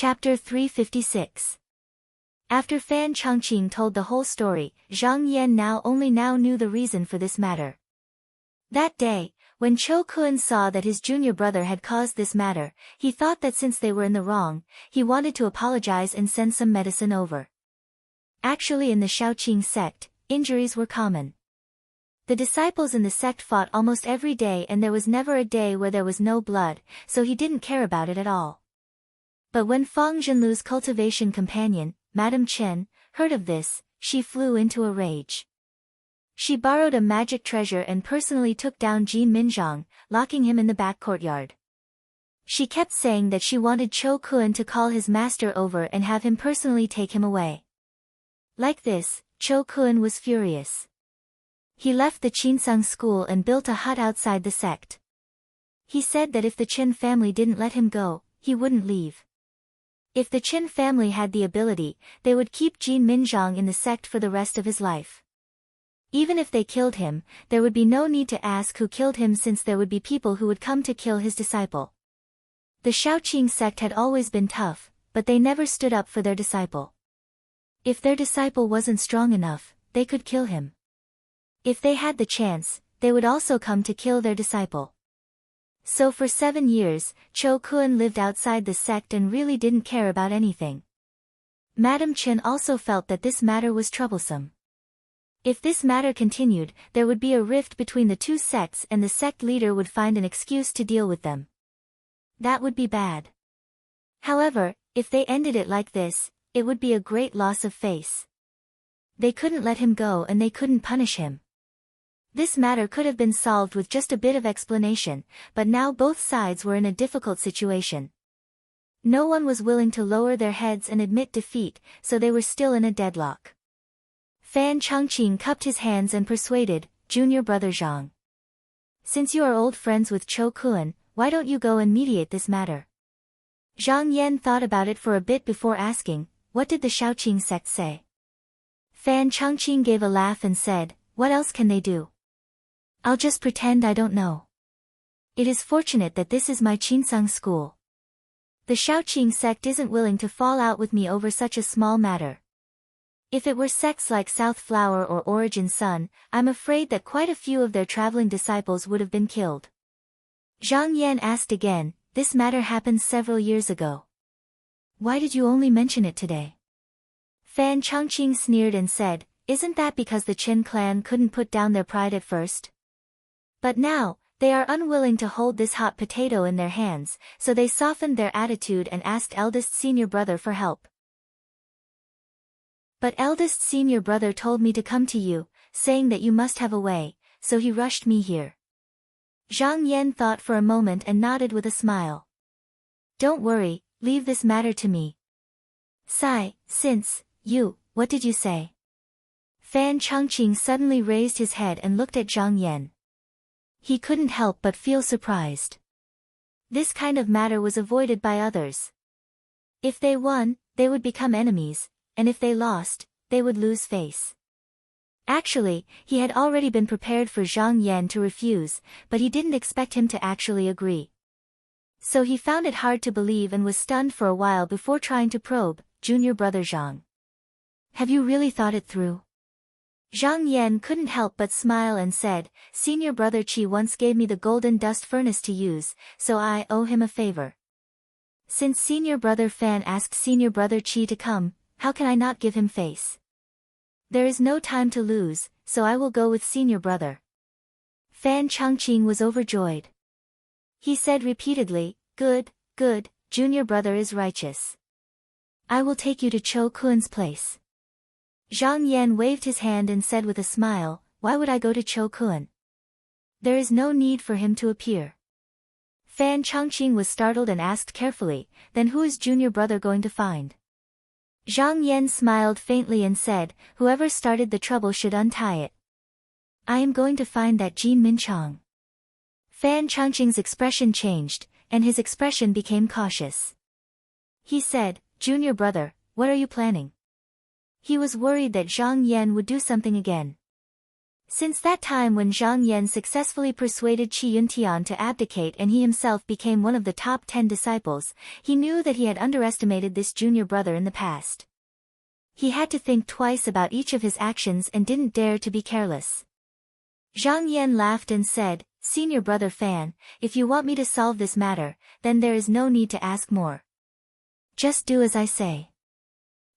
Chapter 356. After Fan Changqing told the whole story, Zhang Yan only now knew the reason for this matter. That day, when Cho Kun saw that his junior brother had caused this matter, he thought that since they were in the wrong, he wanted to apologize and send some medicine over. Actually, in the Shaoqing sect, injuries were common. The disciples in the sect fought almost every day, and there was never a day where there was no blood, so he didn't care about it at all. But when Fang Zhenlu's cultivation companion, Madame Chen, heard of this, she flew into a rage. She borrowed a magic treasure and personally took down Jin Minzhang, locking him in the back courtyard. She kept saying that she wanted Cho Kun to call his master over and have him personally take him away. Like this, Cho Kun was furious. He left the Qinsang school and built a hut outside the sect. He said that if the Qin family didn't let him go, he wouldn't leave. If the Qin family had the ability, they would keep Jin Minzhang in the sect for the rest of his life. Even if they killed him, there would be no need to ask who killed him, since there would be people who would come to kill his disciple. The Shaoqing sect had always been tough, but they never stood up for their disciple. If their disciple wasn't strong enough, they could kill him. If they had the chance, they would also come to kill their disciple. So for 7 years, Cho Kun lived outside the sect and really didn't care about anything. Madame Chen also felt that this matter was troublesome. If this matter continued, there would be a rift between the two sects and the sect leader would find an excuse to deal with them. That would be bad. However, if they ended it like this, it would be a great loss of face. They couldn't let him go and they couldn't punish him. This matter could have been solved with just a bit of explanation, but now both sides were in a difficult situation. No one was willing to lower their heads and admit defeat, so they were still in a deadlock. Fan Changqing cupped his hands and persuaded, "Junior brother Zhang. Since you are old friends with Cho Kun, why don't you go and mediate this matter?" Zhang Yan thought about it for a bit before asking, "What did the Shaoqing sect say?" Fan Changqing gave a laugh and said, "What else can they do? I'll just pretend I don't know. It is fortunate that this is my Qinsang school. The Shaoqing sect isn't willing to fall out with me over such a small matter. If it were sects like South Flower or Origin Sun, I'm afraid that quite a few of their traveling disciples would have been killed." Zhang Yan asked again, "This matter happened several years ago. Why did you only mention it today?" Fan Changqing sneered and said, "Isn't that because the Qin clan couldn't put down their pride at first? But now, they are unwilling to hold this hot potato in their hands, so they softened their attitude and asked eldest senior brother for help. But eldest senior brother told me to come to you, saying that you must have a way, so he rushed me here." Zhang Yan thought for a moment and nodded with a smile. "Don't worry, leave this matter to me." What did you say?" Fan Changqing suddenly raised his head and looked at Zhang Yan. He couldn't help but feel surprised. This kind of matter was avoided by others. If they won, they would become enemies, and if they lost, they would lose face. Actually, he had already been prepared for Zhang Yan to refuse, but he didn't expect him to actually agree. So he found it hard to believe and was stunned for a while before trying to probe, "Junior brother Zhang. Have you really thought it through?" Zhang Yan couldn't help but smile and said, "Senior brother Qi once gave me the golden dust furnace to use, so I owe him a favor. Since senior brother Fan asked senior brother Qi to come, how can I not give him face? There is no time to lose, so I will go with senior brother." Fan Changqing was overjoyed. He said repeatedly, Good, junior brother is righteous. I will take you to Cho Kun's place." Zhang Yan waved his hand and said with a smile, "Why would I go to Cho Kun? There is no need for him to appear." Fan Changqing was startled and asked carefully, "Then who is junior brother going to find?" Zhang Yan smiled faintly and said, "Whoever started the trouble should untie it. I am going to find that Jin Minchang." Fan Changqing's expression changed, and his expression became cautious. He said, "Junior brother, what are you planning?" He was worried that Zhang Yan would do something again. Since that time when Zhang Yan successfully persuaded Qi Yuntian to abdicate and he himself became one of the top 10 disciples, he knew that he had underestimated this junior brother in the past. He had to think twice about each of his actions and didn't dare to be careless. Zhang Yan laughed and said, "Senior brother Fan, if you want me to solve this matter, then there is no need to ask more. Just do as I say."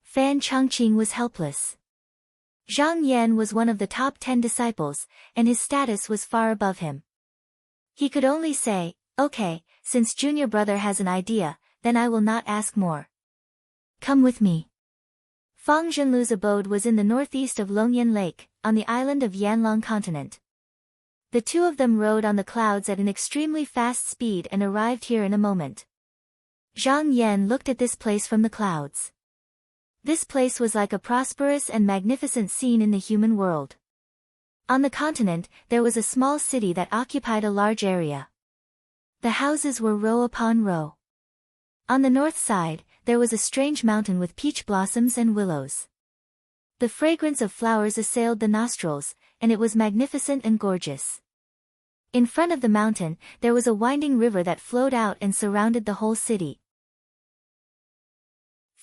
Fan Chongqing was helpless. Zhang Yan was one of the top 10 disciples, and his status was far above him. He could only say, "Okay, since junior brother has an idea, then I will not ask more. Come with me." Fang Zhenlu's abode was in the northeast of Longyan Lake, on the island of Yanlong continent. The two of them rode on the clouds at an extremely fast speed and arrived here in a moment. Zhang Yan looked at this place from the clouds. This place was like a prosperous and magnificent scene in the human world. On the continent, there was a small city that occupied a large area. The houses were row upon row. On the north side, there was a strange mountain with peach blossoms and willows. The fragrance of flowers assailed the nostrils, and it was magnificent and gorgeous. In front of the mountain, there was a winding river that flowed out and surrounded the whole city.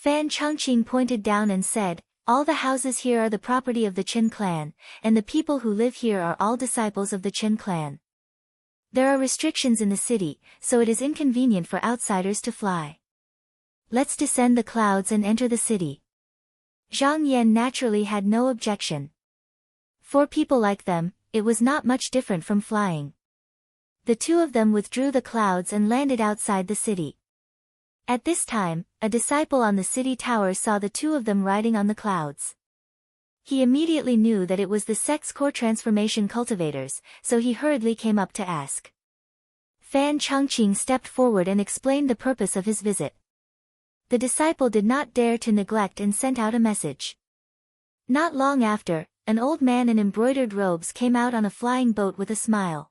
Fan Chongqing pointed down and said, "All the houses here are the property of the Qin clan, and the people who live here are all disciples of the Qin clan. There are restrictions in the city, so it is inconvenient for outsiders to fly. Let's descend the clouds and enter the city." Zhang Yan naturally had no objection. For people like them, it was not much different from flying. The two of them withdrew the clouds and landed outside the city. At this time, a disciple on the city tower saw the two of them riding on the clouds. He immediately knew that it was the sex core transformation cultivators, so he hurriedly came up to ask. Fan Chongqing stepped forward and explained the purpose of his visit. The disciple did not dare to neglect and sent out a message. Not long after, an old man in embroidered robes came out on a flying boat with a smile.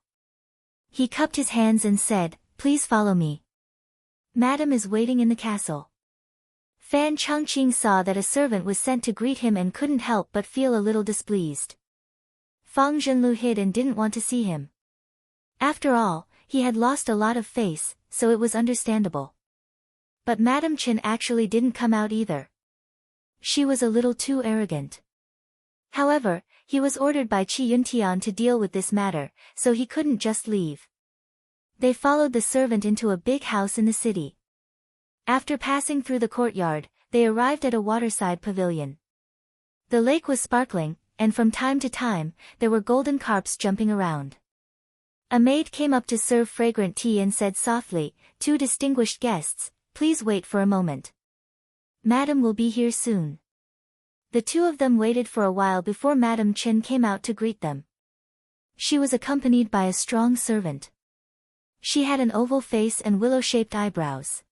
He cupped his hands and said, "Please follow me. Madam is waiting in the castle." Fan Chongqing saw that a servant was sent to greet him and couldn't help but feel a little displeased. Fang Zhenlu hid and didn't want to see him. After all, he had lost a lot of face, so it was understandable. But Madam Qin actually didn't come out either. She was a little too arrogant. However, he was ordered by Qi Yuntian to deal with this matter, so he couldn't just leave. They followed the servant into a big house in the city. After passing through the courtyard, they arrived at a waterside pavilion. The lake was sparkling, and from time to time, there were golden carps jumping around. A maid came up to serve fragrant tea and said softly, "Two distinguished guests, please wait for a moment. Madam will be here soon." The two of them waited for a while before Madam Qin came out to greet them. She was accompanied by a strong servant. She had an oval face and willow-shaped eyebrows.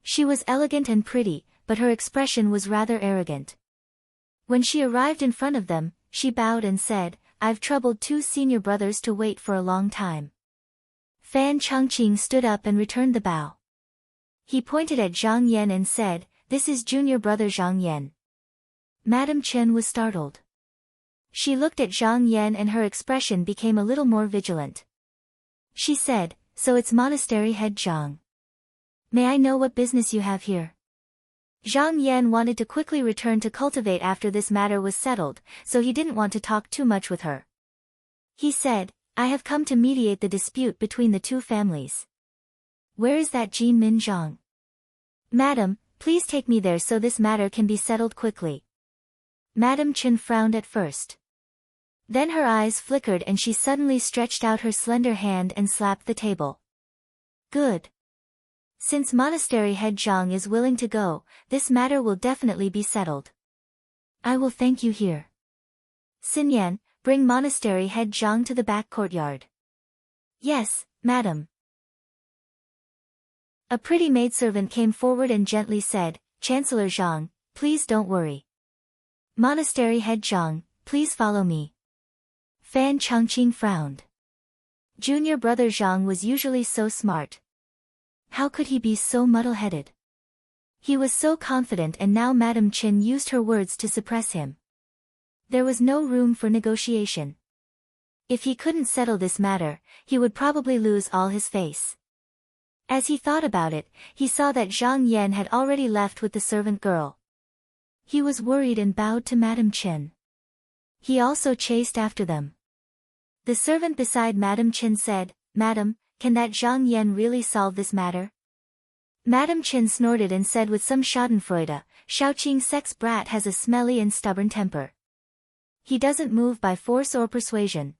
She was elegant and pretty, but her expression was rather arrogant. When she arrived in front of them, she bowed and said, "I've troubled two senior brothers to wait for a long time." Fan Chongqing stood up and returned the bow. He pointed at Zhang Yan and said, "This is junior brother Zhang Yan." Madam Chen was startled. She looked at Zhang Yan and her expression became a little more vigilant. She said, "So it's monastery head Zhang. May I know what business you have here?" Zhang Yan wanted to quickly return to cultivate after this matter was settled, so he didn't want to talk too much with her. He said, "I have come to mediate the dispute between the two families. Where is that Jin Min Zhang?" "Madam, please take me there so this matter can be settled quickly." Madam Chen frowned at first. Then her eyes flickered and she suddenly stretched out her slender hand and slapped the table. "Good. Since monastery head Zhang is willing to go, this matter will definitely be settled. I will thank you here. Xinyan, bring monastery head Zhang to the back courtyard." "Yes, madam." A pretty maidservant came forward and gently said, "Chancellor Zhang, please don't worry. Monastery head Zhang, please follow me." Fan Chongqing frowned. Junior brother Zhang was usually so smart. How could he be so muddle-headed? He was so confident and now Madam Qin used her words to suppress him. There was no room for negotiation. If he couldn't settle this matter, he would probably lose all his face. As he thought about it, he saw that Zhang Yan had already left with the servant girl. He was worried and bowed to Madame Chen. He also chased after them. The servant beside Madame Chen said, "Madam, can that Zhang Yan really solve this matter?" Madame Chen snorted and said with some schadenfreude, "Shaoqing's sex brat has a smelly and stubborn temper. He doesn't move by force or persuasion.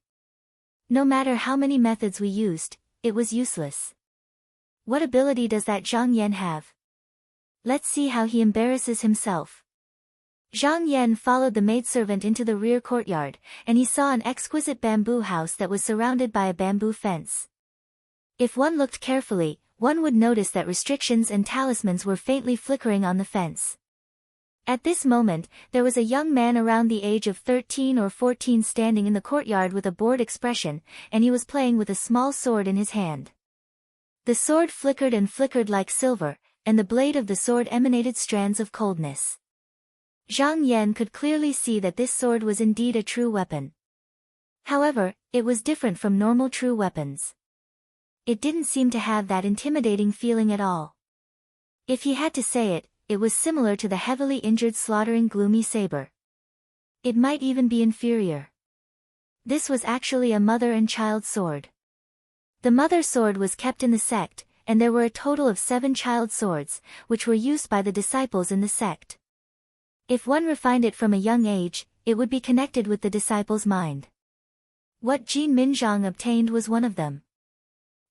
No matter how many methods we used, it was useless. What ability does that Zhang Yan have? Let's see how he embarrasses himself." Zhang Yan followed the maidservant into the rear courtyard, and he saw an exquisite bamboo house that was surrounded by a bamboo fence. If one looked carefully, one would notice that restrictions and talismans were faintly flickering on the fence. At this moment, there was a young man around the age of 13 or 14 standing in the courtyard with a bored expression, and he was playing with a small sword in his hand. The sword flickered and flickered like silver, and the blade of the sword emanated strands of coldness. Zhang Yan could clearly see that this sword was indeed a true weapon. However, it was different from normal true weapons. It didn't seem to have that intimidating feeling at all. If he had to say it, it was similar to the heavily injured slaughtering gloomy saber. It might even be inferior. This was actually a mother and child sword. The mother sword was kept in the sect, and there were a total of 7 child swords, which were used by the disciples in the sect. If one refined it from a young age, it would be connected with the disciple's mind. What Jin Minzhang obtained was one of them.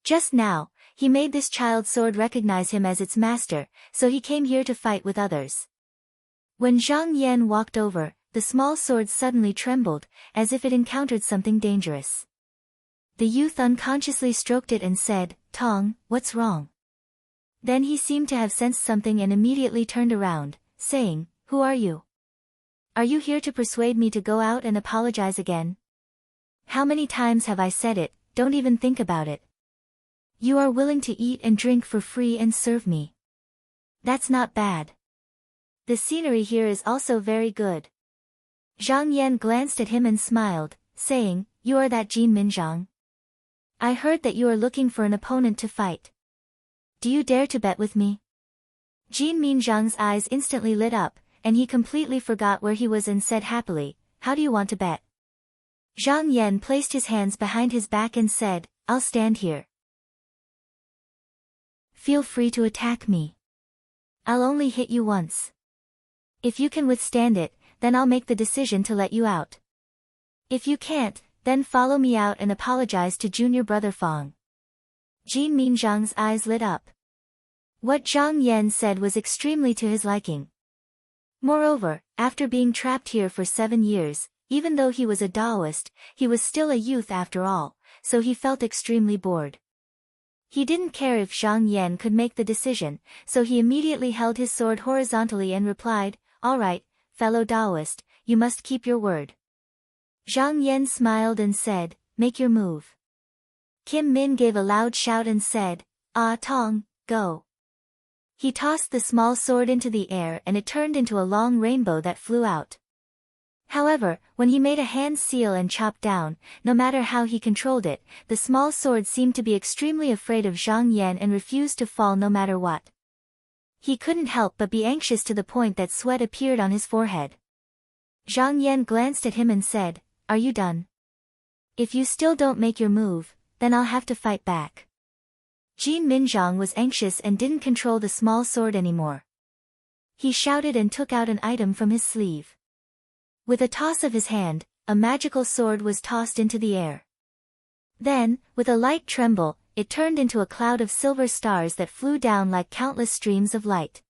Just now, he made this child sword recognize him as its master, so he came here to fight with others. When Zhang Yan walked over, the small sword suddenly trembled, as if it encountered something dangerous. The youth unconsciously stroked it and said, "Tong, what's wrong?" Then he seemed to have sensed something and immediately turned around, saying, "Who are you? Are you here to persuade me to go out and apologize again? How many times have I said it, don't even think about it. You are willing to eat and drink for free and serve me. That's not bad. The scenery here is also very good." Zhang Yan glanced at him and smiled, saying, "You are that Jin Minzhang? I heard that you are looking for an opponent to fight. Do you dare to bet with me?" Jin Minzhang's eyes instantly lit up, and he completely forgot where he was and said happily, "How do you want to bet?" Zhang Yan placed his hands behind his back and said, "I'll stand here. Feel free to attack me. I'll only hit you once. If you can withstand it, then I'll make the decision to let you out. If you can't, then follow me out and apologize to junior brother Fang." Jin Minzhang's eyes lit up. What Zhang Yan said was extremely to his liking. Moreover, after being trapped here for 7 years, even though he was a Taoist, he was still a youth after all, so he felt extremely bored. He didn't care if Zhang Yan could make the decision, so he immediately held his sword horizontally and replied, "All right, fellow Taoist, you must keep your word." Zhang Yan smiled and said, "Make your move." Kim Min gave a loud shout and said, "Ah Tong, go." He tossed the small sword into the air and it turned into a long rainbow that flew out. However, when he made a hand seal and chopped down, no matter how he controlled it, the small sword seemed to be extremely afraid of Zhang Yan and refused to fall no matter what. He couldn't help but be anxious to the point that sweat appeared on his forehead. Zhang Yan glanced at him and said, "Are you done? If you still don't make your move, then I'll have to fight back." Jin Minzhang was anxious and didn't control the small sword anymore. He shouted and took out an item from his sleeve. With a toss of his hand, a magical sword was tossed into the air. Then, with a light tremble, it turned into a cloud of silver stars that flew down like countless streams of light.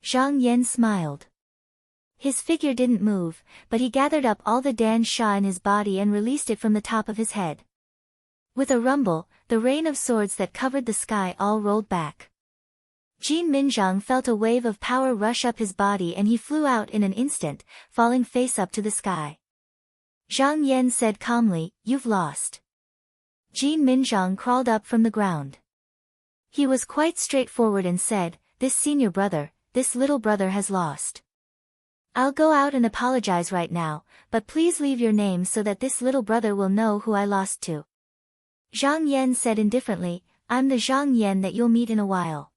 Zhang Yan smiled. His figure didn't move, but he gathered up all the Dan Sha in his body and released it from the top of his head. With a rumble, the rain of swords that covered the sky all rolled back. Jin Minzhang felt a wave of power rush up his body and he flew out in an instant, falling face up to the sky. Zhang Yan said calmly, "You've lost." Jin Minzhang crawled up from the ground. He was quite straightforward and said, "This senior brother, this little brother has lost. I'll go out and apologize right now, but please leave your name so that this little brother will know who I lost to. Zhang Yan said indifferently, I'm the Zhang Yan that you'll meet in a while.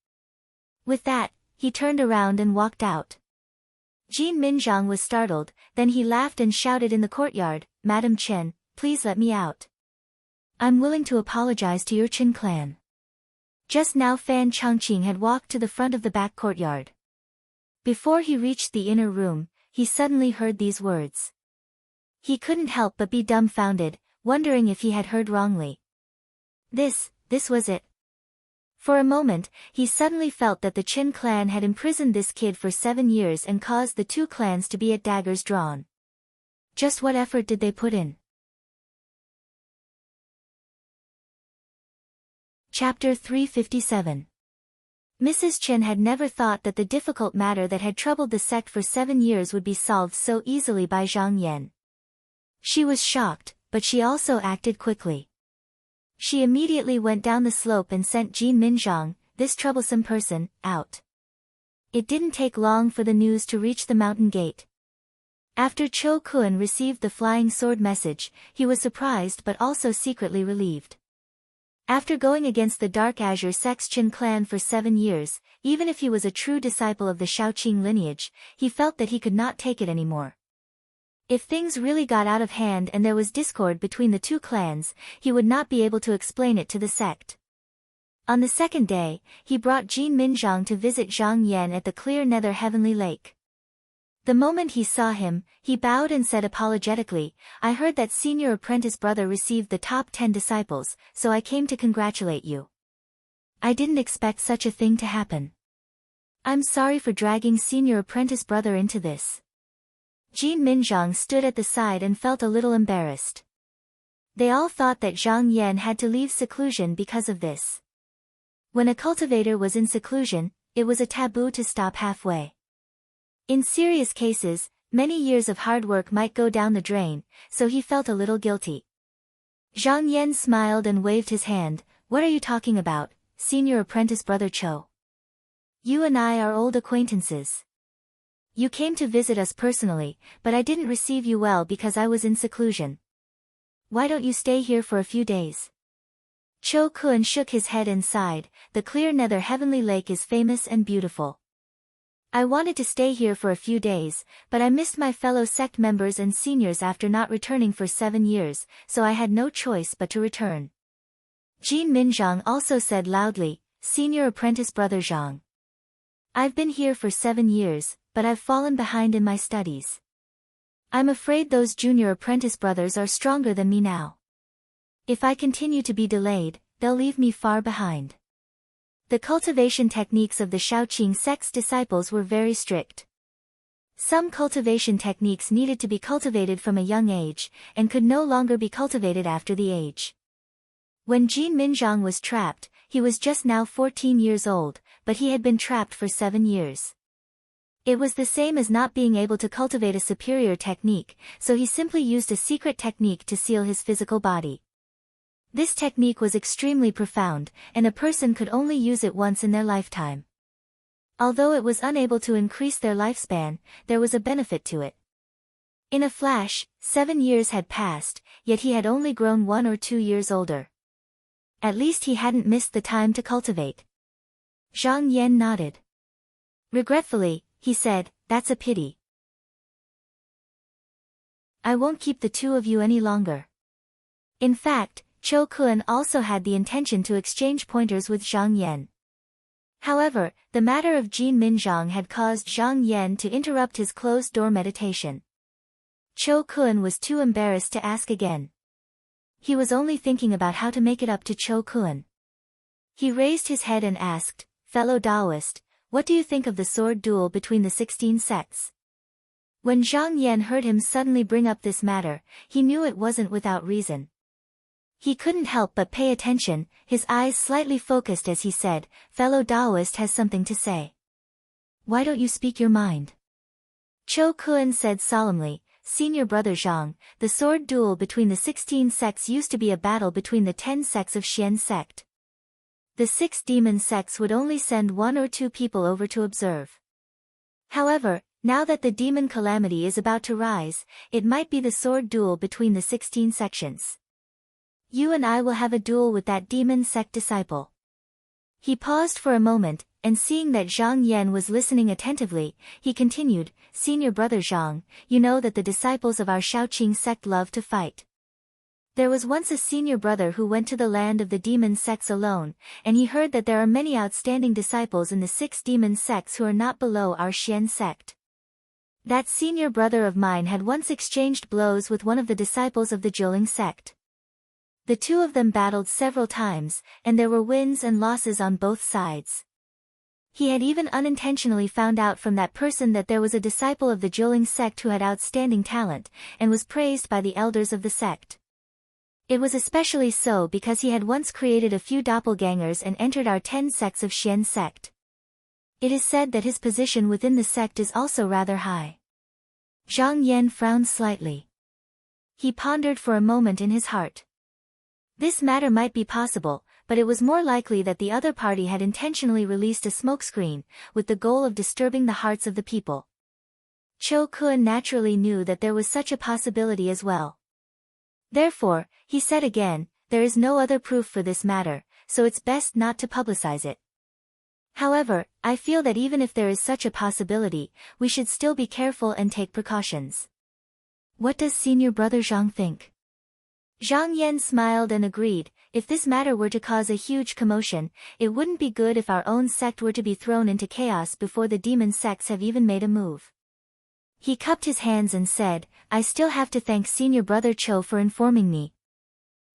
With that, he turned around and walked out. Jin Minzhang was startled, then he laughed and shouted in the courtyard, Madam Chen, please let me out. I'm willing to apologize to your Chen clan. Just now Fan Changqing had walked to the front of the back courtyard. Before he reached the inner room, he suddenly heard these words. He couldn't help but be dumbfounded, wondering if he had heard wrongly. This was it. For a moment, he suddenly felt that the Qin clan had imprisoned this kid for 7 years and caused the two clans to be at daggers drawn. Just what effort did they put in? Chapter 357. Mrs. Chen had never thought that the difficult matter that had troubled the sect for 7 years would be solved so easily by Zhang Yan. She was shocked, but she also acted quickly. She immediately went down the slope and sent Jin Minzhang, this troublesome person, out. It didn't take long for the news to reach the mountain gate. After Cho Kun received the flying sword message, he was surprised but also secretly relieved. After going against the Dark Azure Sect's Qin clan for 7 years, even if he was a true disciple of the Shaoqing lineage, he felt that he could not take it anymore. If things really got out of hand and there was discord between the two clans, he would not be able to explain it to the sect. On the second day, he brought Jin Minzhang to visit Zhang Yan at the clear nether heavenly lake. The moment he saw him, he bowed and said apologetically, I heard that senior apprentice brother received the top 10 disciples, so I came to congratulate you. I didn't expect such a thing to happen. I'm sorry for dragging senior apprentice brother into this. Jin Minzhang stood at the side and felt a little embarrassed. They all thought that Zhang Yan had to leave seclusion because of this. When a cultivator was in seclusion, it was a taboo to stop halfway. In serious cases, many years of hard work might go down the drain, so he felt a little guilty. Zhang Yan smiled and waved his hand, what are you talking about, senior apprentice brother Cho? You and I are old acquaintances. You came to visit us personally, but I didn't receive you well because I was in seclusion. Why don't you stay here for a few days? Cho Kun shook his head and sighed, the clear nether heavenly lake is famous and beautiful. I wanted to stay here for a few days, but I missed my fellow sect members and seniors after not returning for 7 years, so I had no choice but to return. Jin Minzhang also said loudly, Senior apprentice brother Zhang. I've been here for 7 years, but I've fallen behind in my studies. I'm afraid those junior apprentice brothers are stronger than me now. If I continue to be delayed, they'll leave me far behind. The cultivation techniques of the Shaoqing sect's disciples were very strict. Some cultivation techniques needed to be cultivated from a young age, and could no longer be cultivated after the age. When Jin Minzhang was trapped, he was just now 14 years old, but he had been trapped for 7 years. It was the same as not being able to cultivate a superior technique, so he simply used a secret technique to seal his physical body. This technique was extremely profound, and a person could only use it once in their lifetime. Although it was unable to increase their lifespan, there was a benefit to it. In a flash, 7 years had passed, yet he had only grown 1 or 2 years older. At least he hadn't missed the time to cultivate. Zhang Yan nodded. Regretfully, he said, that's a pity. I won't keep the two of you any longer. In fact, Cho Kun also had the intention to exchange pointers with Zhang Yan. However, the matter of Jin Minzhang had caused Zhang Yan to interrupt his closed-door meditation. Cho Kun was too embarrassed to ask again. He was only thinking about how to make it up to Cho Kun. He raised his head and asked, fellow Taoist, what do you think of the sword duel between the 16 sects? When Zhang Yan heard him suddenly bring up this matter, he knew it wasn't without reason. He couldn't help but pay attention, his eyes slightly focused as he said, fellow Taoist has something to say. Why don't you speak your mind? Cho Kun said solemnly, Senior brother Zhang, the sword duel between the 16 sects used to be a battle between the 10 sects of Xian sect. The 6 demon sects would only send 1 or 2 people over to observe. However, Now that the demon calamity is about to rise, it might be the sword duel between the 16 sections. You and I will have a duel with that demon sect disciple. He paused for a moment, and seeing that Zhang Yan was listening attentively, he continued, Senior brother Zhang, you know that the disciples of our Shaoqing sect love to fight. There was once a senior brother who went to the land of the demon sects alone, and he heard that there are many outstanding disciples in the 6 demon sects who are not below our Xian sect. That senior brother of mine had once exchanged blows with one of the disciples of the Jiuling sect. The two of them battled several times, and there were wins and losses on both sides. He had even unintentionally found out from that person that there was a disciple of the Jiuling sect who had outstanding talent, and was praised by the elders of the sect. It was especially so because he had once created a few doppelgangers and entered our 10 sects of Xian sect. It is said that his position within the sect is also rather high. Zhang Yan frowned slightly. He pondered for a moment in his heart. This matter might be possible, but it was more likely that the other party had intentionally released a smokescreen, with the goal of disturbing the hearts of the people. Cho Kun naturally knew that there was such a possibility as well. Therefore, he said again, there is no other proof for this matter, so it's best not to publicize it. However, I feel that even if there is such a possibility, we should still be careful and take precautions. What does senior brother Zhang think? Zhang Yan smiled and agreed, if this matter were to cause a huge commotion, it wouldn't be good if our own sect were to be thrown into chaos before the demon sects have even made a move. He cupped his hands and said, I still have to thank senior brother Cho for informing me.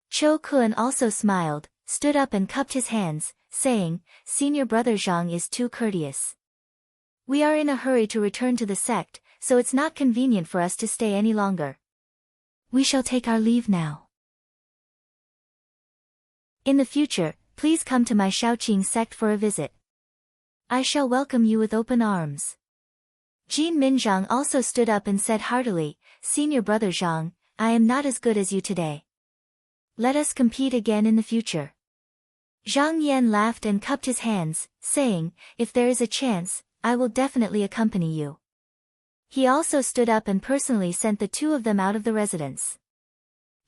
Cho Kun also smiled, stood up and cupped his hands, saying, Senior brother Zhang is too courteous. We are in a hurry to return to the sect, so it's not convenient for us to stay any longer. We shall take our leave now. In the future, please come to my Shaoqing sect for a visit. I shall welcome you with open arms. Jin Minzhang also stood up and said heartily, Senior brother Zhang, I am not as good as you today. Let us compete again in the future. Zhang Yan laughed and cupped his hands, saying, if there is a chance, I will definitely accompany you. He also stood up and personally sent the two of them out of the residence.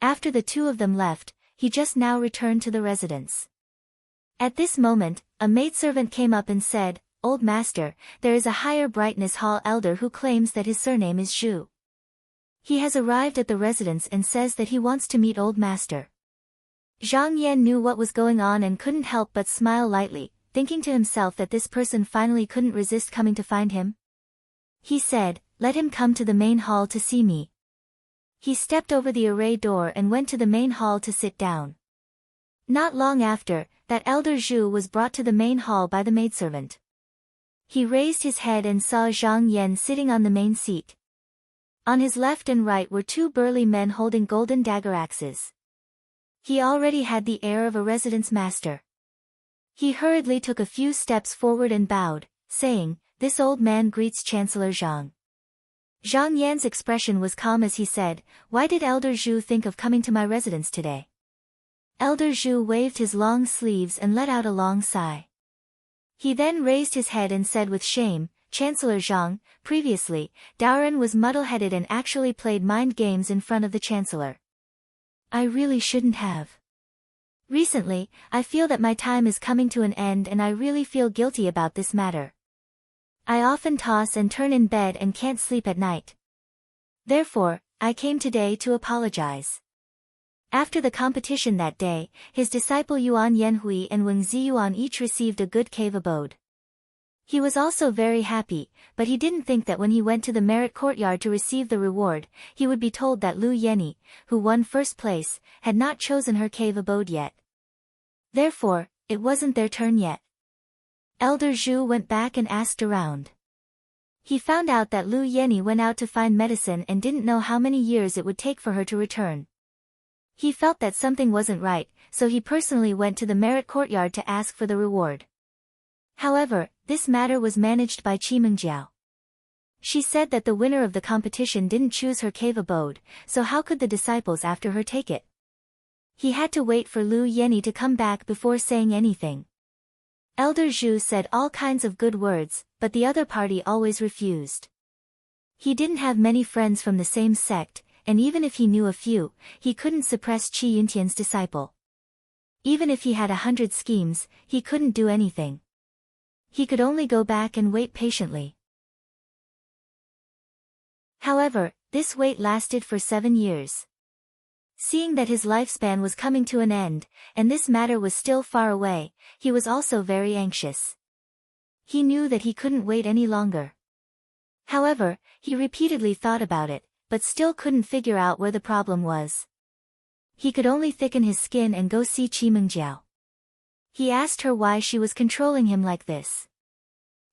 After the two of them left, he just now returned to the residence. At this moment, a maidservant came up and said, Old master, there is a higher brightness hall elder who claims that his surname is Zhu. He has arrived at the residence and says that he wants to meet old master. Zhang Yan knew what was going on and couldn't help but smile lightly, thinking to himself that this person finally couldn't resist coming to find him. He said, let him come to the main hall to see me. He stepped over the array door and went to the main hall to sit down. Not long after, that elder Zhu was brought to the main hall by the maidservant. He raised his head and saw Zhang Yan sitting on the main seat. On his left and right were two burly men holding golden dagger axes. He already had the air of a residence master. He hurriedly took a few steps forward and bowed, saying, This old man greets Chancellor Zhang. Zhang Yan's expression was calm as he said, Why did Elder Zhu think of coming to my residence today? Elder Zhu waved his long sleeves and let out a long sigh. He then raised his head and said with shame, Chancellor Zhang, previously, Daoren was muddle-headed and actually played mind games in front of the Chancellor. I really shouldn't have. Recently, I feel that my time is coming to an end and I really feel guilty about this matter. I often toss and turn in bed and can't sleep at night. Therefore, I came today to apologize. After the competition that day, his disciple Yuan Yanhui and Wang Ziyuan each received a good cave abode. He was also very happy, but he didn't think that when he went to the merit courtyard to receive the reward, he would be told that Lu Yenny, who won first place, had not chosen her cave abode yet. Therefore, it wasn't their turn yet. Elder Zhu went back and asked around. He found out that Lu Yenny went out to find medicine and didn't know how many years it would take for her to return. He felt that something wasn't right, so he personally went to the merit courtyard to ask for the reward. However, this matter was managed by Qimengjiao. She said that the winner of the competition didn't choose her cave abode, so how could the disciples after her take it? He had to wait for Lu Yenny to come back before saying anything. Elder Zhu said all kinds of good words, but the other party always refused. He didn't have many friends from the same sect, and even if he knew a few, he couldn't suppress Qi Yuntian's disciple. Even if he had 100 schemes, he couldn't do anything. He could only go back and wait patiently. However, this wait lasted for 7 years. Seeing that his lifespan was coming to an end, and this matter was still far away, he was also very anxious. He knew that he couldn't wait any longer. However, he repeatedly thought about it, but still couldn't figure out where the problem was. He could only thicken his skin and go see Qi Mengjiao. He asked her why she was controlling him like this.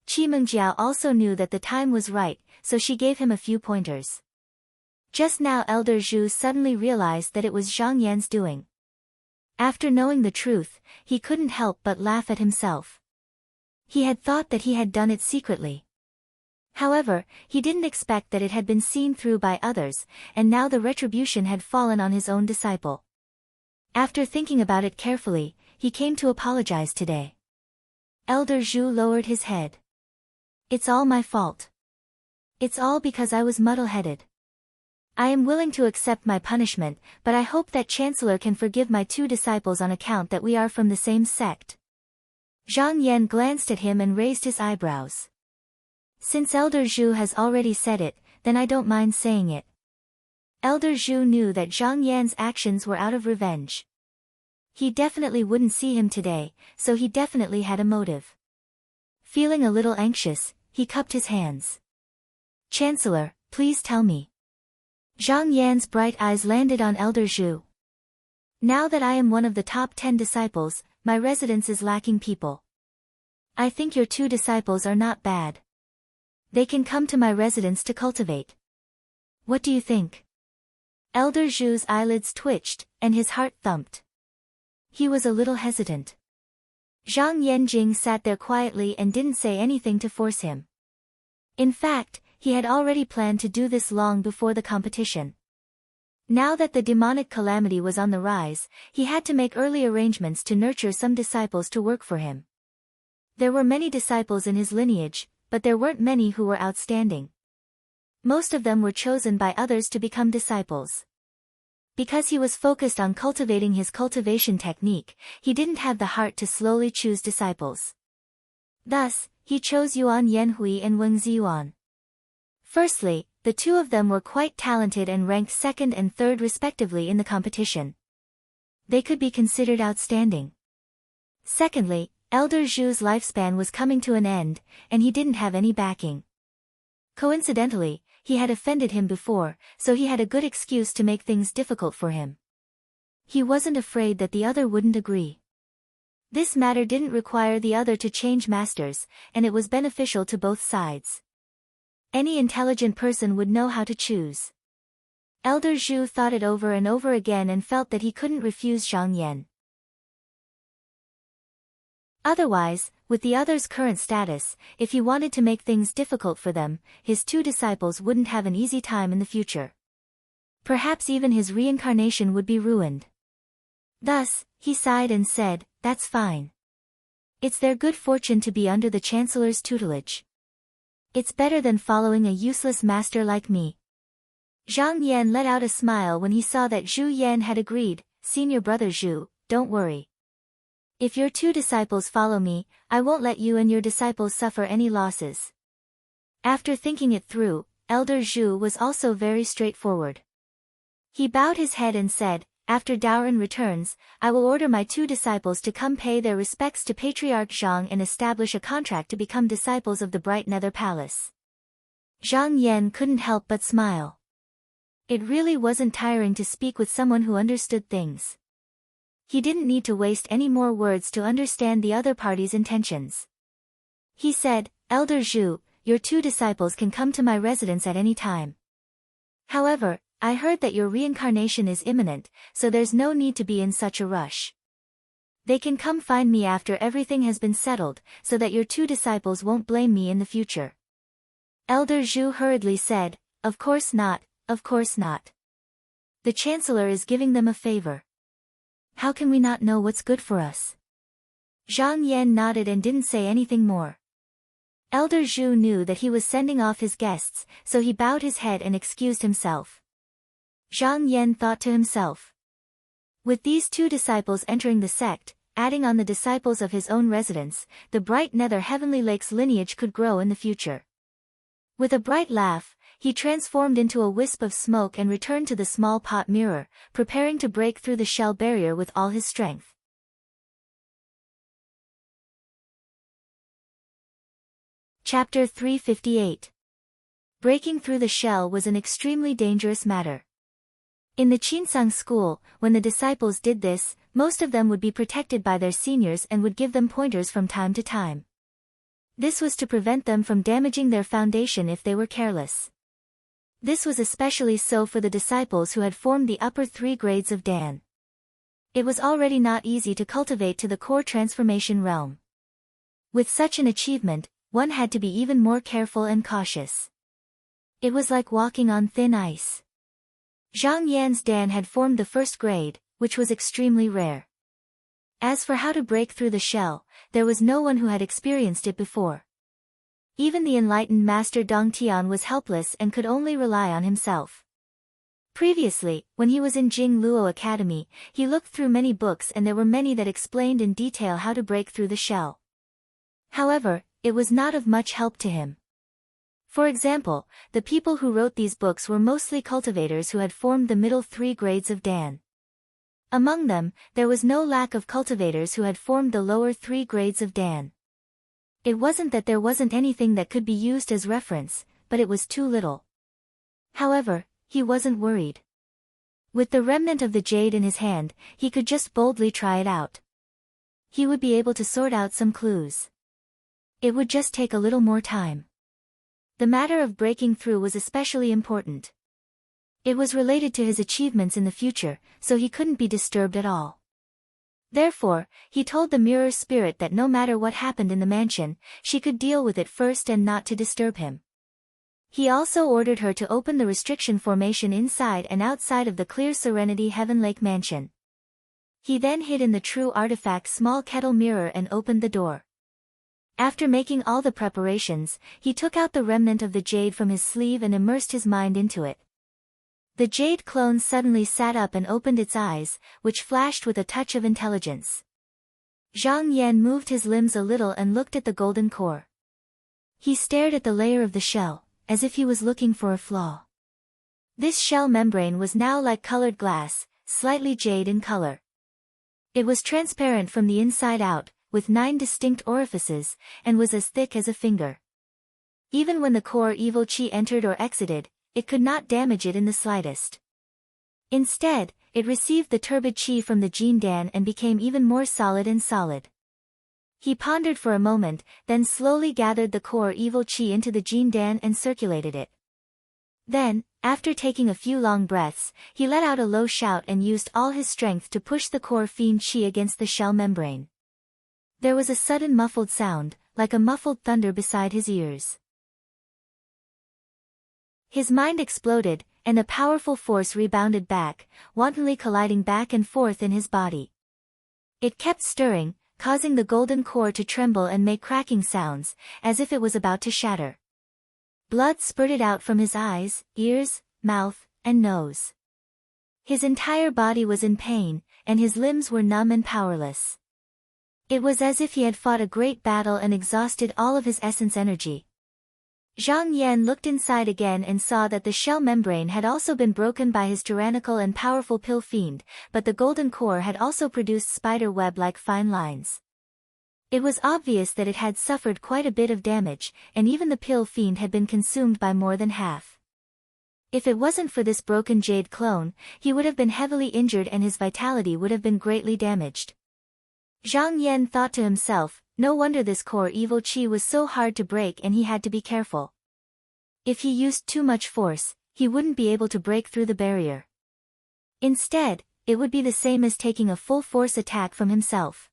Qi Mengjiao also knew that the time was right, so she gave him a few pointers. Just now Elder Zhu suddenly realized that it was Zhang Yan's doing. After knowing the truth, he couldn't help but laugh at himself. He had thought that he had done it secretly. However, he didn't expect that it had been seen through by others, and now the retribution had fallen on his own disciple. After thinking about it carefully, he came to apologize today. Elder Zhu lowered his head. It's all my fault. It's all because I was muddle-headed. I am willing to accept my punishment, but I hope that Chancellor can forgive my 2 disciples on account that we are from the same sect. Zhang Yan glanced at him and raised his eyebrows. Since Elder Zhu has already said it, then I don't mind saying it. Elder Zhu knew that Zhang Yan's actions were out of revenge. He definitely wouldn't see him today, so he definitely had a motive. Feeling a little anxious, he cupped his hands. Chancellor, please tell me. Zhang Yan's bright eyes landed on Elder Zhu. Now that I am one of the top 10 disciples, my residence is lacking people. I think your 2 disciples are not bad. They can come to my residence to cultivate. What do you think? Elder Zhu's eyelids twitched, and his heart thumped. He was a little hesitant. Zhang Yanjing sat there quietly and didn't say anything to force him. In fact, he had already planned to do this long before the competition. Now that the demonic calamity was on the rise, he had to make early arrangements to nurture some disciples to work for him. There were many disciples in his lineage, but there weren't many who were outstanding. Most of them were chosen by others to become disciples. Because he was focused on cultivating his cultivation technique, he didn't have the heart to slowly choose disciples. Thus, he chose Yuan Yanhui and Weng Ziyuan. Firstly, the 2 of them were quite talented and ranked 2nd and 3rd respectively in the competition. They could be considered outstanding. Secondly, Elder Zhu's lifespan was coming to an end, and he didn't have any backing. Coincidentally, he had offended him before, so he had a good excuse to make things difficult for him. He wasn't afraid that the other wouldn't agree. This matter didn't require the other to change masters, and it was beneficial to both sides. Any intelligent person would know how to choose. Elder Zhu thought it over and over again and felt that he couldn't refuse Zhang Yan. Otherwise, with the others' current status, if he wanted to make things difficult for them, his 2 disciples wouldn't have an easy time in the future. Perhaps even his reincarnation would be ruined. Thus, he sighed and said, "That's fine. It's their good fortune to be under the Chancellor's tutelage. It's better than following a useless master like me." Zhang Yan let out a smile when he saw that Zhu Yan had agreed. "Senior brother Zhu, don't worry. If your 2 disciples follow me, I won't let you and your disciples suffer any losses." After thinking it through, Elder Zhu was also very straightforward. He bowed his head and said, "After Daoren returns, I will order my 2 disciples to come pay their respects to Patriarch Zhang and establish a contract to become disciples of the Bright Nether Palace." Zhang Yan couldn't help but smile. It really wasn't tiring to speak with someone who understood things. He didn't need to waste any more words to understand the other party's intentions. He said, "Elder Zhu, your 2 disciples can come to my residence at any time. However, I heard that your reincarnation is imminent, so there's no need to be in such a rush. They can come find me after everything has been settled, so that your 2 disciples won't blame me in the future." Elder Zhu hurriedly said, "Of course not, of course not. The Chancellor is giving them a favor. How can we not know what's good for us?" Zhang Yan nodded and didn't say anything more. Elder Zhu knew that he was sending off his guests, so he bowed his head and excused himself. Zhang Yan thought to himself. With these two disciples entering the sect, adding on the disciples of his own residence, the bright nether heavenly lake's lineage could grow in the future. With a bright laugh, he transformed into a wisp of smoke and returned to the small pot mirror, preparing to break through the shell barrier with all his strength. Chapter 358. Breaking through the shell was an extremely dangerous matter. In the Qinsang school, when the disciples did this, most of them would be protected by their seniors and would give them pointers from time to time. This was to prevent them from damaging their foundation if they were careless. This was especially so for the disciples who had formed the upper 3 grades of Dan. It was already not easy to cultivate to the core transformation realm. With such an achievement, one had to be even more careful and cautious. It was like walking on thin ice. Zhang Yan's Dan had formed the 1st grade, which was extremely rare. As for how to break through the shell, there was no one who had experienced it before. Even the enlightened master Dong Tian was helpless and could only rely on himself. Previously, when he was in Jing Luo Academy, he looked through many books and there were many that explained in detail how to break through the shell. However, it was not of much help to him. For example, the people who wrote these books were mostly cultivators who had formed the middle 3 grades of Dan. Among them, there was no lack of cultivators who had formed the lower 3 grades of Dan. It wasn't that there wasn't anything that could be used as reference, but it was too little. However, he wasn't worried. With the remnant of the jade in his hand, he could just boldly try it out. He would be able to sort out some clues. It would just take a little more time. The matter of breaking through was especially important. It was related to his achievements in the future, so he couldn't be disturbed at all. Therefore, he told the mirror spirit that no matter what happened in the mansion, she could deal with it first and not to disturb him. He also ordered her to open the restriction formation inside and outside of the clear Serenity Heaven Lake mansion. He then hid in the true artifact small kettle mirror and opened the door. After making all the preparations, he took out the remnant of the jade from his sleeve and immersed his mind into it. The jade clone suddenly sat up and opened its eyes, which flashed with a touch of intelligence. Zhang Yan moved his limbs a little and looked at the golden core. He stared at the layer of the shell, as if he was looking for a flaw. This shell membrane was now like colored glass, slightly jade in color. It was transparent from the inside out, with 9 distinct orifices, and was as thick as a finger. Even when the core evil chi entered or exited, it could not damage it in the slightest. Instead, it received the turbid chi from the Jin Dan and became even more solid and solid. He pondered for a moment, then slowly gathered the core evil chi into the Jin Dan and circulated it. Then, after taking a few long breaths, he let out a low shout and used all his strength to push the core fiend chi against the shell membrane. There was a sudden muffled sound, like a muffled thunder beside his ears. His mind exploded, and a powerful force rebounded back, wantonly colliding back and forth in his body. It kept stirring, causing the golden core to tremble and make cracking sounds, as if it was about to shatter. Blood spurted out from his eyes, ears, mouth, and nose. His entire body was in pain, and his limbs were numb and powerless. It was as if he had fought a great battle and exhausted all of his essence energy. Zhang Yan looked inside again and saw that the shell membrane had also been broken by his tyrannical and powerful pill fiend, but the golden core had also produced spider web-like fine lines. It was obvious that it had suffered quite a bit of damage, and even the pill fiend had been consumed by more than half. If it wasn't for this broken jade clone, he would have been heavily injured and his vitality would have been greatly damaged. Zhang Yan thought to himself, no wonder this core evil chi was so hard to break and he had to be careful. If he used too much force, he wouldn't be able to break through the barrier. Instead, it would be the same as taking a full force attack from himself.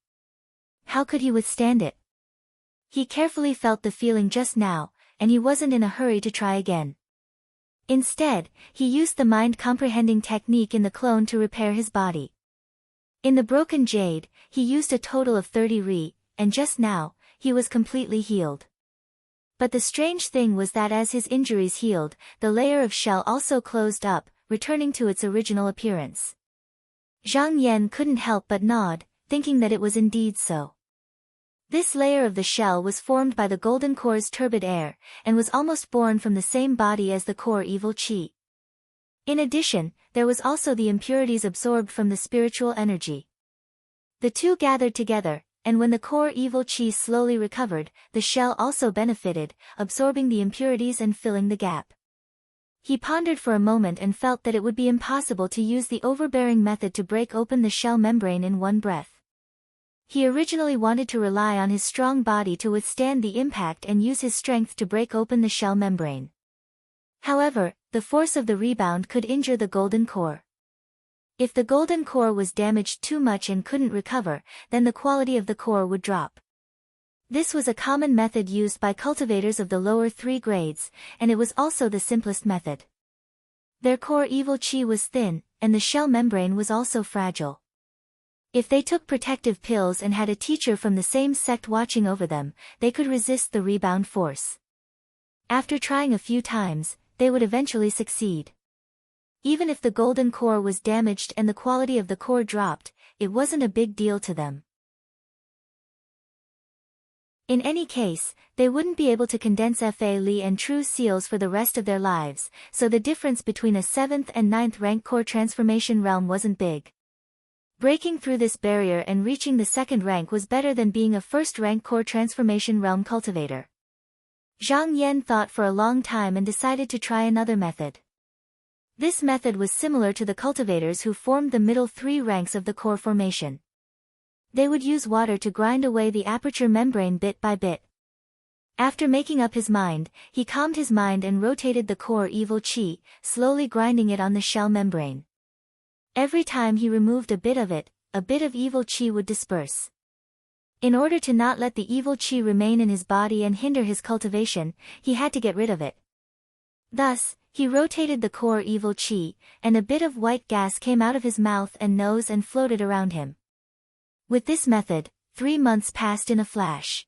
How could he withstand it? He carefully felt the feeling just now, and he wasn't in a hurry to try again. Instead, he used the mind-comprehending technique in the clone to repair his body. In the broken jade, he used a total of 30 ri, and just now, he was completely healed. But the strange thing was that as his injuries healed, the layer of shell also closed up, returning to its original appearance. Zhang Yan couldn't help but nod, thinking that it was indeed so. This layer of the shell was formed by the golden core's turbid air, and was almost born from the same body as the core evil qi. In addition, there was also the impurities absorbed from the spiritual energy. The two gathered together, and when the core evil qi slowly recovered, the shell also benefited, absorbing the impurities and filling the gap. He pondered for a moment and felt that it would be impossible to use the overbearing method to break open the shell membrane in one breath. He originally wanted to rely on his strong body to withstand the impact and use his strength to break open the shell membrane. However, the force of the rebound could injure the golden core. If the golden core was damaged too much and couldn't recover, then the quality of the core would drop. This was a common method used by cultivators of the lower 3 grades, and it was also the simplest method. Their core evil qi was thin, and the shell membrane was also fragile. If they took protective pills and had a teacher from the same sect watching over them, they could resist the rebound force. After trying a few times, they would eventually succeed. Even if the golden core was damaged and the quality of the core dropped, it wasn't a big deal to them. In any case, they wouldn't be able to condense Fa Li and true seals for the rest of their lives, so the difference between a 7th and 9th rank core transformation realm wasn't big. Breaking through this barrier and reaching the 2nd rank was better than being a 1st rank core transformation realm cultivator. Zhang Yan thought for a long time and decided to try another method. This method was similar to the cultivators who formed the middle 3 ranks of the core formation. They would use water to grind away the aperture membrane bit by bit. After making up his mind, he calmed his mind and rotated the core evil qi, slowly grinding it on the shell membrane. Every time he removed a bit of it, a bit of evil qi would disperse. In order to not let the evil qi remain in his body and hinder his cultivation, he had to get rid of it. Thus, he rotated the core evil qi, and a bit of white gas came out of his mouth and nose and floated around him. With this method, 3 months passed in a flash.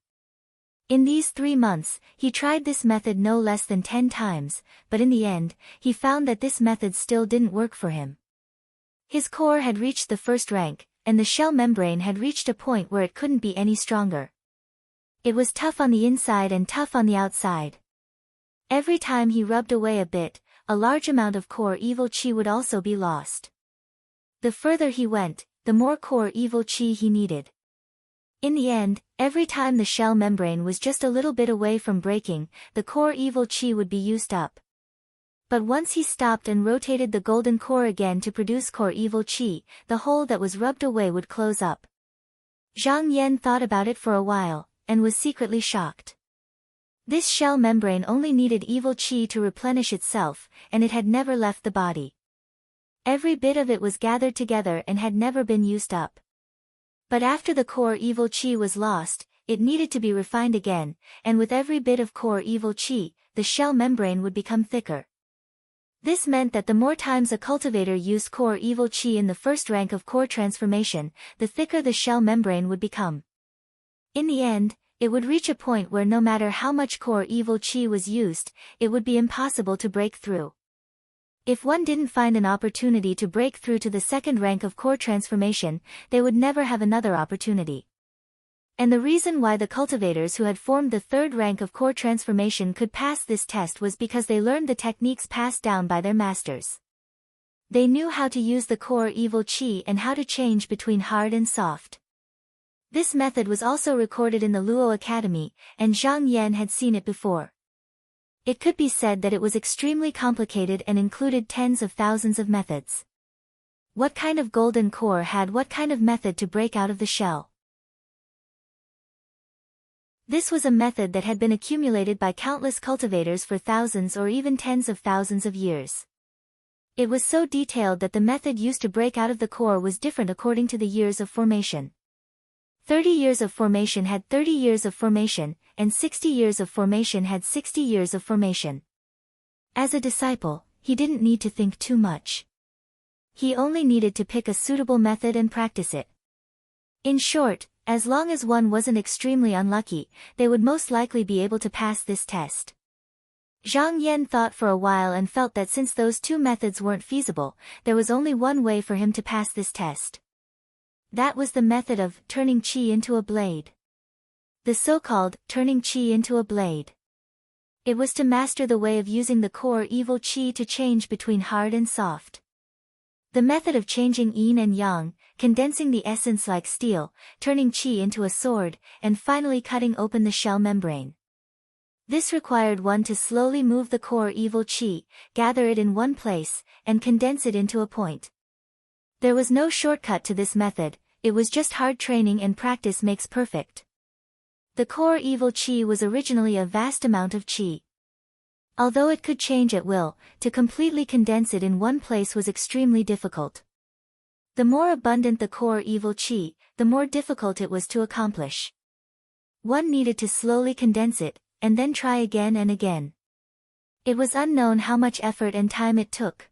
In these 3 months, he tried this method no less than 10 times, but in the end, he found that this method still didn't work for him. His core had reached the 1st rank, and the shell membrane had reached a point where it couldn't be any stronger. It was tough on the inside and tough on the outside. Every time he rubbed away a bit, a large amount of core evil qi would also be lost. The further he went, the more core evil qi he needed. In the end, every time the shell membrane was just a little bit away from breaking, the core evil qi would be used up. But once he stopped and rotated the golden core again to produce core evil qi, the hole that was rubbed away would close up. Zhang Yan thought about it for a while, and was secretly shocked. This shell membrane only needed evil qi to replenish itself, and it had never left the body. Every bit of it was gathered together and had never been used up. But after the core evil qi was lost, it needed to be refined again, and with every bit of core evil qi, the shell membrane would become thicker. This meant that the more times a cultivator used core evil qi in the 1st rank of core transformation, the thicker the shell membrane would become. In the end, it would reach a point where no matter how much core evil qi was used, it would be impossible to break through. If one didn't find an opportunity to break through to the 2nd rank of core transformation, they would never have another opportunity. And the reason why the cultivators who had formed the 3rd rank of core transformation could pass this test was because they learned the techniques passed down by their masters. They knew how to use the core evil qi and how to change between hard and soft. This method was also recorded in the Luo Academy, and Zhang Yan had seen it before. It could be said that it was extremely complicated and included tens of thousands of methods. What kind of golden core had what kind of method to break out of the shell? This was a method that had been accumulated by countless cultivators for thousands or even tens of thousands of years. It was so detailed that the method used to break out of the core was different according to the years of formation. 30 years of formation had 30 years of formation, and 60 years of formation had 60 years of formation. As a disciple, he didn't need to think too much. He only needed to pick a suitable method and practice it. In short, as long as one wasn't extremely unlucky, they would most likely be able to pass this test. Zhang Yan thought for a while and felt that since those two methods weren't feasible, there was only one way for him to pass this test. That was the method of turning qi into a blade. The so-called turning qi into a blade. It was to master the way of using the core evil qi to change between hard and soft. The method of changing yin and yang, condensing the essence like steel, turning qi into a sword, and finally cutting open the shell membrane. This required one to slowly move the core evil qi, gather it in one place, and condense it into a point. There was no shortcut to this method, it was just hard training and practice makes perfect. The core evil qi was originally a vast amount of qi. Although it could change at will, to completely condense it in one place was extremely difficult. The more abundant the core evil qi, the more difficult it was to accomplish. One needed to slowly condense it, and then try again and again. It was unknown how much effort and time it took.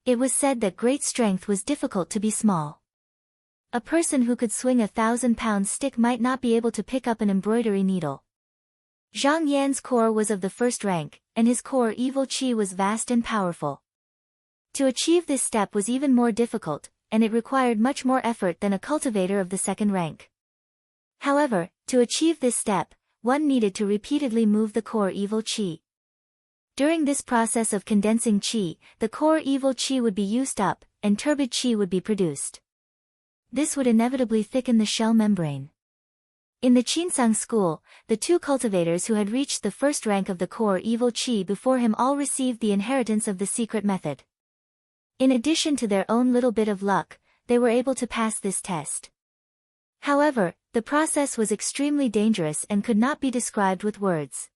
It was said that great strength was difficult to be small. A person who could swing a 1,000-pound stick might not be able to pick up an embroidery needle. Zhang Yan's core was of the first rank, and his core evil qi was vast and powerful. To achieve this step was even more difficult, and it required much more effort than a cultivator of the second rank. However, to achieve this step, one needed to repeatedly move the core evil qi. During this process of condensing qi, the core evil qi would be used up, and turbid qi would be produced. This would inevitably thicken the shell membrane. In the Qinsang school, the two cultivators who had reached the first rank of the core evil qi before him all received the inheritance of the secret method. In addition to their own little bit of luck, they were able to pass this test. However, the process was extremely dangerous and could not be described with words.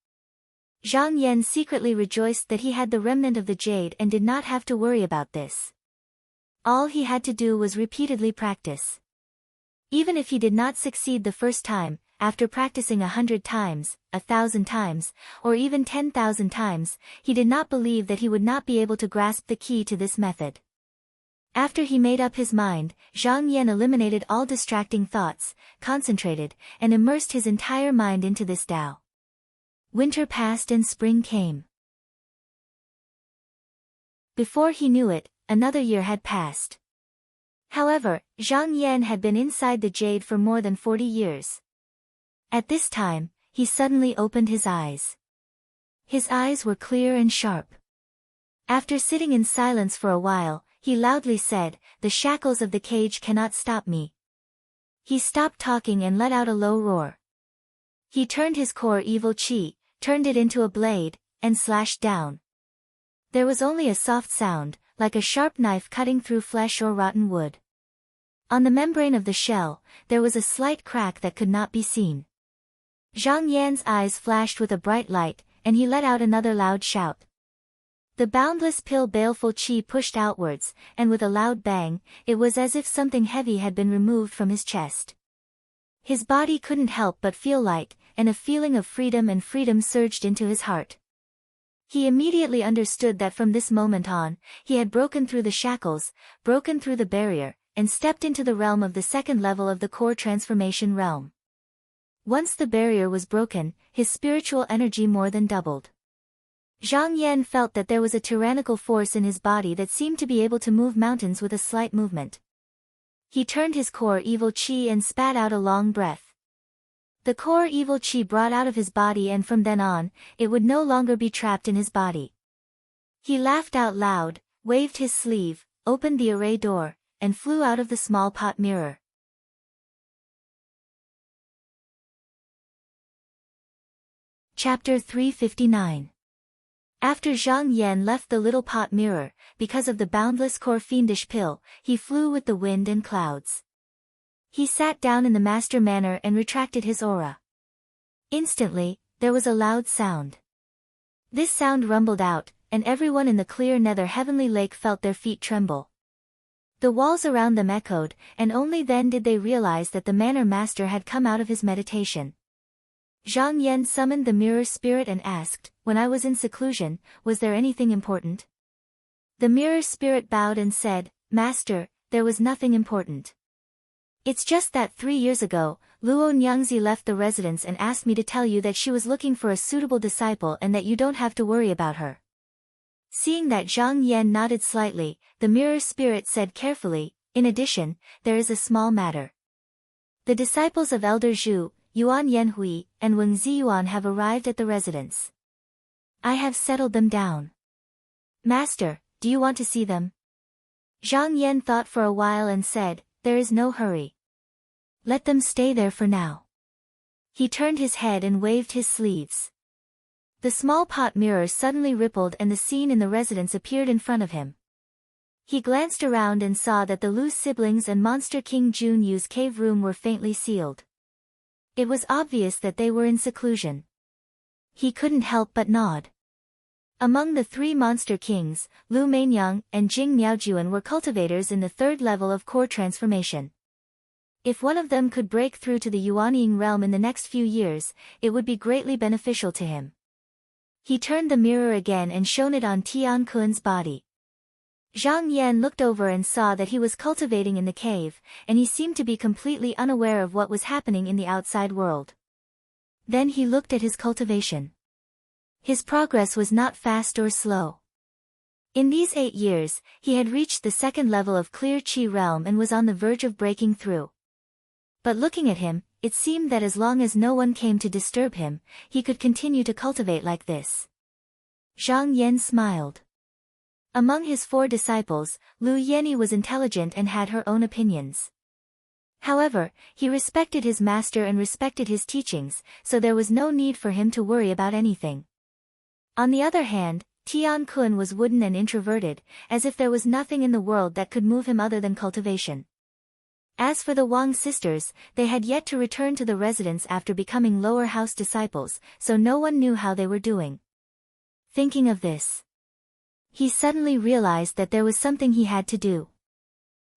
Zhang Yan secretly rejoiced that he had the remnant of the jade and did not have to worry about this. All he had to do was repeatedly practice. Even if he did not succeed the first time, after practicing 100 times, 1,000 times, or even 10,000 times, he did not believe that he would not be able to grasp the key to this method. After he made up his mind, Zhang Yan eliminated all distracting thoughts, concentrated, and immersed his entire mind into this Tao. Winter passed and spring came. Before he knew it, another year had passed. However, Zhang Yan had been inside the jade for more than 40 years. At this time, he suddenly opened his eyes. His eyes were clear and sharp. After sitting in silence for a while, he loudly said, "The shackles of the cage cannot stop me." He stopped talking and let out a low roar. He turned his core evil qi, turned it into a blade, and slashed down. There was only a soft sound, like a sharp knife cutting through flesh or rotten wood. On the membrane of the shell, there was a slight crack that could not be seen. Zhang Yan's eyes flashed with a bright light, and he let out another loud shout. The boundless pill baleful qi pushed outwards, and with a loud bang, it was as if something heavy had been removed from his chest. His body couldn't help but feel light, and a feeling of freedom surged into his heart. He immediately understood that from this moment on, he had broken through the shackles, broken through the barrier, and stepped into the realm of the second level of the core transformation realm. Once the barrier was broken, his spiritual energy more than doubled. Zhang Yan felt that there was a tyrannical force in his body that seemed to be able to move mountains with a slight movement. He turned his core evil qi and spat out a long breath. The core evil qi brought out of his body, and from then on, it would no longer be trapped in his body. He laughed out loud, waved his sleeve, opened the array door, and flew out of the small pot mirror. Chapter 359. After Zhang Yan left the little pot mirror, because of the boundless core fiendish pill, he flew with the wind and clouds. He sat down in the master manner and retracted his aura. Instantly, there was a loud sound. This sound rumbled out, and everyone in the clear nether heavenly lake felt their feet tremble. The walls around them echoed, and only then did they realize that the manor master had come out of his meditation. Zhang Yan summoned the mirror spirit and asked, "When I was in seclusion, was there anything important?" The mirror spirit bowed and said, "Master, there was nothing important." It's just that 3 years ago, Luo Nyangzi left the residence and asked me to tell you that she was looking for a suitable disciple and that you don't have to worry about her. Seeing that Zhang Yan nodded slightly, the mirror spirit said carefully, in addition, there is a small matter. The disciples of Elder Zhu, Yuan Yanhui, and Wen Ziyuan have arrived at the residence. I have settled them down. Master, do you want to see them? Zhang Yan thought for a while and said, there is no hurry. Let them stay there for now. He turned his head and waved his sleeves. The small pot mirror suddenly rippled and the scene in the residence appeared in front of him. He glanced around and saw that the Lu siblings and Monster King Jun Yu's cave room were faintly sealed. It was obvious that they were in seclusion. He couldn't help but nod. Among the 3 monster kings, Lu Mainyang and Jing Miaojuan were cultivators in the 3rd level of core transformation. If one of them could break through to the Yuanying realm in the next few years, it would be greatly beneficial to him. He turned the mirror again and shone it on Tian Kun's body. Zhang Yan looked over and saw that he was cultivating in the cave, and he seemed to be completely unaware of what was happening in the outside world. Then he looked at his cultivation. His progress was not fast or slow. In these 8 years, he had reached the 2nd level of Clear Qi realm and was on the verge of breaking through. But looking at him, it seemed that as long as no one came to disturb him, he could continue to cultivate like this. Zhang Yan smiled. Among his 4 disciples, Lu Yanyi was intelligent and had her own opinions. However, he respected his master and respected his teachings, so there was no need for him to worry about anything. On the other hand, Tian Kun was wooden and introverted, as if there was nothing in the world that could move him other than cultivation. As for the Wang sisters, they had yet to return to the residence after becoming lower house disciples, so no one knew how they were doing. Thinking of this, he suddenly realized that there was something he had to do.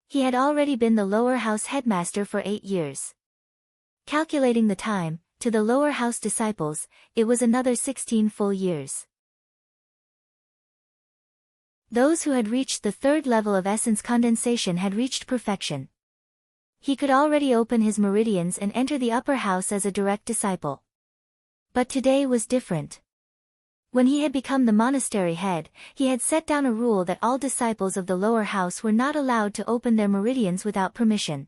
He had already been the lower house headmaster for 8 years. Calculating the time, to the lower house disciples, it was another 16 full years. Those who had reached the 3rd level of essence condensation had reached perfection. He could already open his meridians and enter the upper house as a direct disciple. But today was different. When he had become the monastery head, he had set down a rule that all disciples of the lower house were not allowed to open their meridians without permission.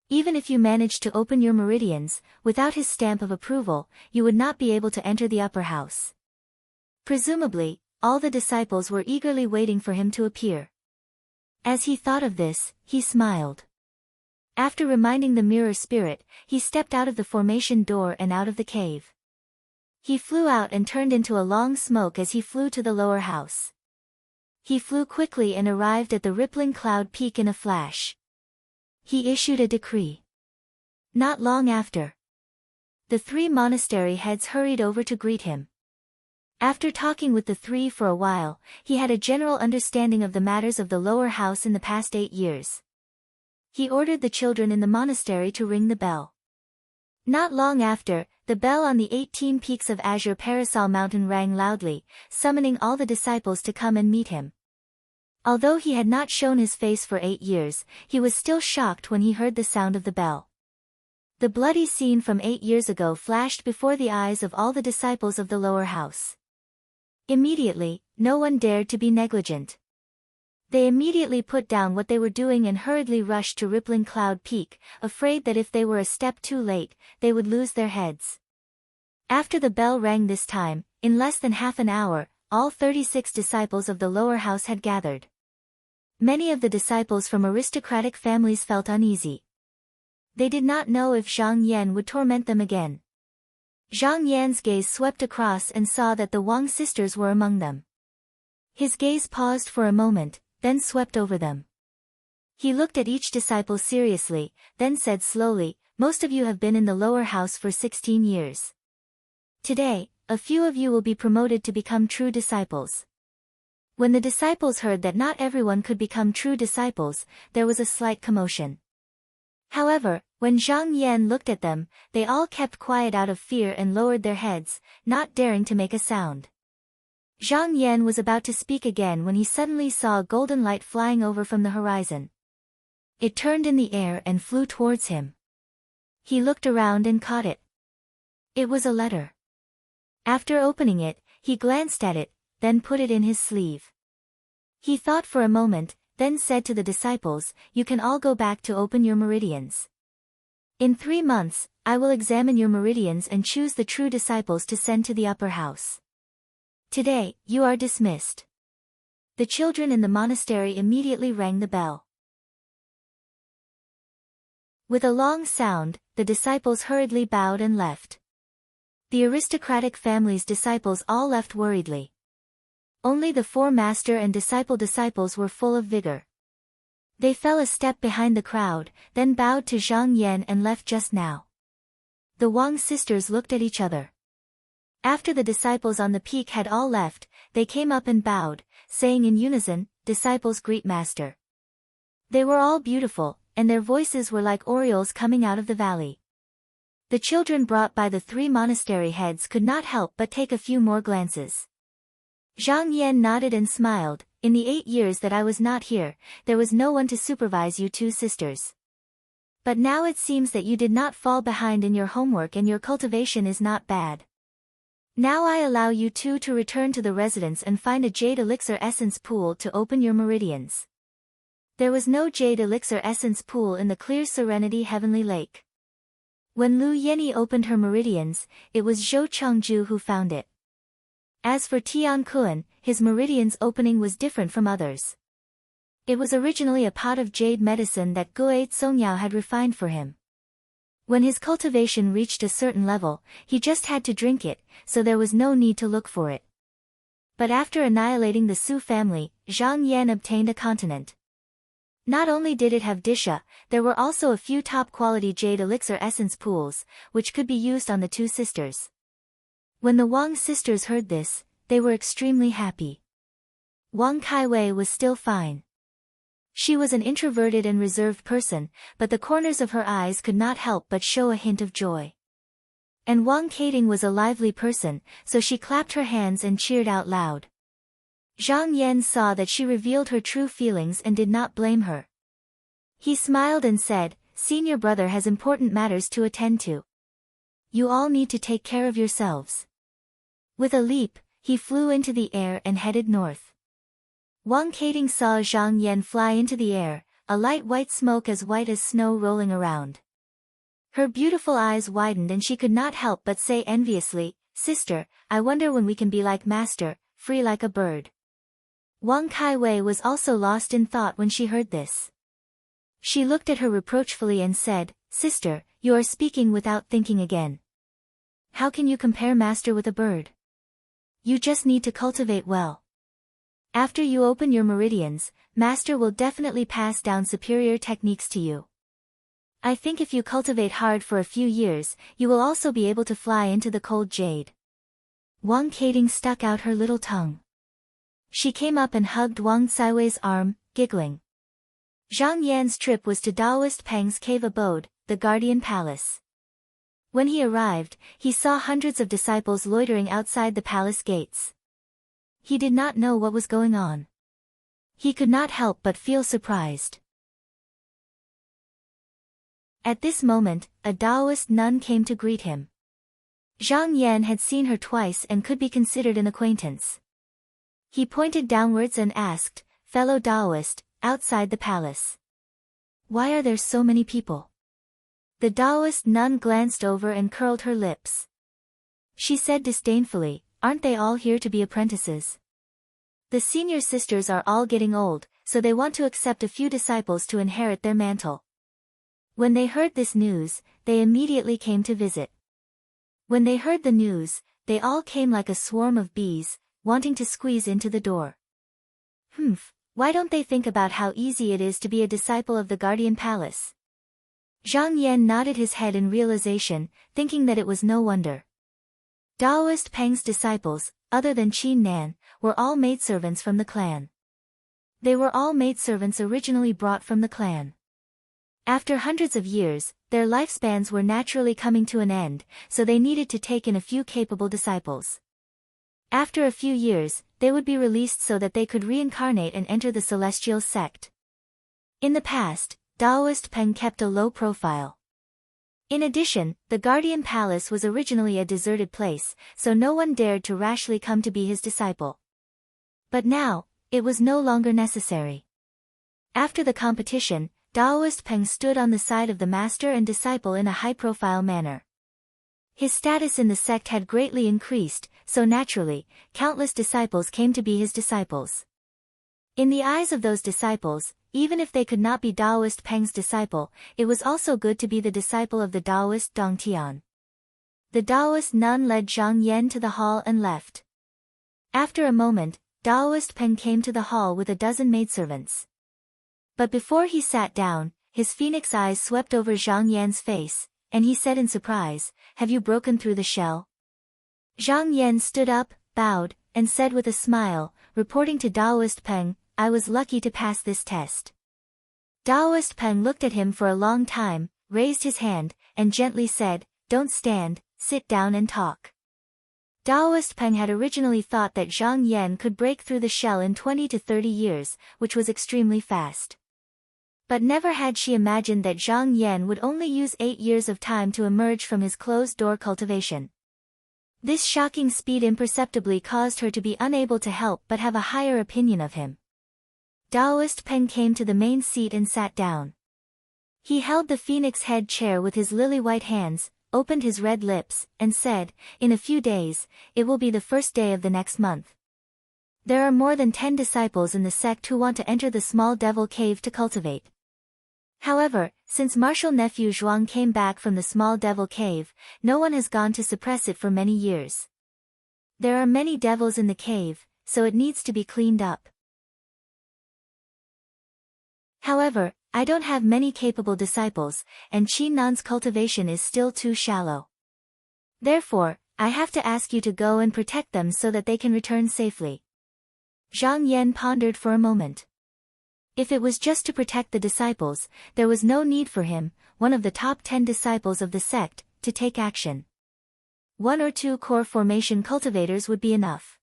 Even if you managed to open your meridians, without his stamp of approval, you would not be able to enter the upper house. Presumably, all the disciples were eagerly waiting for him to appear. As he thought of this, he smiled. After reminding the mirror spirit, he stepped out of the formation door and out of the cave. He flew out and turned into a long smoke as he flew to the lower house. He flew quickly and arrived at the rippling cloud peak in a flash. He issued a decree. Not long after, the 3 monastery heads hurried over to greet him. After talking with the 3 for a while, he had a general understanding of the matters of the lower house in the past 8 years. He ordered the children in the monastery to ring the bell. Not long after, the bell on the 18 peaks of Azure Parasol Mountain rang loudly, summoning all the disciples to come and meet him. Although he had not shown his face for 8 years, he was still shocked when he heard the sound of the bell. The bloody scene from 8 years ago flashed before the eyes of all the disciples of the lower house. Immediately, no one dared to be negligent. They immediately put down what they were doing and hurriedly rushed to Rippling Cloud Peak, afraid that if they were a step too late, they would lose their heads. After the bell rang this time, in less than half an hour, all 36 disciples of the lower house had gathered. Many of the disciples from aristocratic families felt uneasy. They did not know if Zhang Yan would torment them again. Zhang Yan's gaze swept across and saw that the Wang sisters were among them. His gaze paused for a moment, then swept over them. He looked at each disciple seriously, then said slowly, "Most of you have been in the lower house for 16 years. Today, a few of you will be promoted to become true disciples." When the disciples heard that not everyone could become true disciples, there was a slight commotion. However, when Zhang Yan looked at them, they all kept quiet out of fear and lowered their heads, not daring to make a sound. Zhang Yan was about to speak again when he suddenly saw a golden light flying over from the horizon. It turned in the air and flew towards him. He looked around and caught it. It was a letter. After opening it, he glanced at it, then put it in his sleeve. He thought for a moment, then said to the disciples, "You can all go back to open your meridians. In 3 months, I will examine your meridians and choose the true disciples to send to the upper house. Today, you are dismissed." The children in the monastery immediately rang the bell. With a long sound, the disciples hurriedly bowed and left. The aristocratic family's disciples all left worriedly. Only the 4 master and disciples were full of vigor. They fell a step behind the crowd, then bowed to Zhang Yan and left just now. The Wang sisters looked at each other. After the disciples on the peak had all left, they came up and bowed, saying in unison, "Disciples greet Master." They were all beautiful, and their voices were like orioles coming out of the valley. The children brought by the 3 monastery heads could not help but take a few more glances. Zhang Yan nodded and smiled. "In the 8 years that I was not here, there was no one to supervise you 2 sisters. But now it seems that you did not fall behind in your homework and your cultivation is not bad. Now I allow you 2 to return to the residence and find a jade elixir essence pool to open your meridians." There was no jade elixir essence pool in the clear serenity heavenly lake. When Lu Yeni opened her meridians, it was Zhou Chengju who found it. As for Tian Kuan, his meridian's opening was different from others. It was originally a pot of jade medicine that Guo Songyao had refined for him. When his cultivation reached a certain level, he just had to drink it, so there was no need to look for it. But after annihilating the Su family, Zhang Yan obtained a continent. Not only did it have Disha, there were also a few top-quality jade elixir essence pools, which could be used on the 2 sisters. When the Wang sisters heard this, they were extremely happy. Wang Kaiwei was still fine. She was an introverted and reserved person, but the corners of her eyes could not help but show a hint of joy. And Wang Kating was a lively person, so she clapped her hands and cheered out loud. Zhang Yan saw that she revealed her true feelings and did not blame her. He smiled and said, "Senior brother has important matters to attend to. You all need to take care of yourselves." With a leap, he flew into the air and headed north. Wang Kating saw Zhang Yan fly into the air, a light white smoke as white as snow rolling around. Her beautiful eyes widened and she could not help but say enviously, "Sister, I wonder when we can be like Master, free like a bird." Wang Kaiwei was also lost in thought when she heard this. She looked at her reproachfully and said, "Sister, you are speaking without thinking again. How can you compare Master with a bird? You just need to cultivate well. After you open your meridians, Master will definitely pass down superior techniques to you. I think if you cultivate hard for a few years, you will also be able to fly into the cold jade." Wang Kating stuck out her little tongue. She came up and hugged Wang Caiwei's arm, giggling. Zhang Yan's trip was to Taoist Peng's cave abode, the Guardian Palace. When he arrived, he saw hundreds of disciples loitering outside the palace gates. He did not know what was going on. He could not help but feel surprised. At this moment, a Taoist nun came to greet him. Zhang Yan had seen her twice and could be considered an acquaintance. He pointed downwards and asked, "Fellow Taoist, outside the palace. Why are there so many people?" The Taoist nun glanced over and curled her lips. She said disdainfully, "Aren't they all here to be apprentices? The senior sisters are all getting old, so they want to accept a few disciples to inherit their mantle." When they heard this news, they immediately came to visit. When they heard the news, they all came like a swarm of bees, wanting to squeeze into the door. Why don't they think about how easy it is to be a disciple of the Guardian Palace? Zhang Yan nodded his head in realization, thinking that it was no wonder. Taoist Peng's disciples, other than Qin Nan, were all maidservants from the clan. They were all maidservants originally brought from the clan. After hundreds of years, their lifespans were naturally coming to an end, so they needed to take in a few capable disciples. After a few years, they would be released so that they could reincarnate and enter the celestial sect. In the past, Taoist Peng kept a low profile. In addition, the Guardian Palace was originally a deserted place, so no one dared to rashly come to be his disciple. But now, it was no longer necessary. After the competition, Taoist Peng stood on the side of the master and disciple in a high-profile manner. His status in the sect had greatly increased, so naturally, countless disciples came to be his disciples. In the eyes of those disciples, even if they could not be Taoist Peng's disciple, it was also good to be the disciple of the Taoist Dong Tian. The Taoist nun led Zhang Yan to the hall and left. After a moment, Taoist Peng came to the hall with a dozen maidservants. But before he sat down, his phoenix eyes swept over Zhang Yan's face, and he said in surprise, "Have you broken through the shell?" Zhang Yan stood up, bowed, and said with a smile, reporting to Taoist Peng, "I was lucky to pass this test." Taoist Peng looked at him for a long time, raised his hand, and gently said, "Don't stand, sit down and talk." Taoist Peng had originally thought that Zhang Yan could break through the shell in 20 to 30 years, which was extremely fast. But never had she imagined that Zhang Yan would only use 8 years of time to emerge from his closed-door cultivation. This shocking speed imperceptibly caused her to be unable to help but have a higher opinion of him. Taoist Peng came to the main seat and sat down. He held the phoenix head chair with his lily-white hands, opened his red lips, and said, "In a few days, it will be the first day of the next month. There are more than 10 disciples in the sect who want to enter the small devil cave to cultivate. However, since martial nephew Zhuang came back from the small devil cave, no one has gone to suppress it for many years. There are many devils in the cave, so it needs to be cleaned up. However, I don't have many capable disciples, and Qi Nan's cultivation is still too shallow. Therefore, I have to ask you to go and protect them so that they can return safely." Zhang Yan pondered for a moment. If it was just to protect the disciples, there was no need for him, one of the top 10 disciples of the sect, to take action. 1 or 2 core formation cultivators would be enough.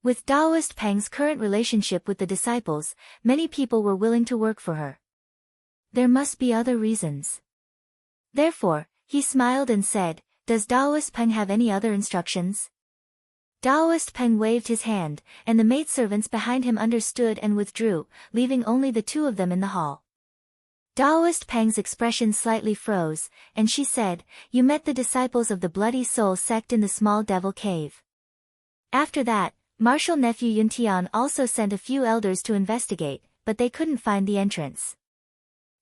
With Taoist Peng's current relationship with the disciples, many people were willing to work for her. There must be other reasons. Therefore, he smiled and said, "Does Taoist Peng have any other instructions?" Taoist Peng waved his hand, and the maidservants behind him understood and withdrew, leaving only the 2 of them in the hall. Taoist Peng's expression slightly froze, and she said, "You met the disciples of the Bloody Soul sect in the small devil cave." After that, martial nephew Yuntian also sent a few elders to investigate, but they couldn't find the entrance.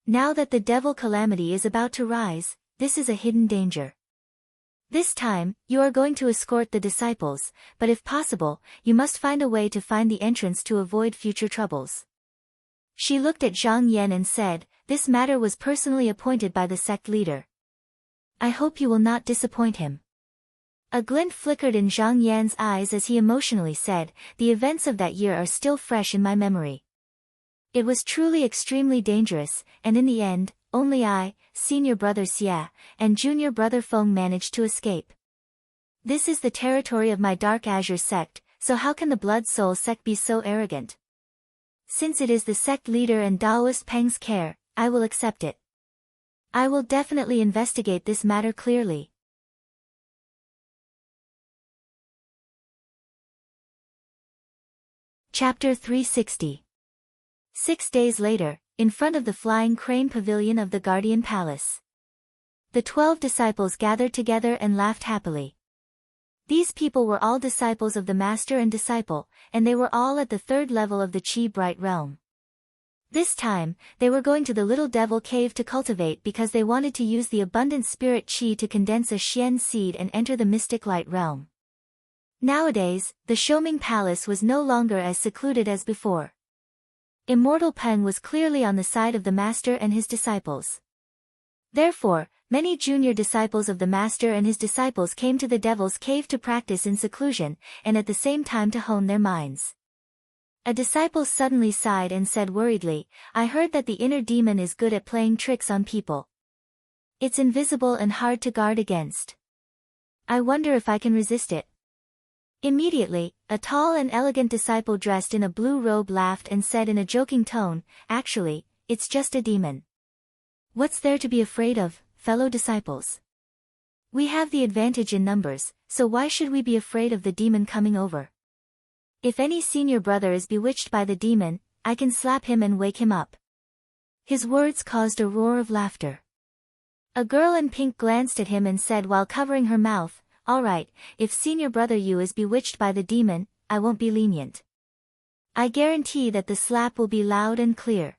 Now that the devil calamity is about to rise, this is a hidden danger. This time, you are going to escort the disciples, but if possible, you must find a way to find the entrance to avoid future troubles. She looked at Zhang Yan and said, "This matter was personally appointed by the sect leader. I hope you will not disappoint him." A glint flickered in Zhang Yan's eyes as he emotionally said, "The events of that year are still fresh in my memory. It was truly extremely dangerous, and in the end, only I, senior brother Xia, and junior brother Feng managed to escape. This is the territory of my Dark Azure sect, so how can the Blood Soul sect be so arrogant? Since it is the sect leader and Taoist Peng's care, I will accept it. I will definitely investigate this matter clearly." Chapter 360. 6 days later, in front of the flying crane pavilion of the Guardian Palace, the 12 disciples gathered together and laughed happily. These people were all disciples of the master and disciple, and they were all at the 3rd level of the Qi Bright Realm. This time, they were going to the Little Devil Cave to cultivate because they wanted to use the abundant spirit Qi to condense a Xian seed and enter the mystic light realm. Nowadays, the Shouming Palace was no longer as secluded as before. Immortal Peng was clearly on the side of the master and his disciples. Therefore, many junior disciples of the master and his disciples came to the Devil's Cave to practice in seclusion, and at the same time to hone their minds. A disciple suddenly sighed and said worriedly, "I heard that the inner demon is good at playing tricks on people. It's invisible and hard to guard against. I wonder if I can resist it." Immediately, a tall and elegant disciple dressed in a blue robe laughed and said in a joking tone, "Actually, it's just a demon. What's there to be afraid of, fellow disciples? We have the advantage in numbers, so why should we be afraid of the demon coming over? If any senior brother is bewitched by the demon, I can slap him and wake him up. His words caused a roar of laughter. A girl in pink glanced at him and said while covering her mouth, "All right, if senior brother Yu is bewitched by the demon, I won't be lenient. I guarantee that the slap will be loud and clear."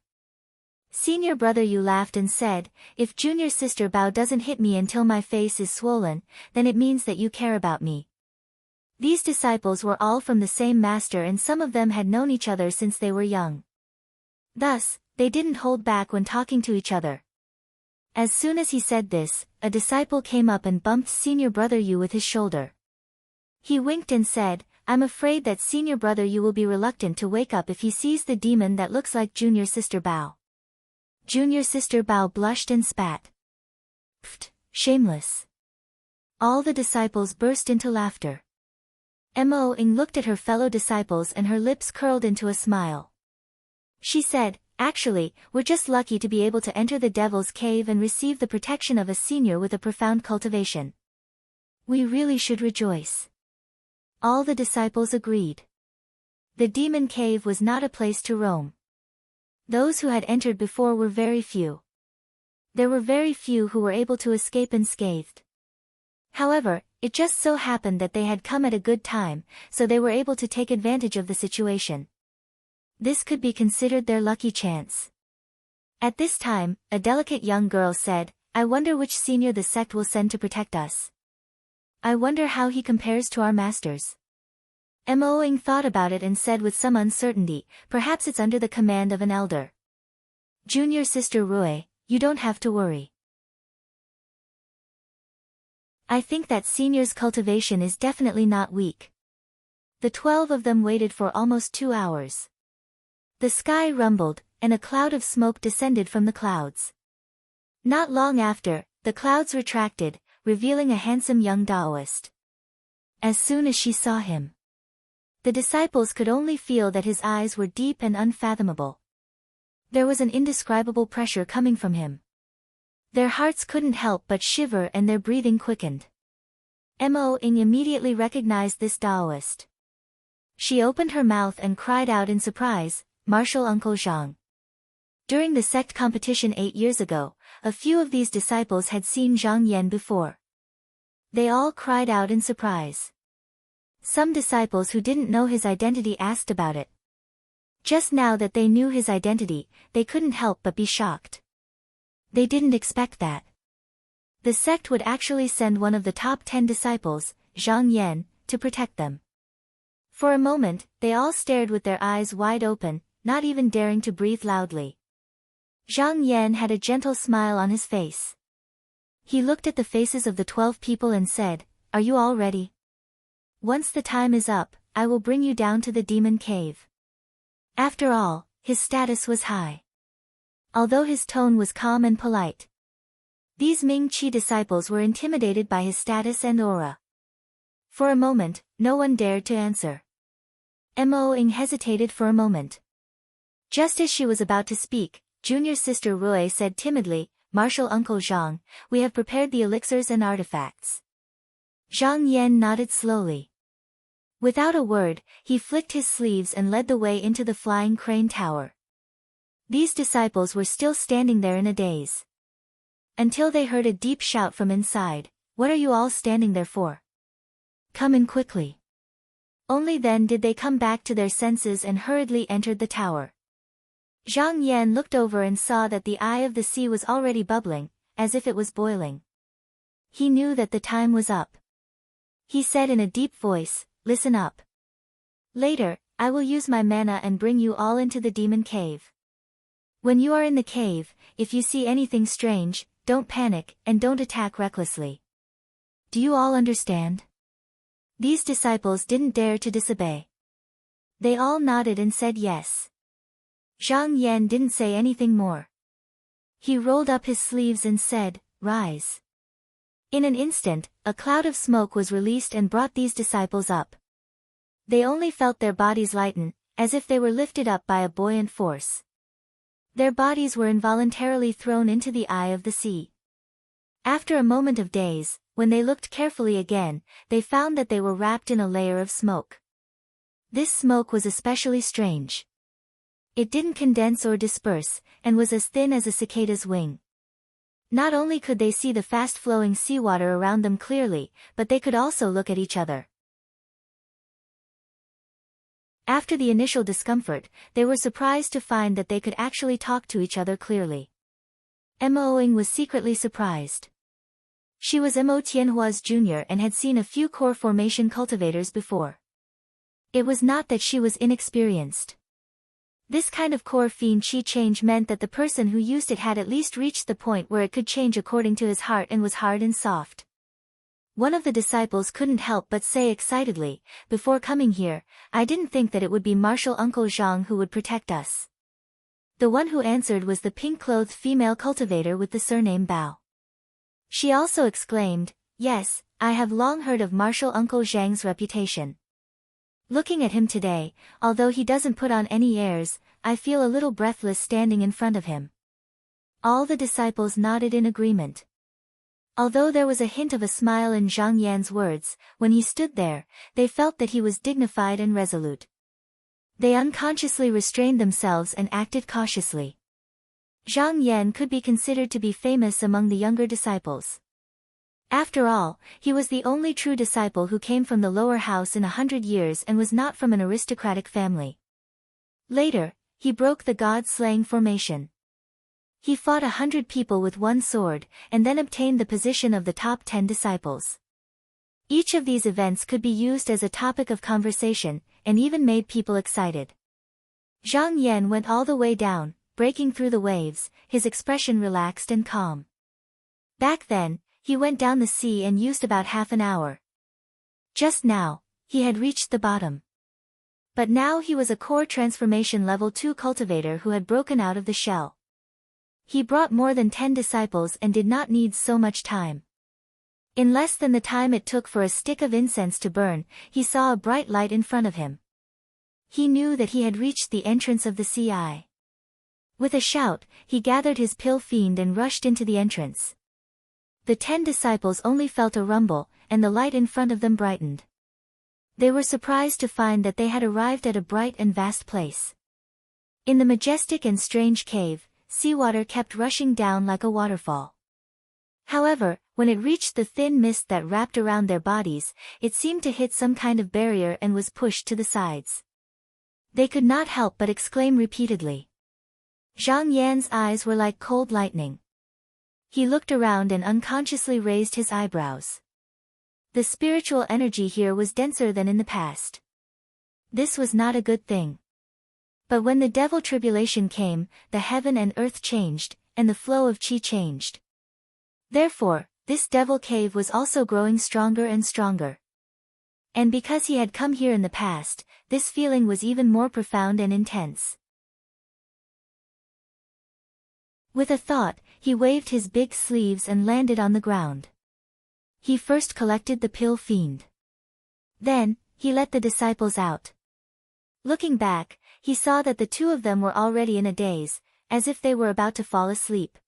Senior brother Yu laughed and said, "If junior sister Bao doesn't hit me until my face is swollen, then it means that you care about me." These disciples were all from the same master and some of them had known each other since they were young. Thus, they didn't hold back when talking to each other. As soon as he said this, a disciple came up and bumped senior brother Yu with his shoulder. He winked and said, "I'm afraid that senior brother Yu will be reluctant to wake up if he sees the demon that looks like junior sister Bao." Junior sister Bao blushed and spat. "Pfft, shameless." All the disciples burst into laughter. Mo-ing looked at her fellow disciples and her lips curled into a smile. She said, "Actually, we're just lucky to be able to enter the devil's cave and receive the protection of a senior with a profound cultivation. We really should rejoice." All the disciples agreed. The demon cave was not a place to roam. Those who had entered before were very few. There were very few who were able to escape unscathed. However, it just so happened that they had come at a good time, so they were able to take advantage of the situation. This could be considered their lucky chance. At this time, a delicate young girl said, "I wonder which senior the sect will send to protect us. I wonder how he compares to our masters." Mo-ing thought about it and said with some uncertainty, "Perhaps it's under the command of an elder." "Junior sister Rui, you don't have to worry. I think that senior's cultivation is definitely not weak." The 12 of them waited for almost 2 hours. The sky rumbled, and a cloud of smoke descended from the clouds. Not long after, the clouds retracted, revealing a handsome young Taoist. As soon as she saw him, the disciples could only feel that his eyes were deep and unfathomable. There was an indescribable pressure coming from him. Their hearts couldn't help but shiver and their breathing quickened. Mo-ing immediately recognized this Taoist. She opened her mouth and cried out in surprise, "Martial Uncle Zhang." During the sect competition 8 years ago, a few of these disciples had seen Zhang Yan before. They all cried out in surprise. Some disciples who didn't know his identity asked about it. Just now that they knew his identity, they couldn't help but be shocked. They didn't expect that. The sect would actually send one of the top 10 disciples, Zhang Yan, to protect them. For a moment, they all stared with their eyes wide open, not even daring to breathe loudly. Zhang Yan had a gentle smile on his face. He looked at the faces of the 12 people and said, "Are you all ready? Once the time is up, I will bring you down to the demon cave." After all, his status was high. Although his tone was calm and polite, these Ming Qi disciples were intimidated by his status and aura. For a moment, no one dared to answer. Mo-ing hesitated for a moment. Just as she was about to speak, junior sister Rui said timidly, "Martial Uncle Zhang, we have prepared the elixirs and artifacts." Zhang Yan nodded slowly. Without a word, he flicked his sleeves and led the way into the flying crane tower. These disciples were still standing there in a daze. Until they heard a deep shout from inside, "What are you all standing there for? Come in quickly." Only then did they come back to their senses and hurriedly entered the tower. Zhang Yan looked over and saw that the eye of the sea was already bubbling, as if it was boiling. He knew that the time was up. He said in a deep voice, "Listen up. Later, I will use my mana and bring you all into the demon cave. When you are in the cave, if you see anything strange, don't panic and don't attack recklessly. Do you all understand?" These disciples didn't dare to disobey. They all nodded and said yes. Zhang Yan didn't say anything more. He rolled up his sleeves and said, "Rise." In an instant, a cloud of smoke was released and brought these disciples up. They only felt their bodies lighten, as if they were lifted up by a buoyant force. Their bodies were involuntarily thrown into the eye of the sea. After a moment of daze, when they looked carefully again, they found that they were wrapped in a layer of smoke. This smoke was especially strange. It didn't condense or disperse, and was as thin as a cicada's wing. Not only could they see the fast-flowing seawater around them clearly, but they could also look at each other. After the initial discomfort, they were surprised to find that they could actually talk to each other clearly. Mo-ing was secretly surprised. She was Mo Tianhua's junior and had seen a few core formation cultivators before. It was not that she was inexperienced. This kind of core fiend chi change meant that the person who used it had at least reached the point where it could change according to his heart and was hard and soft. One of the disciples couldn't help but say excitedly, "Before coming here, I didn't think that it would be Martial Uncle Zhang who would protect us." The one who answered was the pink-clothed female cultivator with the surname Bao. She also exclaimed, "Yes, I have long heard of Martial Uncle Zhang's reputation. Looking at him today, although he doesn't put on any airs, I feel a little breathless standing in front of him." All the disciples nodded in agreement. Although there was a hint of a smile in Zhang Yan's words, when he stood there, they felt that he was dignified and resolute. They unconsciously restrained themselves and acted cautiously. Zhang Yan could be considered to be famous among the younger disciples. After all, he was the only true disciple who came from the lower house in 100 years and was not from an aristocratic family. Later, he broke the god-slaying formation. He fought 100 people with one sword, and then obtained the position of the top 10 disciples. Each of these events could be used as a topic of conversation, and even made people excited. Zhang Yan went all the way down, breaking through the waves, his expression relaxed and calm. Back then, he went down the sea and used about half an hour. Just now, he had reached the bottom. But now he was a core transformation level 2 cultivator who had broken out of the shell. He brought more than 10 disciples and did not need so much time. In less than the time it took for a stick of incense to burn, he saw a bright light in front of him. He knew that he had reached the entrance of the sea eye. With a shout, he gathered his pill fiend and rushed into the entrance. The 10 disciples only felt a rumble, and the light in front of them brightened. They were surprised to find that they had arrived at a bright and vast place. In the majestic and strange cave, seawater kept rushing down like a waterfall. However, when it reached the thin mist that wrapped around their bodies, it seemed to hit some kind of barrier and was pushed to the sides. They could not help but exclaim repeatedly. Zhang Yan's eyes were like cold lightning. He looked around and unconsciously raised his eyebrows. The spiritual energy here was denser than in the past. This was not a good thing. But when the devil tribulation came, the heaven and earth changed, and the flow of chi changed. Therefore, this devil cave was also growing stronger and stronger. And because he had come here in the past, this feeling was even more profound and intense. With a thought, he waved his big sleeves and landed on the ground. He first collected the pill fiend. Then, he let the disciples out. Looking back, he saw that the 2 of them were already in a daze, as if they were about to fall asleep.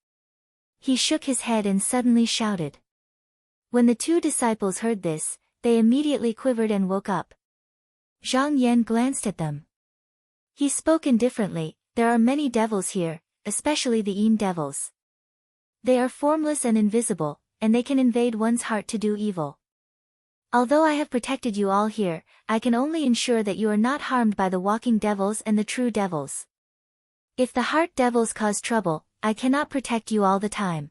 He shook his head and suddenly shouted. When the 2 disciples heard this, they immediately quivered and woke up. Zhang Yan glanced at them. He spoke indifferently, "There are many devils here, especially the Yin devils. They are formless and invisible, and they can invade one's heart to do evil. Although I have protected you all here, I can only ensure that you are not harmed by the walking devils and the true devils. If the heart devils cause trouble, I cannot protect you all the time.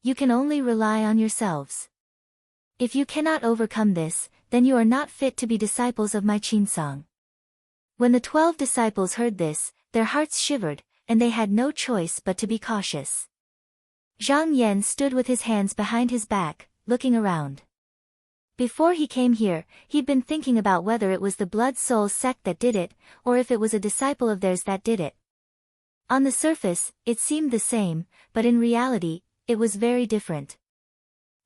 You can only rely on yourselves. If you cannot overcome this, then you are not fit to be disciples of my Qinsong." When the 12 disciples heard this, their hearts shivered, and they had no choice but to be cautious. Zhang Yan stood with his hands behind his back, looking around. Before he came here, he'd been thinking about whether it was the Blood Soul sect that did it, or if it was a disciple of theirs that did it. On the surface, it seemed the same, but in reality, it was very different.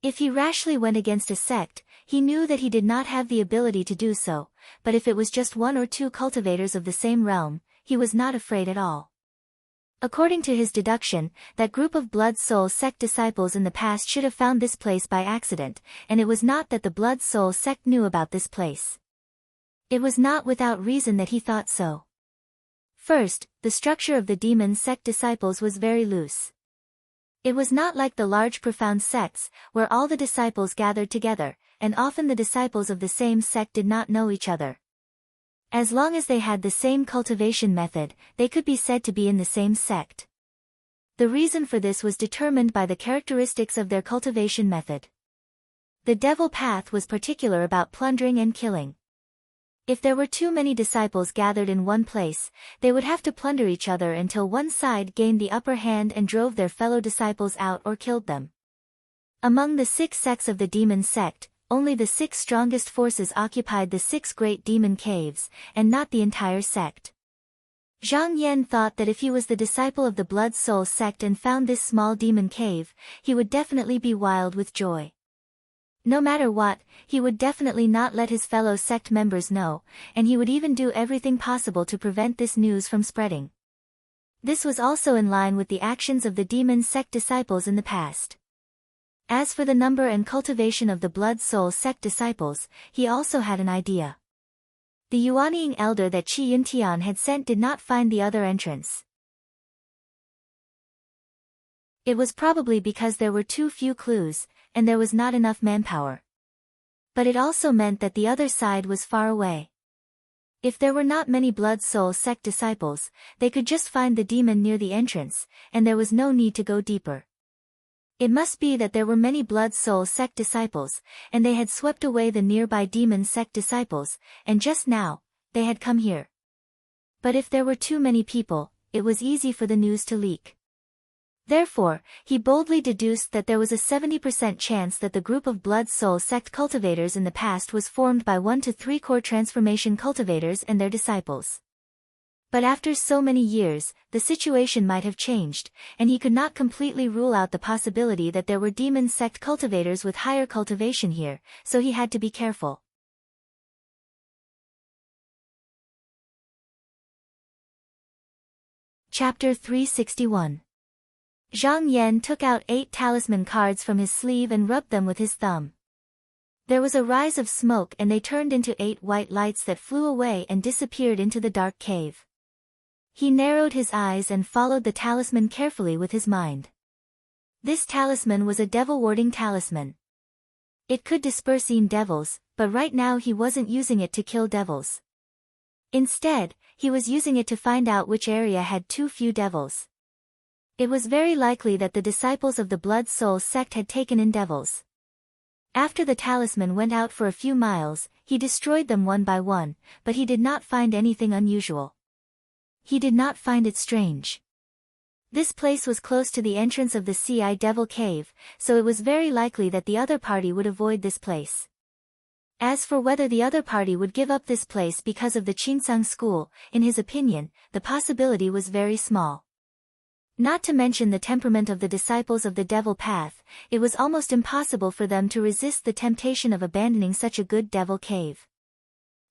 If he rashly went against a sect, he knew that he did not have the ability to do so, but if it was just 1 or 2 cultivators of the same realm, he was not afraid at all. According to his deduction, that group of Blood Soul sect disciples in the past should have found this place by accident, and it was not that the Blood Soul sect knew about this place. It was not without reason that he thought so. First, the structure of the demon sect disciples was very loose. It was not like the large profound sects, where all the disciples gathered together, and often the disciples of the same sect did not know each other. As long as they had the same cultivation method, they could be said to be in the same sect. The reason for this was determined by the characteristics of their cultivation method. The devil path was particular about plundering and killing. If there were too many disciples gathered in one place, they would have to plunder each other until one side gained the upper hand and drove their fellow disciples out or killed them. Among the 6 sects of the demon sect, only the 6 strongest forces occupied the 6 great demon caves, and not the entire sect. Zhang Yan thought that if he was the disciple of the Blood Soul sect and found this small demon cave, he would definitely be wild with joy. No matter what, he would definitely not let his fellow sect members know, and he would even do everything possible to prevent this news from spreading. This was also in line with the actions of the demon sect disciples in the past. As for the number and cultivation of the Blood Soul sect disciples, he also had an idea. The Yuanying elder that Qi Yuntian had sent did not find the other entrance. It was probably because there were too few clues, and there was not enough manpower. But it also meant that the other side was far away. If there were not many Blood Soul sect disciples, they could just find the demon near the entrance, and there was no need to go deeper. It must be that there were many Blood Soul sect disciples, and they had swept away the nearby demon sect disciples, and just now, they had come here. But if there were too many people, it was easy for the news to leak. Therefore, he boldly deduced that there was a 70% chance that the group of Blood Soul sect cultivators in the past was formed by 1 to 3 core transformation cultivators and their disciples. But after so many years, the situation might have changed, and he could not completely rule out the possibility that there were demon sect cultivators with higher cultivation here, so he had to be careful. Chapter 361. Zhang Yan took out 8 talisman cards from his sleeve and rubbed them with his thumb. There was a rise of smoke and they turned into 8 white lights that flew away and disappeared into the dark cave. He narrowed his eyes and followed the talisman carefully with his mind. This talisman was a devil-warding talisman. It could disperse devils, but right now he wasn't using it to kill devils. Instead, he was using it to find out which area had too few devils. It was very likely that the disciples of the Blood Soul sect had taken in devils. After the talisman went out for a few miles, he destroyed them one by one, but he did not find anything unusual. He did not find it strange. This place was close to the entrance of the Ci Devil Cave, so it was very likely that the other party would avoid this place. As for whether the other party would give up this place because of the Qinsang school, in his opinion, the possibility was very small. Not to mention the temperament of the disciples of the devil path, it was almost impossible for them to resist the temptation of abandoning such a good devil cave.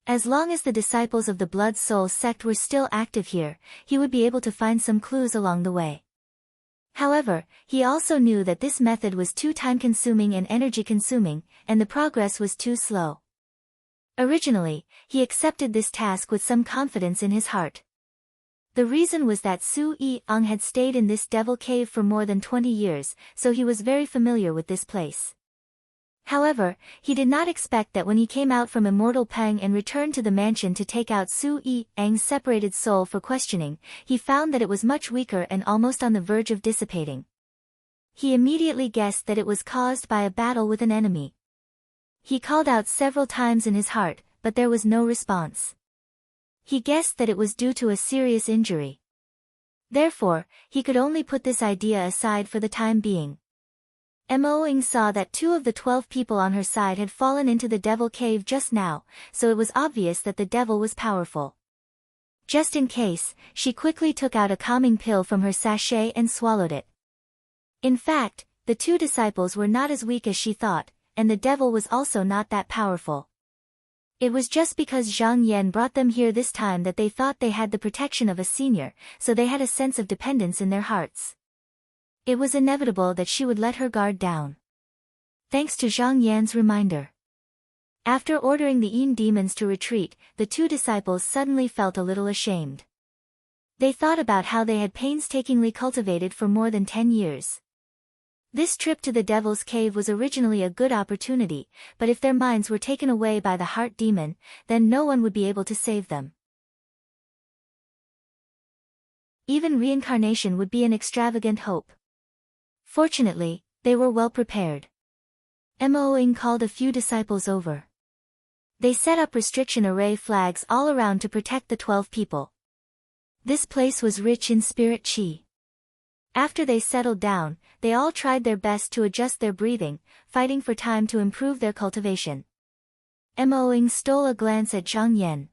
As long as the disciples of the Blood Soul sect were still active here, he would be able to find some clues along the way. However, he also knew that this method was too time-consuming and energy-consuming, and the progress was too slow. Originally, he accepted this task with some confidence in his heart. The reason was that Su Yi-ang had stayed in this devil cave for more than 20 years, so he was very familiar with this place. However, he did not expect that when he came out from Immortal Peng and returned to the mansion to take out Su Yi-ang's separated soul for questioning, he found that it was much weaker and almost on the verge of dissipating. He immediately guessed that it was caused by a battle with an enemy. He called out several times in his heart, but there was no response. He guessed that it was due to a serious injury. Therefore, he could only put this idea aside for the time being. Mo-ing saw that 2 of the 12 people on her side had fallen into the devil cave just now, so it was obvious that the devil was powerful. Just in case, she quickly took out a calming pill from her sachet and swallowed it. In fact, the 2 disciples were not as weak as she thought, and the devil was also not that powerful. It was just because Zhang Yan brought them here this time that they thought they had the protection of a senior, so they had a sense of dependence in their hearts. It was inevitable that she would let her guard down. Thanks to Zhang Yan's reminder. After ordering the Yin demons to retreat, the two disciples suddenly felt a little ashamed. They thought about how they had painstakingly cultivated for more than 10 years. This trip to the Devil's Cave was originally a good opportunity, but if their minds were taken away by the heart demon, then no one would be able to save them. Even reincarnation would be an extravagant hope. Fortunately, they were well prepared. Mo Ying called a few disciples over. They set up restriction array flags all around to protect the 12 people. This place was rich in spirit qi. After they settled down, they all tried their best to adjust their breathing, fighting for time to improve their cultivation. Mo Ying stole a glance at Zhang Yan.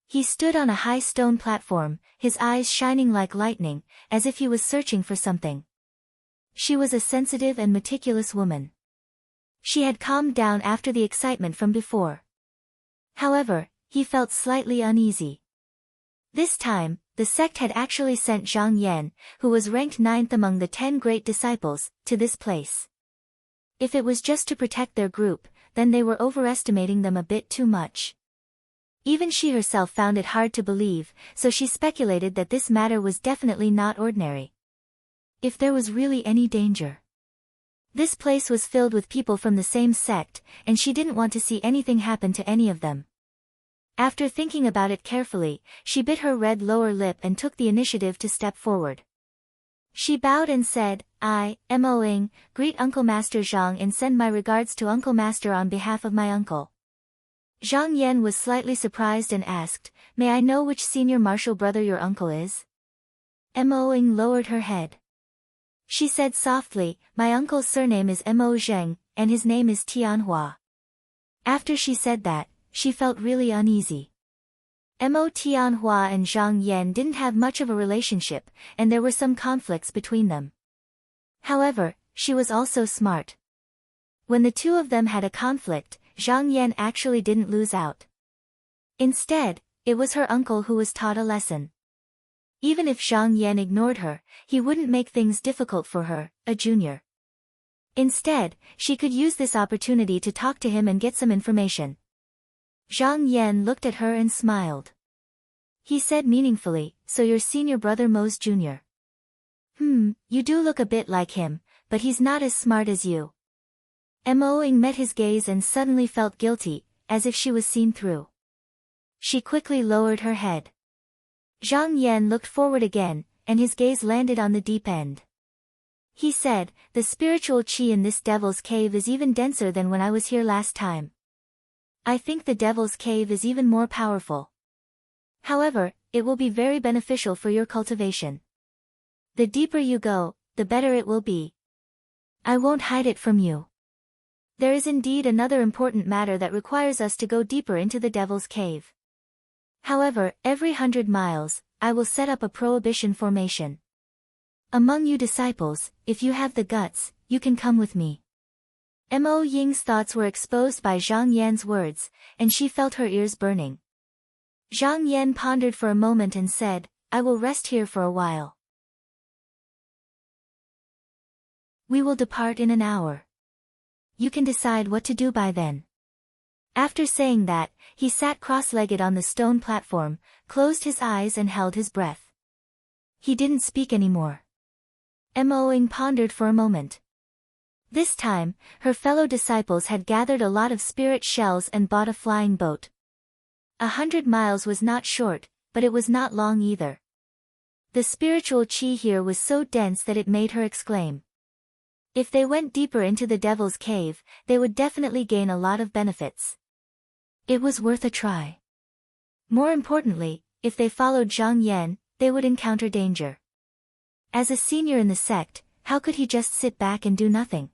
He stood on a high stone platform, his eyes shining like lightning, as if he was searching for something. She was a sensitive and meticulous woman. She had calmed down after the excitement from before. However, he felt slightly uneasy. This time, the sect had actually sent Zhang Yan, who was ranked 9th among the 10 great disciples, to this place. If it was just to protect their group, then they were overestimating them a bit too much. Even she herself found it hard to believe, so she speculated that this matter was definitely not ordinary. If there was really any danger. This place was filled with people from the same sect, and she didn't want to see anything happen to any of them. After thinking about it carefully, she bit her red lower lip and took the initiative to step forward. She bowed and said, "I, Mo Ying, greet Uncle Master Zhang and send my regards to Uncle Master on behalf of my uncle." Zhang Yan was slightly surprised and asked, "May I know which senior martial brother your uncle is?" Mo Ying lowered her head. She said softly, "My uncle's surname is Mo Zheng, and his name is Tianhua." After she said that, she felt really uneasy. Mo Tianhua and Zhang Yan didn't have much of a relationship, and there were some conflicts between them. However, she was also smart. When the two of them had a conflict, Zhang Yan actually didn't lose out. Instead, it was her uncle who was taught a lesson. Even if Zhang Yan ignored her, he wouldn't make things difficult for her, a junior. Instead, she could use this opportunity to talk to him and get some information. Zhang Yan looked at her and smiled. He said meaningfully, "So your senior brother Mo's junior. You do look a bit like him, but he's not as smart as you." Mo Ying met his gaze and suddenly felt guilty, as if she was seen through. She quickly lowered her head. Zhang Yan looked forward again, and his gaze landed on the deep end. He said, "The spiritual qi in this Devil's Cave is even denser than when I was here last time. I think the Devil's Cave is even more powerful. However, it will be very beneficial for your cultivation. The deeper you go, the better it will be. I won't hide it from you. There is indeed another important matter that requires us to go deeper into the Devil's Cave. However, every 100 miles, I will set up a prohibition formation. Among you disciples, if you have the guts, you can come with me." Mo Ying's thoughts were exposed by Zhang Yan's words, and she felt her ears burning. Zhang Yan pondered for a moment and said, "I will rest here for a while. We will depart in an hour. You can decide what to do by then." After saying that, he sat cross-legged on the stone platform, closed his eyes and held his breath. He didn't speak anymore. Mo Ying pondered for a moment. This time, her fellow disciples had gathered a lot of spirit shells and bought a flying boat. 100 miles was not short, but it was not long either. The spiritual qi here was so dense that it made her exclaim. If they went deeper into the Devil's Cave, they would definitely gain a lot of benefits. It was worth a try. More importantly, if they followed Zhang Yan, they would encounter danger. As a senior in the sect, how could he just sit back and do nothing?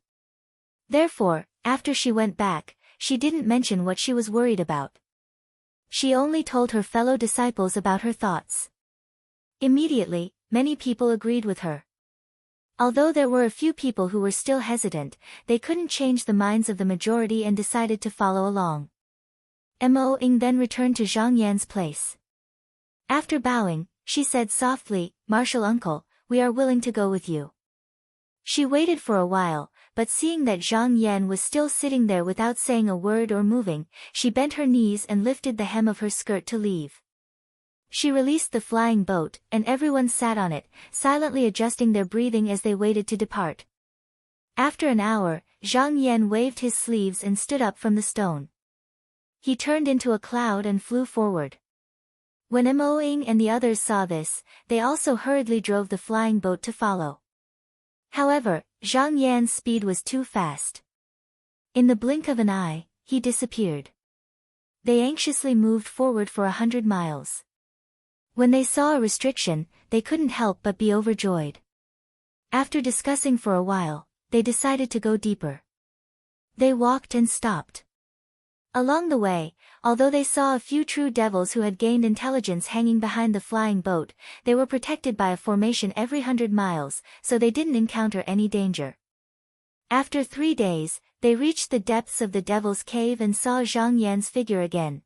Therefore, after she went back, she didn't mention what she was worried about. She only told her fellow disciples about her thoughts. Immediately, many people agreed with her. Although there were a few people who were still hesitant, they couldn't change the minds of the majority and decided to follow along. Mo Ying then returned to Zhang Yan's place. After bowing, she said softly, "Martial uncle, we are willing to go with you." She waited for a while, but seeing that Zhang Yan was still sitting there without saying a word or moving, she bent her knees and lifted the hem of her skirt to leave. She released the flying boat, and everyone sat on it, silently adjusting their breathing as they waited to depart. After an hour, Zhang Yan waved his sleeves and stood up from the stone. He turned into a cloud and flew forward. When Mo Ying and the others saw this, they also hurriedly drove the flying boat to follow. However, Zhang Yan's speed was too fast. In the blink of an eye, he disappeared. They anxiously moved forward for 100 miles. When they saw a restriction, they couldn't help but be overjoyed. After discussing for a while, they decided to go deeper. They walked and stopped. Along the way, although they saw a few true devils who had gained intelligence hanging behind the flying boat, they were protected by a formation every 100 miles, so they didn't encounter any danger. After 3 days, they reached the depths of the devil's cave and saw Zhang Yan's figure again.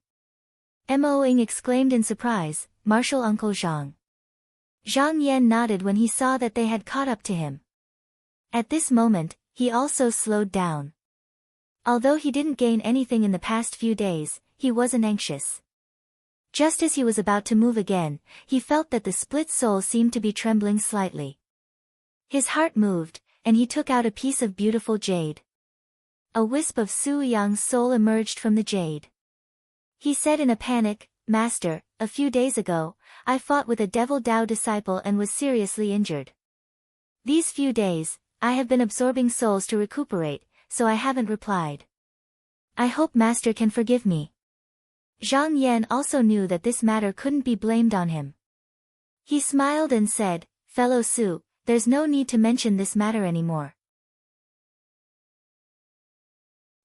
Mo Ying exclaimed in surprise, "Martial Uncle Zhang." Zhang Yan nodded when he saw that they had caught up to him. At this moment, he also slowed down. Although he didn't gain anything in the past few days, he wasn't anxious. Just as he was about to move again, he felt that the split soul seemed to be trembling slightly. His heart moved, and he took out a piece of beautiful jade. A wisp of Su Yang's soul emerged from the jade. He said in a panic, "Master, a few days ago, I fought with a devil Dao disciple and was seriously injured. These few days, I have been absorbing souls to recuperate, so I haven't replied. I hope Master can forgive me." Zhang Yan also knew that this matter couldn't be blamed on him. He smiled and said, "Fellow Su, there's no need to mention this matter anymore.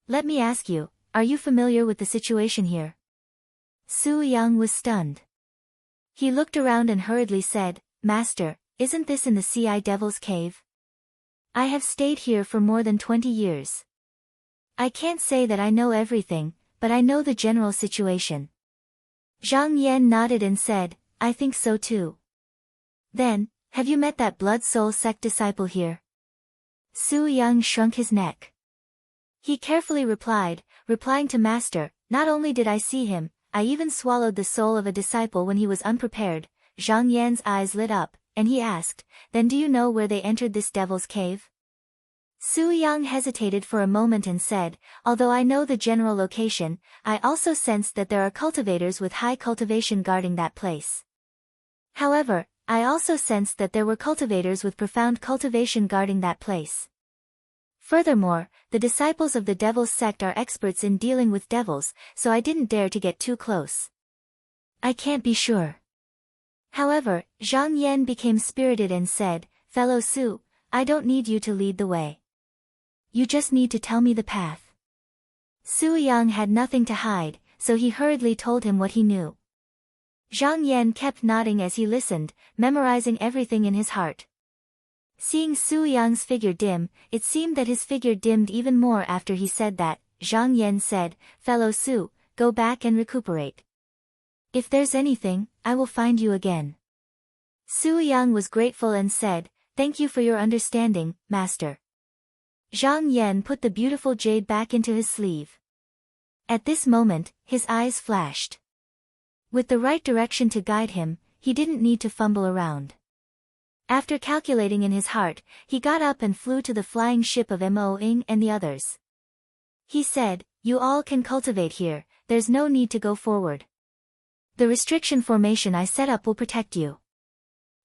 Let me ask you, are you familiar with the situation here?" Su Yang was stunned. He looked around and hurriedly said, "Master, isn't this in the Ci Devil's Cave? I have stayed here for more than 20 years. I can't say that I know everything, but I know the general situation." Zhang Yan nodded and said, "I think so too." "Then, have you met that Blood Soul sect disciple here?" Su Yang shrunk his neck. He carefully replying to Master, "Not only did I see him, I even swallowed the soul of a disciple when he was unprepared." Zhang Yan's eyes lit up, and he asked, "Then do you know where they entered this devil's cave?" Su Yang hesitated for a moment and said, "Although I know the general location, I also sensed that there are cultivators with high cultivation guarding that place. However, I also sensed that there were cultivators with profound cultivation guarding that place. Furthermore, the disciples of the devil's sect are experts in dealing with devils, so I didn't dare to get too close. I can't be sure." However, Zhang Yan became spirited and said, "Fellow Su, I don't need you to lead the way. You just need to tell me the path." Su Yang had nothing to hide, so he hurriedly told him what he knew. Zhang Yan kept nodding as he listened, memorizing everything in his heart. Seeing Su Yang's figure dim, it seemed that his figure dimmed even more after he said that. Zhang Yan said, "Fellow Su, go back and recuperate. If there's anything, I will find you again." Su Yang was grateful and said, "Thank you for your understanding, Master." Zhang Yan put the beautiful jade back into his sleeve. At this moment, his eyes flashed. With the right direction to guide him, he didn't need to fumble around. After calculating in his heart, he got up and flew to the flying ship of Mo Ying and the others. He said, "You all can cultivate here, there's no need to go forward. The restriction formation I set up will protect you.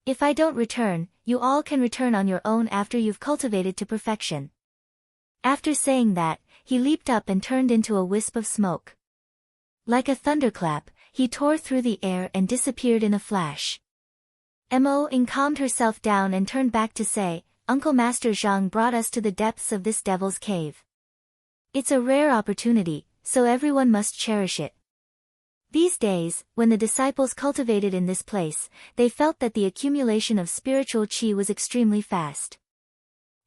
If I don't return, you all can return on your own after you've cultivated to perfection." After saying that, he leaped up and turned into a wisp of smoke. Like a thunderclap, he tore through the air and disappeared in a flash. Mo Ying calmed herself down and turned back to say, "Uncle Master Zhang brought us to the depths of this devil's cave. It's a rare opportunity, so everyone must cherish it." These days, when the disciples cultivated in this place, they felt that the accumulation of spiritual qi was extremely fast.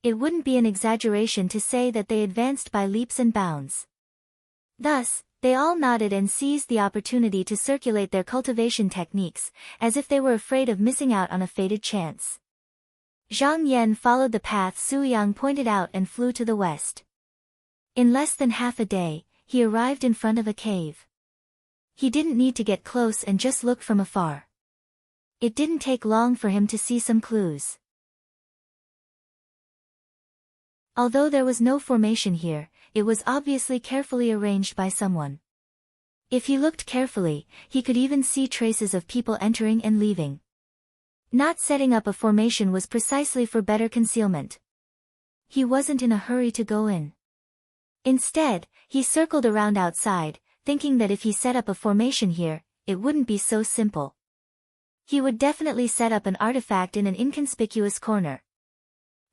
It wouldn't be an exaggeration to say that they advanced by leaps and bounds. Thus, They all nodded and seized the opportunity to circulate their cultivation techniques, as if they were afraid of missing out on a fated chance. Zhang Yan followed the path Su Yang pointed out and flew to the west. In less than half a day, he arrived in front of a cave. He didn't need to get close and just look from afar. It didn't take long for him to see some clues. Although there was no formation here, it was obviously carefully arranged by someone. If he looked carefully, he could even see traces of people entering and leaving. Not setting up a formation was precisely for better concealment. He wasn't in a hurry to go in. Instead, he circled around outside, thinking that if he set up a formation here, it wouldn't be so simple. He would definitely set up an artifact in an inconspicuous corner.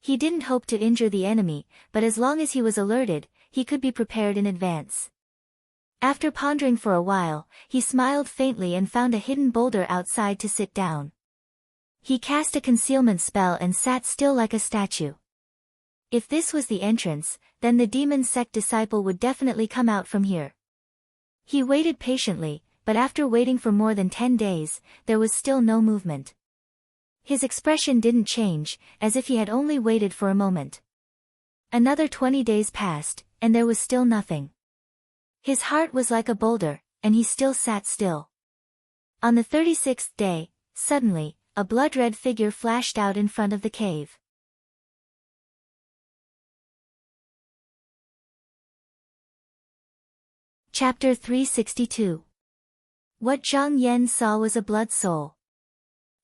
He didn't hope to injure the enemy, but as long as he was alerted, he could be prepared in advance. After pondering for a while, he smiled faintly and found a hidden boulder outside to sit down. He cast a concealment spell and sat still like a statue. If this was the entrance, then the demon sect disciple would definitely come out from here. He waited patiently, but after waiting for more than 10 days, there was still no movement. His expression didn't change, as if he had only waited for a moment. Another 20 days passed, and there was still nothing. His heart was like a boulder, and he still sat still. On the 36th day, suddenly, a blood-red figure flashed out in front of the cave. Chapter 362. What Zhang Yan saw was a blood soul.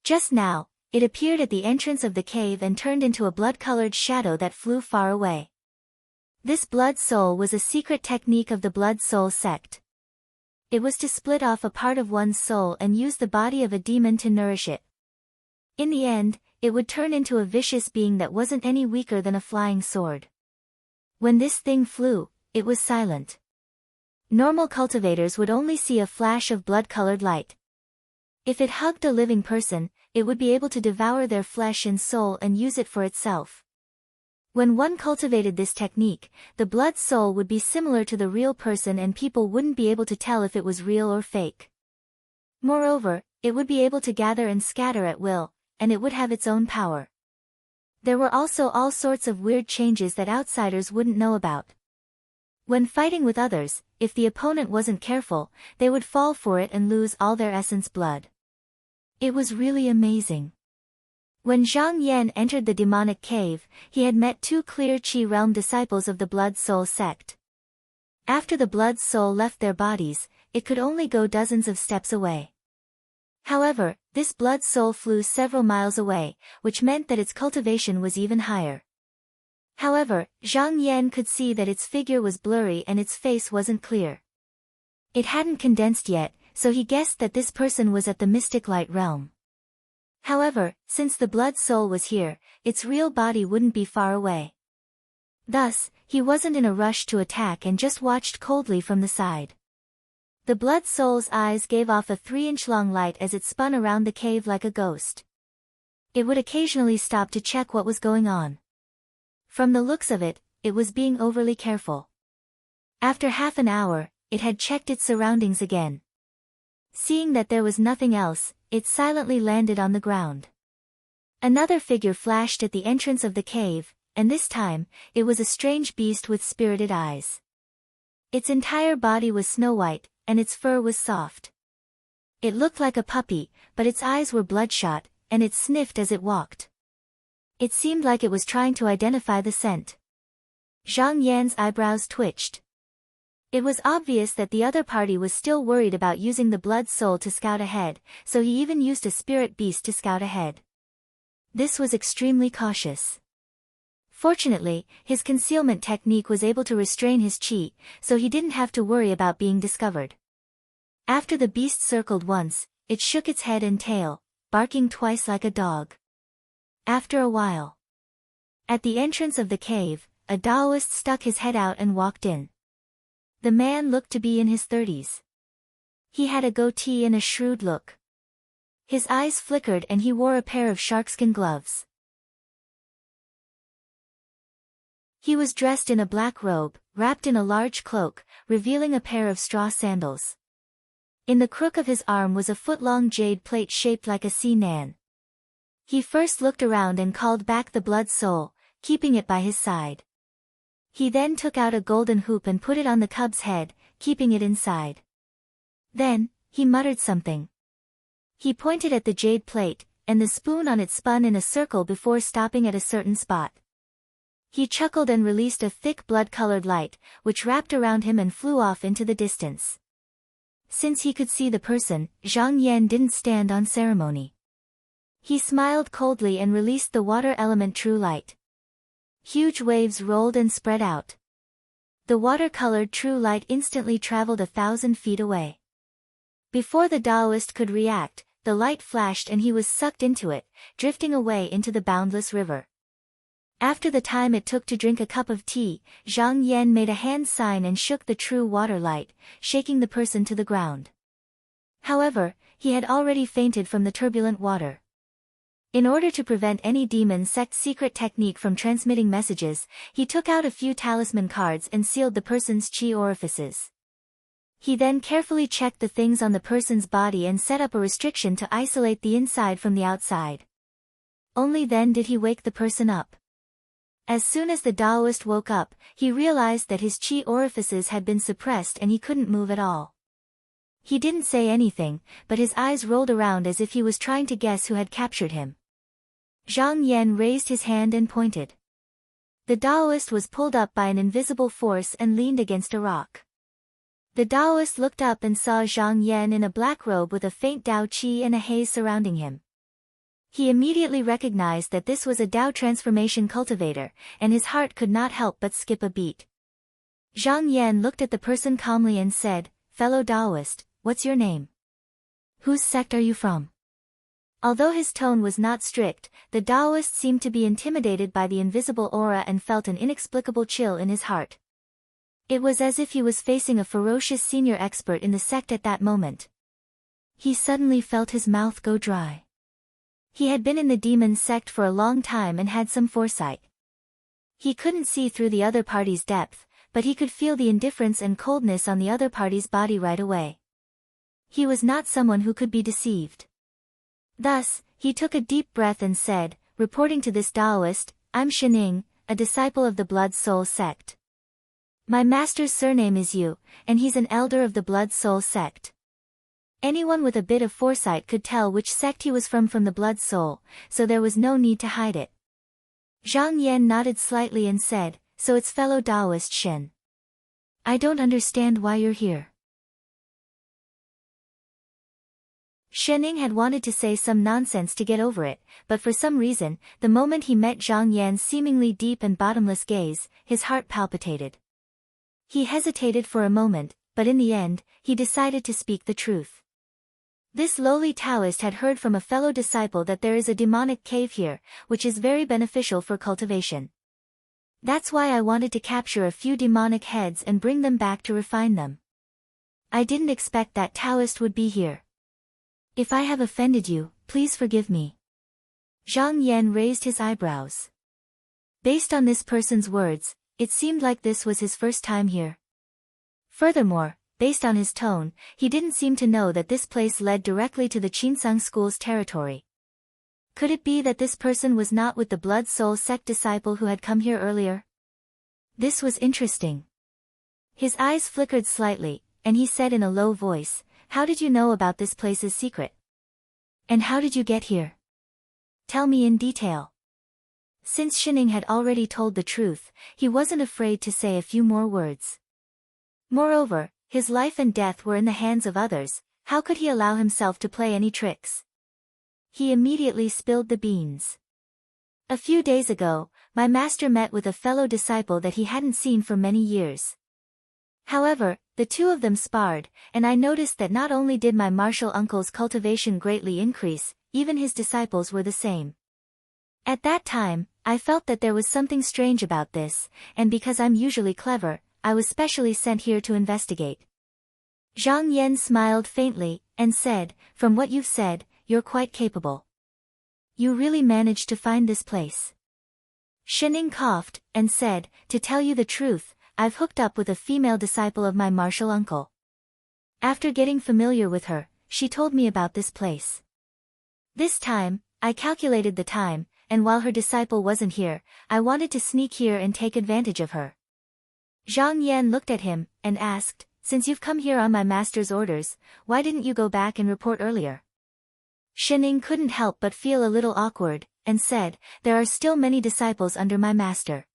Just now, it appeared at the entrance of the cave and turned into a blood-colored shadow that flew far away. This blood soul was a secret technique of the blood soul sect. It was to split off a part of one's soul and use the body of a demon to nourish it. In the end, it would turn into a vicious being that wasn't any weaker than a flying sword. When this thing flew, it was silent. Normal cultivators would only see a flash of blood-colored light. If it hugged a living person, it would be able to devour their flesh and soul and use it for itself. When one cultivated this technique, the blood soul would be similar to the real person and people wouldn't be able to tell if it was real or fake. Moreover, it would be able to gather and scatter at will, and it would have its own power. There were also all sorts of weird changes that outsiders wouldn't know about. When fighting with others, if the opponent wasn't careful, they would fall for it and lose all their essence blood. It was really amazing. When Zhang Yan entered the demonic cave, he had met 2 clear Qi realm disciples of the Blood Soul sect. After the Blood Soul left their bodies, it could only go dozens of steps away. However, this Blood Soul flew several miles away, which meant that its cultivation was even higher. However, Zhang Yan could see that its figure was blurry and its face wasn't clear. It hadn't condensed yet, so he guessed that this person was at the mystic light realm. However, since the blood soul was here, its real body wouldn't be far away. Thus, he wasn't in a rush to attack and just watched coldly from the side. The blood soul's eyes gave off a 3-inch long light as it spun around the cave like a ghost. It would occasionally stop to check what was going on. From the looks of it, it was being overly careful. After half an hour, it had checked its surroundings again. Seeing that there was nothing else, it silently landed on the ground. Another figure flashed at the entrance of the cave, and this time, it was a strange beast with spirited eyes. Its entire body was snow-white, and its fur was soft. It looked like a puppy, but its eyes were bloodshot, and it sniffed as it walked. It seemed like it was trying to identify the scent. Zhang Yan's eyebrows twitched. It was obvious that the other party was still worried about using the blood soul to scout ahead, so he even used a spirit beast to scout ahead. This was extremely cautious. Fortunately, his concealment technique was able to restrain his qi, so he didn't have to worry about being discovered. After the beast circled once, it shook its head and tail, barking twice like a dog. After a while, at the entrance of the cave, a Taoist stuck his head out and walked in. The man looked to be in his 30s. He had a goatee and a shrewd look. His eyes flickered and he wore a pair of sharkskin gloves. He was dressed in a black robe, wrapped in a large cloak, revealing a pair of straw sandals. In the crook of his arm was a foot-long jade plate shaped like a sea nan. He first looked around and called back the blood soul, keeping it by his side. He then took out a golden hoop and put it on the cub's head, keeping it inside. Then, he muttered something. He pointed at the jade plate, and the spoon on it spun in a circle before stopping at a certain spot. He chuckled and released a thick blood-colored light, which wrapped around him and flew off into the distance. Since he could see the person, Zhang Yan didn't stand on ceremony. He smiled coldly and released the water element true light. Huge waves rolled and spread out. The water-colored true light instantly traveled 1,000 feet away. Before the Taoist could react, the light flashed and he was sucked into it, drifting away into the boundless river. After the time it took to drink a cup of tea, Zhang Yan made a hand sign and shook the true water light, shaking the person to the ground. However, he had already fainted from the turbulent water. In order to prevent any demon sect secret technique from transmitting messages, he took out a few talisman cards and sealed the person's chi orifices. He then carefully checked the things on the person's body and set up a restriction to isolate the inside from the outside. Only then did he wake the person up. As soon as the Taoist woke up, he realized that his chi orifices had been suppressed and he couldn't move at all. He didn't say anything, but his eyes rolled around as if he was trying to guess who had captured him. Zhang Yan raised his hand and pointed. The Taoist was pulled up by an invisible force and leaned against a rock. The Taoist looked up and saw Zhang Yan in a black robe with a faint Tao Qi and a haze surrounding him. He immediately recognized that this was a Tao transformation cultivator, and his heart could not help but skip a beat. Zhang Yan looked at the person calmly and said, "Fellow Taoist, what's your name? Whose sect are you from?" Although his tone was not strict, the Taoist seemed to be intimidated by the invisible aura and felt an inexplicable chill in his heart. It was as if he was facing a ferocious senior expert in the sect at that moment. He suddenly felt his mouth go dry. He had been in the demon sect for a long time and had some foresight. He couldn't see through the other party's depth, but he could feel the indifference and coldness on the other party's body right away. He was not someone who could be deceived. Thus, he took a deep breath and said, reporting to this Taoist, "I'm Shening, a disciple of the Blood Soul sect. My master's surname is Yu, and he's an elder of the Blood Soul sect." Anyone with a bit of foresight could tell which sect he was from the Blood Soul, so there was no need to hide it. Zhang Yan nodded slightly and said, "So it's fellow Taoist Shen. I don't understand why you're here." Shening had wanted to say some nonsense to get over it, but for some reason, the moment he met Zhang Yan's seemingly deep and bottomless gaze, his heart palpitated. He hesitated for a moment, but in the end, he decided to speak the truth. This lowly Taoist had heard from a fellow disciple that there is a demonic cave here, which is very beneficial for cultivation. That's why I wanted to capture a few demonic heads and bring them back to refine them. I didn't expect that Taoist would be here. If I have offended you, please forgive me. Zhang Yan raised his eyebrows. Based on this person's words, it seemed like this was his first time here. Furthermore, based on his tone, he didn't seem to know that this place led directly to the Qinsang school's territory. Could it be that this person was not with the Blood Soul sect disciple who had come here earlier? This was interesting. His eyes flickered slightly, and he said in a low voice, "How did you know about this place's secret? And how did you get here? Tell me in detail." Since Shening had already told the truth, he wasn't afraid to say a few more words. Moreover, his life and death were in the hands of others, how could he allow himself to play any tricks? He immediately spilled the beans. "A few days ago, my master met with a fellow disciple that he hadn't seen for many years. However, the two of them sparred, and I noticed that not only did my martial uncle's cultivation greatly increase, even his disciples were the same. At that time, I felt that there was something strange about this, and because I'm usually clever, I was specially sent here to investigate." Zhang Yan smiled faintly, and said, "From what you've said, you're quite capable. You really managed to find this place. Shining coughed, and said, "To tell you the truth, I've hooked up with a female disciple of my martial uncle. After getting familiar with her, she told me about this place. This time, I calculated the time, and while her disciple wasn't here, I wanted to sneak here and take advantage of her." Zhang Yan looked at him, and asked, "Since you've come here on my master's orders, why didn't you go back and report earlier?" Shining couldn't help but feel a little awkward, and said, "There are still many disciples under my master.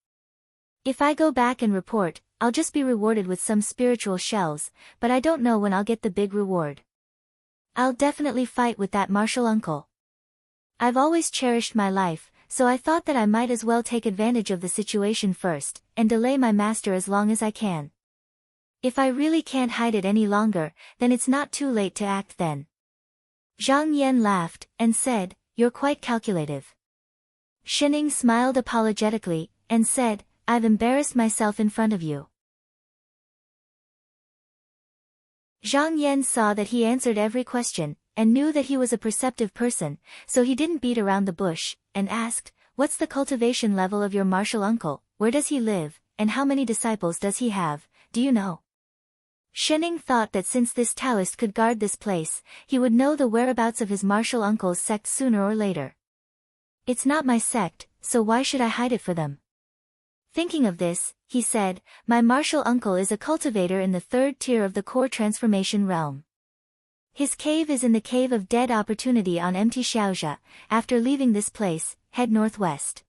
If I go back and report, I'll just be rewarded with some spiritual shells, but I don't know when I'll get the big reward. I'll definitely fight with that martial uncle. I've always cherished my life, so I thought that I might as well take advantage of the situation first, and delay my master as long as I can. If I really can't hide it any longer, then it's not too late to act then." Zhang Yan laughed, and said, "You're quite calculative." Shining smiled apologetically, and said, "I've embarrassed myself in front of you." Zhang Yan saw that he answered every question, and knew that he was a perceptive person, so he didn't beat around the bush, and asked, "What's the cultivation level of your martial uncle, where does he live, and how many disciples does he have, do you know?" Shining thought that since this Taoist could guard this place, he would know the whereabouts of his martial uncle's sect sooner or later. "It's not my sect, so why should I hide it for them?" Thinking of this, he said, "My martial uncle is a cultivator in the third tier of the core transformation realm. His cave is in the Cave of Dead Opportunity on Empty Xiaojia. After leaving this place, head northwest.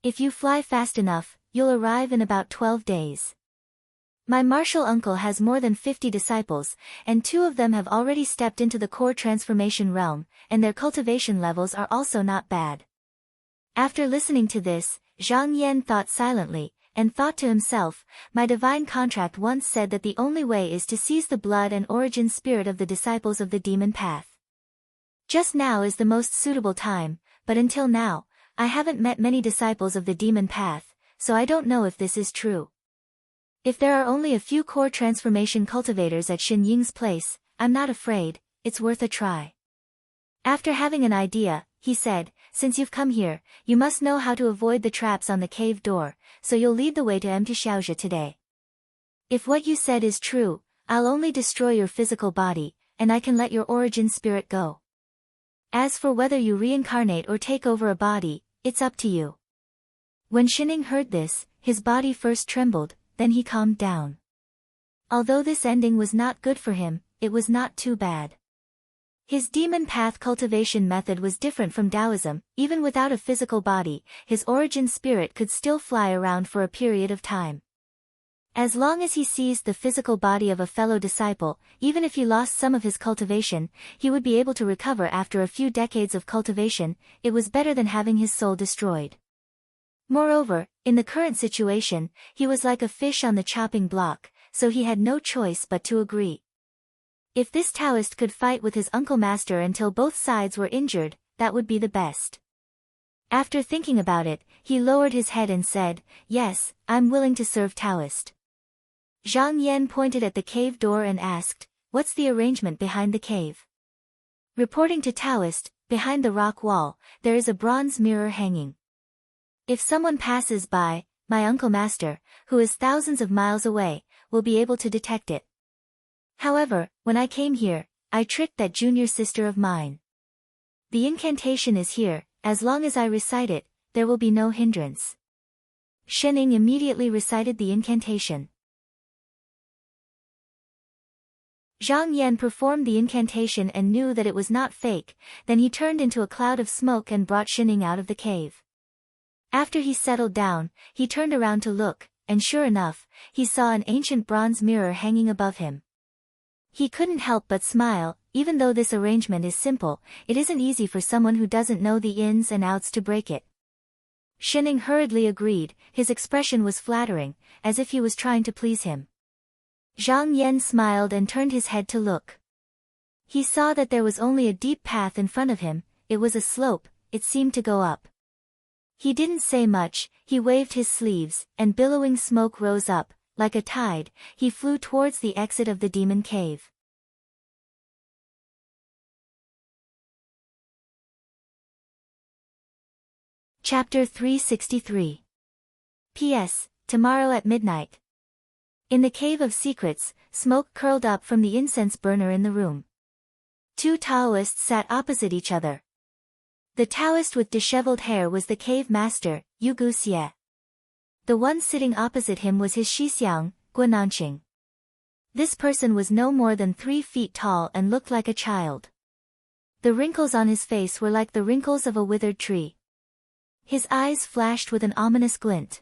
If you fly fast enough, you'll arrive in about 12 days. My martial uncle has more than 50 disciples, and 2 of them have already stepped into the core transformation realm, and their cultivation levels are also not bad." After listening to this, Zhang Yan thought silently, and thought to himself, "My divine contract once said that the only way is to seize the blood and origin spirit of the disciples of the demon path. Just now is the most suitable time, but until now, I haven't met many disciples of the demon path, so I don't know if this is true. If there are only a few core transformation cultivators at Xin Ying's place, I'm not afraid, it's worth a try." After having an idea, he said, "Since you've come here, you must know how to avoid the traps on the cave door, so you'll lead the way to Empty Xiaojia today. If what you said is true, I'll only destroy your physical body, and I can let your origin spirit go. As for whether you reincarnate or take over a body, it's up to you." When Shining heard this, his body first trembled, then he calmed down. Although this ending was not good for him, it was not too bad. His demon path cultivation method was different from Taoism. Even without a physical body, his origin spirit could still fly around for a period of time. As long as he seized the physical body of a fellow disciple, even if he lost some of his cultivation, he would be able to recover after a few decades of cultivation. It was better than having his soul destroyed. Moreover, in the current situation, he was like a fish on the chopping block, so he had no choice but to agree. If this Taoist could fight with his uncle master until both sides were injured, that would be the best. After thinking about it, he lowered his head and said, "Yes, I'm willing to serve Taoist." Zhang Yan pointed at the cave door and asked, "What's the arrangement behind the cave?" Reporting to Taoist, behind the rock wall, there is a bronze mirror hanging. If someone passes by, my uncle master, who is thousands of miles away, will be able to detect it. However, when I came here, I tricked that junior sister of mine. The incantation is here, as long as I recite it, there will be no hindrance." Shining immediately recited the incantation. Zhang Yan performed the incantation and knew that it was not fake, then he turned into a cloud of smoke and brought Shining out of the cave. After he settled down, he turned around to look, and sure enough, he saw an ancient bronze mirror hanging above him. He couldn't help but smile. Even though this arrangement is simple, it isn't easy for someone who doesn't know the ins and outs to break it. Shining hurriedly agreed, his expression was flattering, as if he was trying to please him. Zhang Yan smiled and turned his head to look. He saw that there was only a deep path in front of him. It was a slope, it seemed to go up. He didn't say much, he waved his sleeves, and billowing smoke rose up. Like a tide, he flew towards the exit of the demon cave. Chapter 363. P.S. Tomorrow at midnight. In the Cave of Secrets, smoke curled up from the incense burner in the room. Two Taoists sat opposite each other. The Taoist with disheveled hair was the cave master, Yu Guxie. The one sitting opposite him was his Shixiang, Guananqing. This person was no more than 3 feet tall and looked like a child. The wrinkles on his face were like the wrinkles of a withered tree. His eyes flashed with an ominous glint.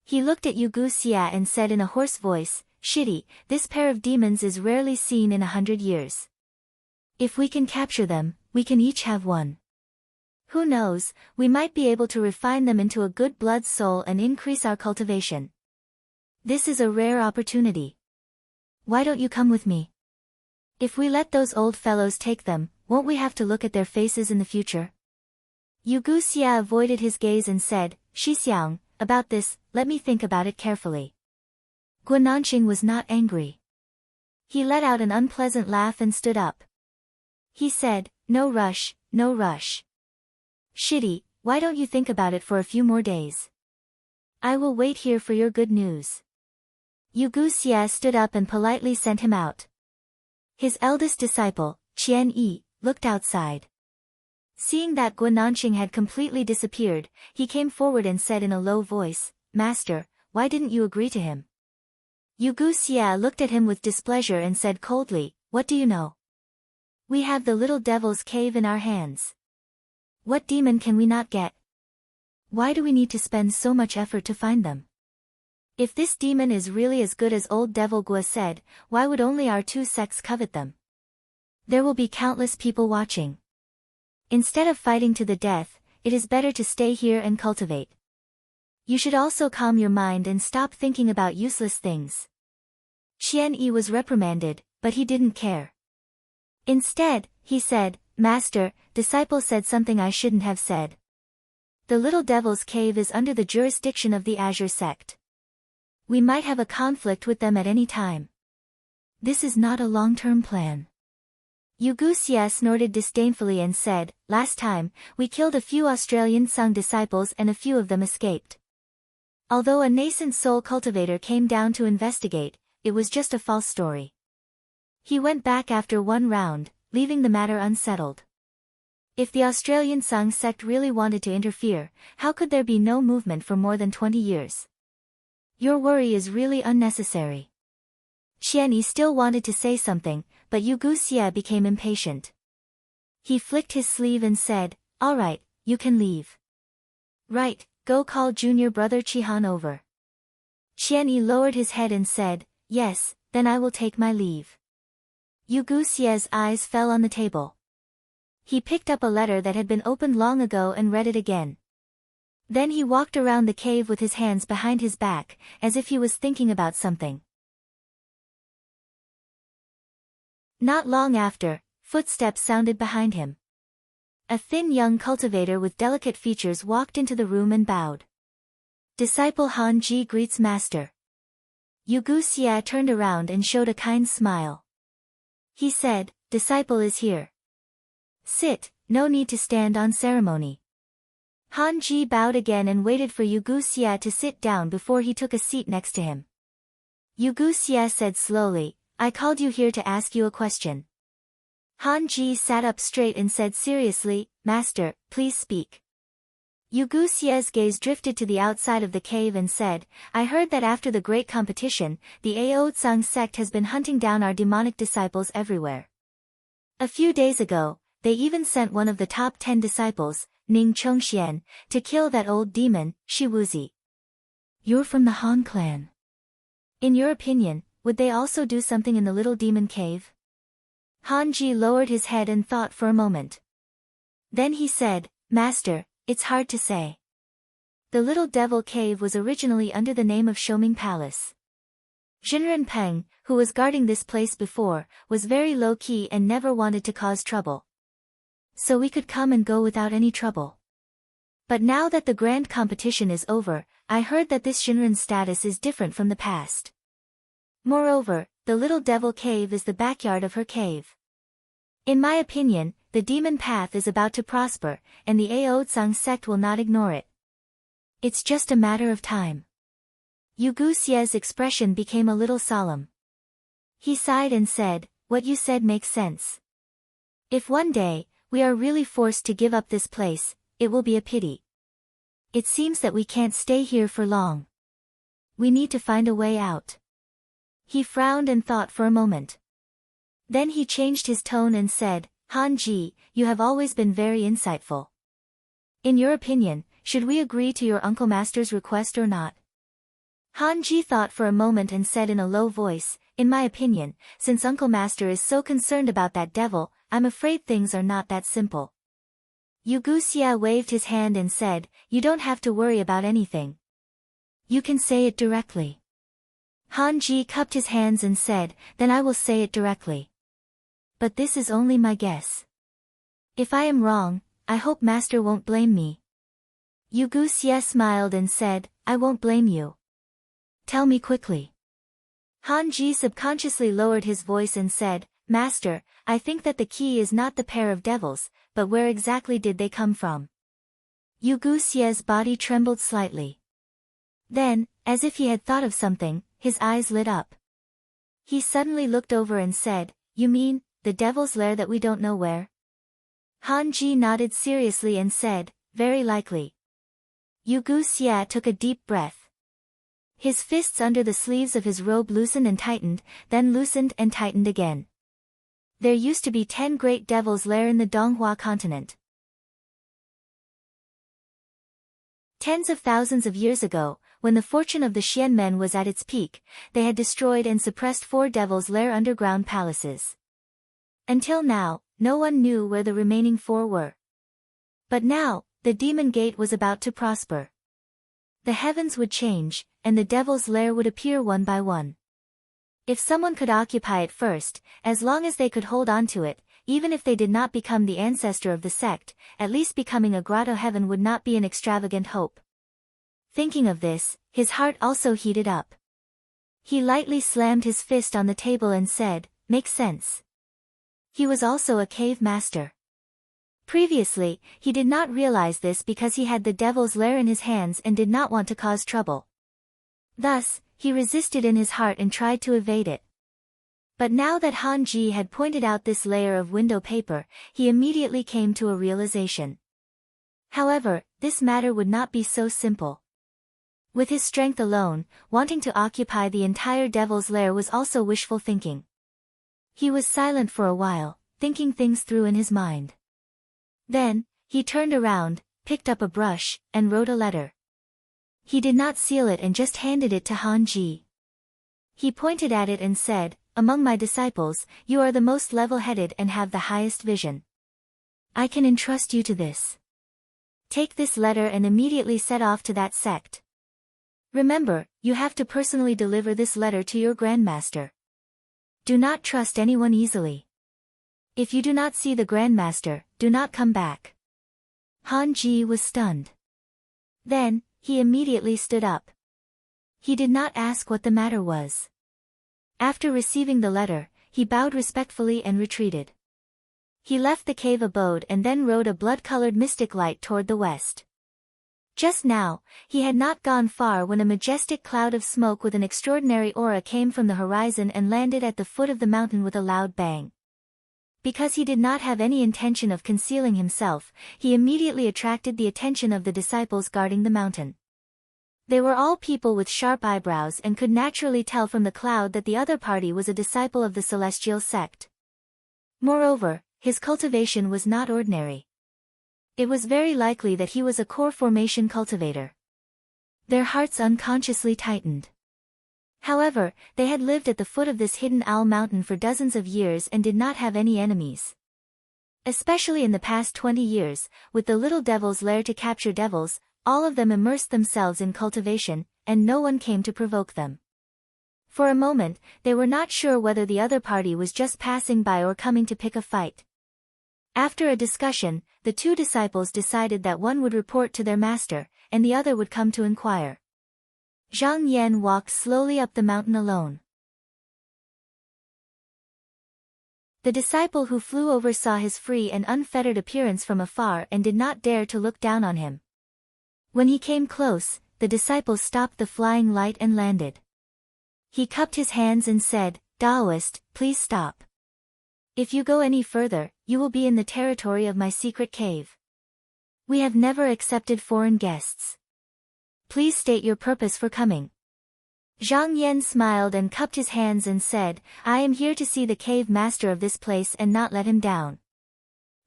He looked at Yu Guxie and said in a hoarse voice, "Shitty, this pair of demons is rarely seen in 100 years. If we can capture them, we can each have one. Who knows, we might be able to refine them into a good blood soul and increase our cultivation. This is a rare opportunity. Why don't you come with me? If we let those old fellows take them, won't we have to look at their faces in the future?" Yu Guxie avoided his gaze and said, "Shixiang, about this, let me think about it carefully." Guananqing was not angry. He let out an unpleasant laugh and stood up. He said, "No rush, no rush. Shitty, why don't you think about it for a few more days? I will wait here for your good news." Yu Guxie stood up and politely sent him out. His eldest disciple, Qian Yi, looked outside. Seeing that Guananqing had completely disappeared, he came forward and said in a low voice, "Master, why didn't you agree to him?" Yu Guxie looked at him with displeasure and said coldly, "What do you know? We have the little devil's cave in our hands. What demon can we not get? Why do we need to spend so much effort to find them? If this demon is really as good as old devil Gua said, why would only our 2 sects covet them? There will be countless people watching. Instead of fighting to the death, it is better to stay here and cultivate. You should also calm your mind and stop thinking about useless things." Qian Yi was reprimanded, but he didn't care. Instead, he said, "Master, disciple said something I shouldn't have said. The little devil's cave is under the jurisdiction of the Azure sect. We might have a conflict with them at any time. This is not a long-term plan." Yu Guxie snorted disdainfully and said, "Last time, we killed a few Australian Sung disciples and a few of them escaped. Although a nascent soul cultivator came down to investigate, it was just a false story. He went back after 1 round, leaving the matter unsettled. If the Australian Sung sect really wanted to interfere, how could there be no movement for more than 20 years? Your worry is really unnecessary." Qian Yi still wanted to say something, but Yu Guxie became impatient. He flicked his sleeve and said, "All right, you can leave. Right, go call junior brother Qihan over." Qian Yi lowered his head and said, "Yes, then I will take my leave." Yu Guxie's eyes fell on the table. He picked up a letter that had been opened long ago and read it again. Then he walked around the cave with his hands behind his back, as if he was thinking about something. Not long after, footsteps sounded behind him. A thin young cultivator with delicate features walked into the room and bowed. "Disciple Han Ji greets master." Yu Guxie turned around and showed a kind smile. He said, "Disciple is here. Sit, no need to stand on ceremony." Han Ji bowed again and waited for Yu Guxie to sit down before he took a seat next to him. Yu Guxie said slowly, "I called you here to ask you a question." Han Ji sat up straight and said seriously, "Master, please speak." Yu Guxie's gaze drifted to the outside of the cave and said, "I heard that after the great competition, the Aotsang sect has been hunting down our demonic disciples everywhere. A few days ago, they even sent one of the top 10 disciples, Ning Chongxian, to kill that old demon, Shiwuzi. You're from the Han clan. In your opinion, would they also do something in the little demon cave?" Han Ji lowered his head and thought for a moment. Then he said, "Master, it's hard to say. The little devil cave was originally under the name of Shouming Palace. Jinren Peng, who was guarding this place before, was very low-key and never wanted to cause trouble. So we could come and go without any trouble. But now that the grand competition is over, I heard that this Jinren's status is different from the past. Moreover, the little devil cave is the backyard of her cave. In my opinion, the demon path is about to prosper, and the Aotsang sect will not ignore it. It's just a matter of time. Yu Guxie's expression became a little solemn. He sighed and said, "What you said makes sense. If one day, we are really forced to give up this place, it will be a pity. It seems that we can't stay here for long. We need to find a way out." He frowned and thought for a moment. Then he changed his tone and said, "Hanji, you have always been very insightful. In your opinion, should we agree to your Uncle Master's request or not?" Hanji thought for a moment and said in a low voice, "In my opinion, since Uncle Master is so concerned about that devil, I'm afraid things are not that simple." Yu Guxie waved his hand and said, "You don't have to worry about anything. You can say it directly." Hanji cupped his hands and said, "Then I will say it directly. But this is only my guess. If I am wrong, I hope Master won't blame me." Yu Guxie smiled and said, "I won't blame you. Tell me quickly." Hanji subconsciously lowered his voice and said, "Master, I think that the key is not the pair of devils, but where exactly did they come from?" Yu Guxie's body trembled slightly. Then, as if he had thought of something, his eyes lit up. He suddenly looked over and said, "You mean, the devil's lair that we don't know where?" Hanji nodded seriously and said, "Very likely." Yu Guxie took a deep breath. His fists under the sleeves of his robe loosened and tightened, then loosened and tightened again. There used to be 10 great devils' lair in the Donghua continent. Tens of thousands of years ago, when the fortune of the Xian men was at its peak, they had destroyed and suppressed 4 devils' lair underground palaces. Until now, no one knew where the remaining 4 were. But now, the demon gate was about to prosper. The heavens would change, and the devil's lair would appear one by one. If someone could occupy it first, as long as they could hold on to it, even if they did not become the ancestor of the sect, at least becoming a grotto heaven would not be an extravagant hope. Thinking of this, his heart also heated up. He lightly slammed his fist on the table and said, "Makes sense." He was also a cave master. Previously, he did not realize this because he had the devil's lair in his hands and did not want to cause trouble. Thus, he resisted in his heart and tried to evade it. But now that Hanji had pointed out this layer of window paper, he immediately came to a realization. However, this matter would not be so simple. With his strength alone, wanting to occupy the entire devil's lair was also wishful thinking. He was silent for a while, thinking things through in his mind. Then, he turned around, picked up a brush, and wrote a letter. He did not seal it and just handed it to Hanji. He pointed at it and said, "Among my disciples, you are the most level-headed and have the highest vision. I can entrust you to this. Take this letter and immediately set off to that sect. Remember, you have to personally deliver this letter to your grandmaster. Do not trust anyone easily. If you do not see the grandmaster, do not come back." Hanji was stunned. Then, he immediately stood up. He did not ask what the matter was. After receiving the letter, he bowed respectfully and retreated. He left the cave abode and then rode a blood-colored mystic light toward the west. Just now, he had not gone far when a majestic cloud of smoke with an extraordinary aura came from the horizon and landed at the foot of the mountain with a loud bang. Because he did not have any intention of concealing himself, he immediately attracted the attention of the disciples guarding the mountain. They were all people with sharp eyebrows and could naturally tell from the cloud that the other party was a disciple of the celestial sect. Moreover, his cultivation was not ordinary. It was very likely that he was a core formation cultivator. Their hearts unconsciously tightened. However, they had lived at the foot of this hidden owl mountain for dozens of years and did not have any enemies. Especially in the past 20 years, with the little devil's lair to capture devils, all of them immersed themselves in cultivation, and no one came to provoke them. For a moment, they were not sure whether the other party was just passing by or coming to pick a fight. After a discussion, the 2 disciples decided that one would report to their master, and the other would come to inquire. Zhang Yan walked slowly up the mountain alone. The disciple who flew over saw his free and unfettered appearance from afar and did not dare to look down on him. When he came close, the disciple stopped the flying light and landed. He cupped his hands and said, "Taoist, please stop. If you go any further, you will be in the territory of my secret cave. We have never accepted foreign guests. Please state your purpose for coming." Zhang Yan smiled and cupped his hands and said, "I am here to see the cave master of this place and not let him down."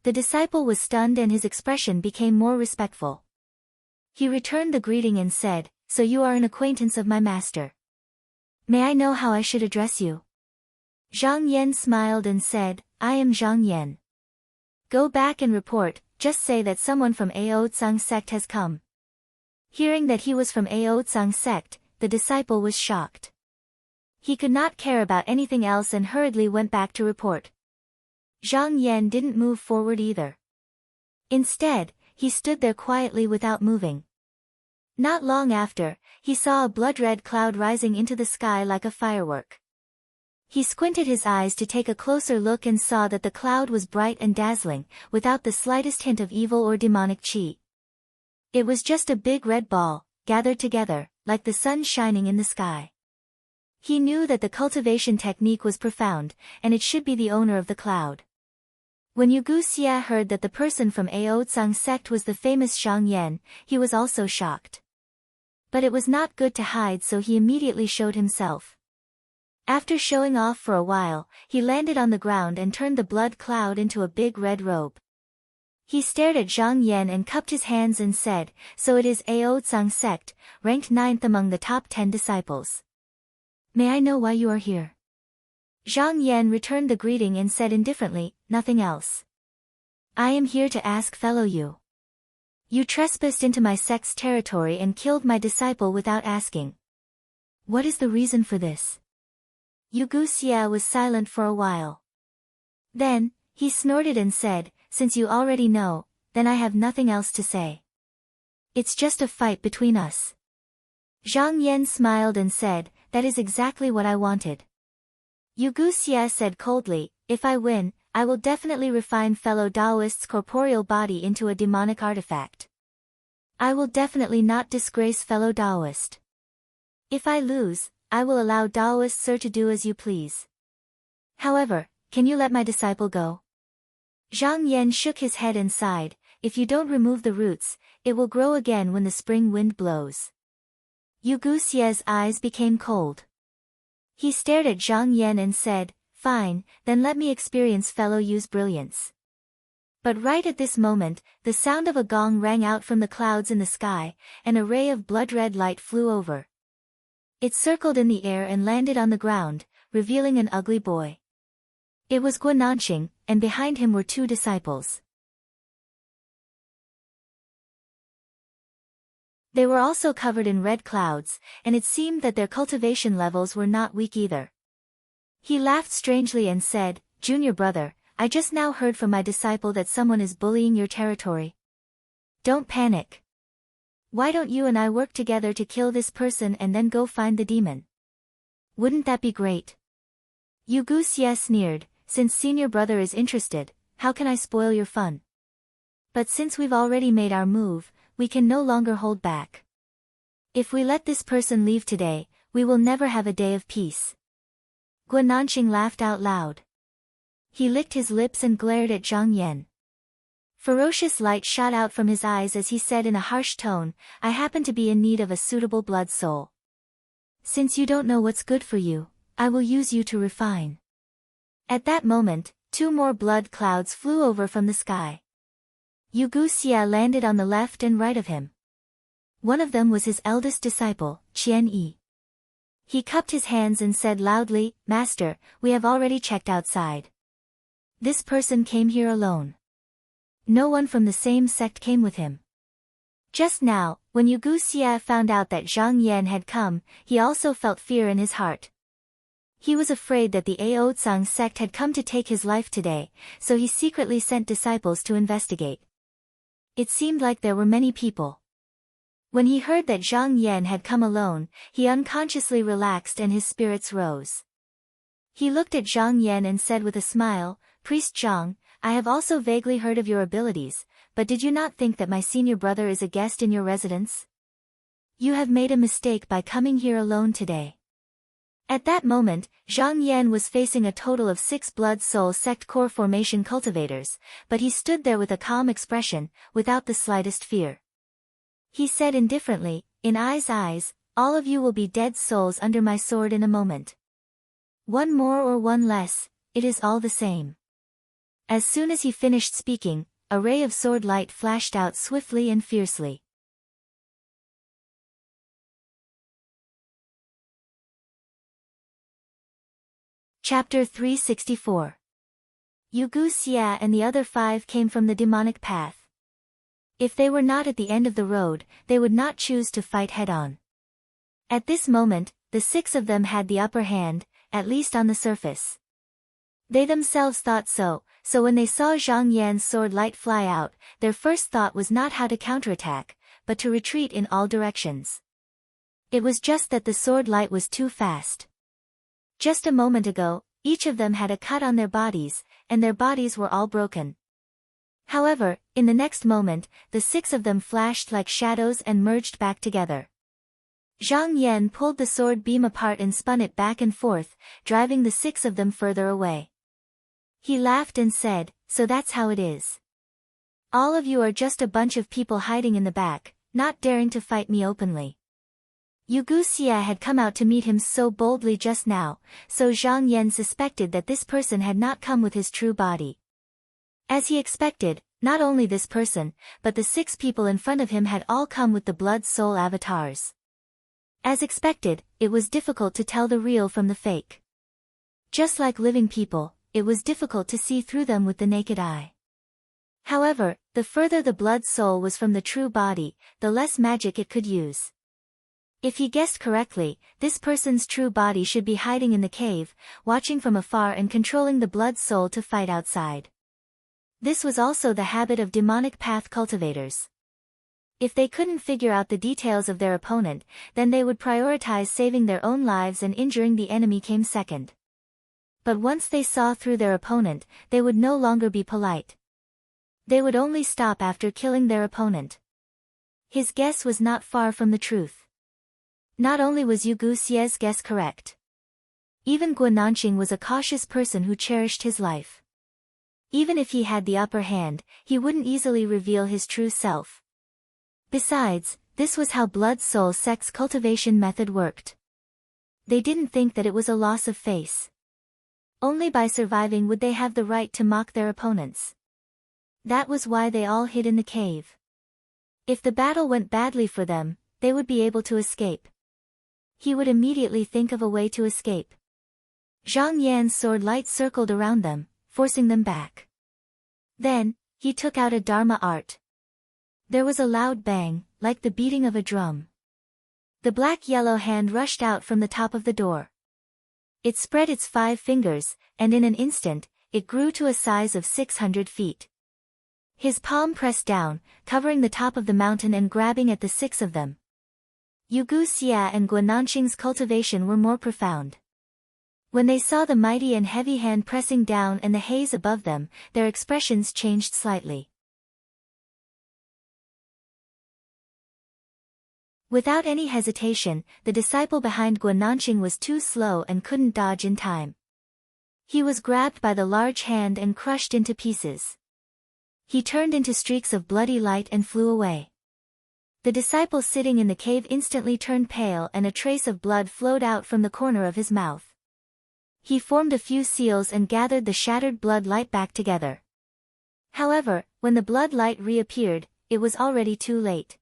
The disciple was stunned and his expression became more respectful. He returned the greeting and said, "So you are an acquaintance of my master. May I know how I should address you?" Zhang Yan smiled and said, "I am Zhang Yan. Go back and report, just say that someone from Aotsang sect has come." Hearing that he was from Aotsang sect, the disciple was shocked. He could not care about anything else and hurriedly went back to report. Zhang Yan didn't move forward either. Instead, he stood there quietly without moving. Not long after, he saw a blood-red cloud rising into the sky like a firework. He squinted his eyes to take a closer look and saw that the cloud was bright and dazzling, without the slightest hint of evil or demonic chi. It was just a big red ball, gathered together, like the sun shining in the sky. He knew that the cultivation technique was profound, and it should be the owner of the cloud. When Yugu Xia heard that the person from Aotsang sect was the famous Zhang Yan, he was also shocked. But it was not good to hide, so he immediately showed himself. After showing off for a while, he landed on the ground and turned the blood cloud into a big red robe. He stared at Zhang Yan and cupped his hands and said, "So it is Aotsang sect, ranked 9th among the top 10 disciples. May I know why you are here?" Zhang Yan returned the greeting and said indifferently, "Nothing else. I am here to ask fellow you. You trespassed into my sect's territory and killed my disciple without asking. What is the reason for this?" Yugu Xia was silent for a while. Then, he snorted and said, "Since you already know, then I have nothing else to say. It's just a fight between us." Zhang Yan smiled and said, "That is exactly what I wanted." Yugu Xia said coldly, "If I win, I will definitely refine fellow Taoist's corporeal body into a demonic artifact. I will definitely not disgrace fellow Taoist. If I lose, I will allow Taoist Sir to do as you please. However, can you let my disciple go?" Zhang Yan shook his head and sighed, "If you don't remove the roots, it will grow again when the spring wind blows." Yugu Xia's eyes became cold. He stared at Zhang Yan and said, "Fine, then let me experience fellow you's brilliance." But right at this moment, the sound of a gong rang out from the clouds in the sky, and a ray of blood-red light flew over. It circled in the air and landed on the ground, revealing an ugly boy. It was Guananqing, and behind him were 2 disciples. They were also covered in red clouds, and it seemed that their cultivation levels were not weak either. He laughed strangely and said, "Junior brother, I just now heard from my disciple that someone is bullying your territory. Don't panic. Why don't you and I work together to kill this person and then go find the demon? Wouldn't that be great?" Yugu Xia sneered, "Since senior brother is interested, how can I spoil your fun? But since we've already made our move, we can no longer hold back. If we let this person leave today, we will never have a day of peace." Guananqing laughed out loud. He licked his lips and glared at Zhang Yan. Ferocious light shot out from his eyes as he said in a harsh tone, "I happen to be in need of a suitable blood soul. Since you don't know what's good for you, I will use you to refine." At that moment, 2 more blood clouds flew over from the sky. Yugu Xia landed on the left and right of him. One of them was his eldest disciple, Qian Yi. He cupped his hands and said loudly, "Master, we have already checked outside. This person came here alone. No one from the same sect came with him." Just now, when Yugu Xia found out that Zhang Yan had come, he also felt fear in his heart. He was afraid that the Aotsang sect had come to take his life today, so he secretly sent disciples to investigate. It seemed like there were many people. When he heard that Zhang Yan had come alone, he unconsciously relaxed and his spirits rose. He looked at Zhang Yan and said with a smile, Priest Zhang, I have also vaguely heard of your abilities, but did you not think that my senior brother is a guest in your residence? You have made a mistake by coming here alone today. At that moment, Zhang Yan was facing a total of 6 Blood Soul Sect core formation cultivators, but he stood there with a calm expression, without the slightest fear. He said indifferently, "In eyes, all of you will be dead souls under my sword in a moment. One more or one less, it is all the same." As soon as he finished speaking, a ray of sword light flashed out swiftly and fiercely. Chapter 364. Yu Gu Xia and the other 5 came from the demonic path. If they were not at the end of the road, they would not choose to fight head-on. At this moment, the 6 of them had the upper hand, at least on the surface. They themselves thought so when they saw Zhang Yan's sword light fly out, their first thought was not how to counterattack, but to retreat in all directions. It was just that the sword light was too fast. Just a moment ago, each of them had a cut on their bodies, and their bodies were all broken. However, in the next moment, the 6 of them flashed like shadows and merged back together. Zhang Yan pulled the sword beam apart and spun it back and forth, driving the 6 of them further away. He laughed and said, "So that's how it is. All of you are just a bunch of people hiding in the back, not daring to fight me openly." Yu Gu Xia had come out to meet him so boldly just now, so Zhang Yan suspected that this person had not come with his true body. As he expected, not only this person, but the 6 people in front of him had all come with the blood soul avatars. As expected, it was difficult to tell the real from the fake. Just like living people, it was difficult to see through them with the naked eye. However, the further the blood soul was from the true body, the less magic it could use. If he guessed correctly, this person's true body should be hiding in the cave, watching from afar and controlling the blood soul to fight outside. This was also the habit of demonic path cultivators. If they couldn't figure out the details of their opponent, then they would prioritize saving their own lives and injuring the enemy came second. But once they saw through their opponent, they would no longer be polite. They would only stop after killing their opponent. His guess was not far from the truth. Not only was Yu Gu Xia's guess correct. Even Guananqing was a cautious person who cherished his life. Even if he had the upper hand, he wouldn't easily reveal his true self. Besides, this was how Blood Soul Sect's cultivation method worked. They didn't think that it was a loss of face. Only by surviving would they have the right to mock their opponents. That was why they all hid in the cave. If the battle went badly for them, they would be able to escape. He would immediately think of a way to escape. Zhang Yan's sword light circled around them, forcing them back. Then, he took out a Dharma art. There was a loud bang, like the beating of a drum. The black-yellow hand rushed out from the top of the door. It spread its 5 fingers, and in an instant, it grew to a size of 600 feet. His palm pressed down, covering the top of the mountain and grabbing at the 6 of them. Yu Gu Xia and Guananqing's cultivation were more profound. When they saw the mighty and heavy hand pressing down and the haze above them, their expressions changed slightly. Without any hesitation, the disciple behind Guananqing was too slow and couldn't dodge in time. He was grabbed by the large hand and crushed into pieces. He turned into streaks of bloody light and flew away. The disciple sitting in the cave instantly turned pale and a trace of blood flowed out from the corner of his mouth. He formed a few seals and gathered the shattered blood light back together. However, when the blood light reappeared, it was already too late.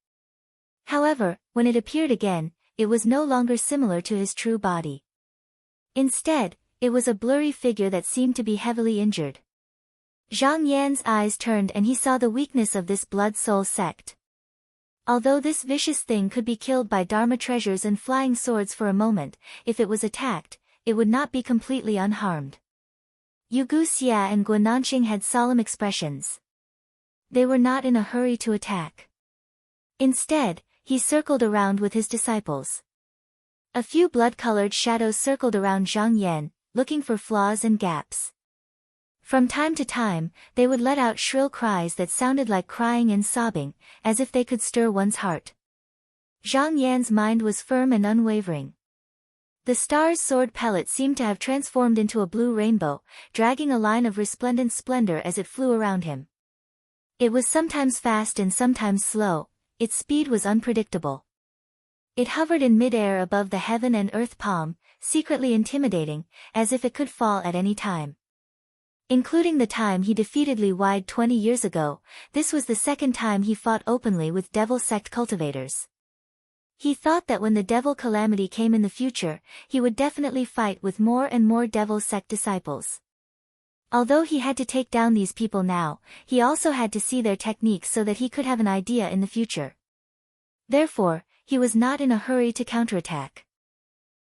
However, when it appeared again, it was no longer similar to his true body. Instead, it was a blurry figure that seemed to be heavily injured. Zhang Yan's eyes turned and he saw the weakness of this blood soul sect. Although this vicious thing could be killed by Dharma treasures and flying swords for a moment, if it was attacked, it would not be completely unharmed. Yu Gu Xia and Guananqing had solemn expressions. They were not in a hurry to attack. Instead, he circled around with his disciples. A few blood-colored shadows circled around Zhang Yan, looking for flaws and gaps. From time to time, they would let out shrill cries that sounded like crying and sobbing, as if they could stir one's heart. Zhang Yan's mind was firm and unwavering. The star's sword pellet seemed to have transformed into a blue rainbow, dragging a line of resplendent splendor as it flew around him. It was sometimes fast and sometimes slow, its speed was unpredictable. It hovered in mid-air above the heaven and earth palm, secretly intimidating, as if it could fall at any time. Including the time he defeated Li Wide 20 years ago, this was the second time he fought openly with devil sect cultivators. He thought that when the devil calamity came in the future, he would definitely fight with more and more devil sect disciples. Although he had to take down these people now, he also had to see their techniques so that he could have an idea in the future. Therefore, he was not in a hurry to counterattack.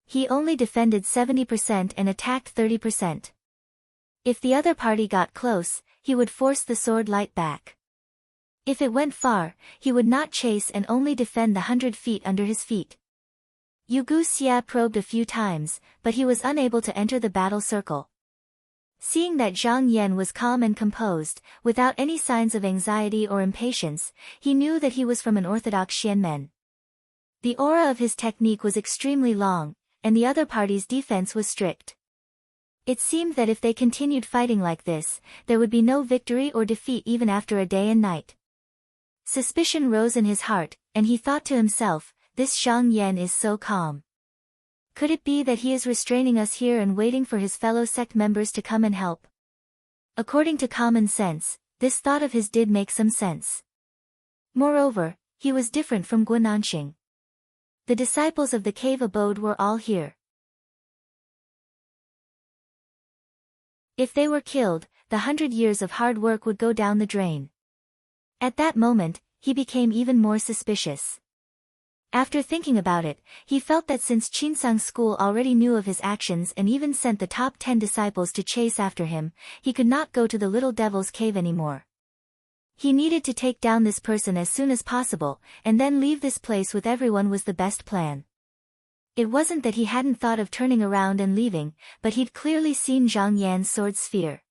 He only defended 70% and attacked 30%. If the other party got close, he would force the sword light back. If it went far, he would not chase and only defend the 100 feet under his feet. Yu Xia probed a few times, but he was unable to enter the battle circle. Seeing that Zhang Yan was calm and composed, without any signs of anxiety or impatience, he knew that he was from an orthodox Xianmen. The aura of his technique was extremely long, and the other party's defense was strict. It seemed that if they continued fighting like this, there would be no victory or defeat even after a day and night. Suspicion rose in his heart, and he thought to himself, this Zhang Yan is so calm. Could it be that he is restraining us here and waiting for his fellow sect members to come and help? According to common sense, this thought of his did make some sense. Moreover, he was different from Guananxing. The disciples of the cave abode were all here. If they were killed, the 100 years of hard work would go down the drain. At that moment, he became even more suspicious. After thinking about it, he felt that since Qinsang's school already knew of his actions and even sent the top 10 disciples to chase after him, he could not go to the little devil's cave anymore. He needed to take down this person as soon as possible, and then leave this place with everyone was the best plan. It wasn't that he hadn't thought of turning around and leaving, but he'd clearly seen Zhang Yan's sword sphere.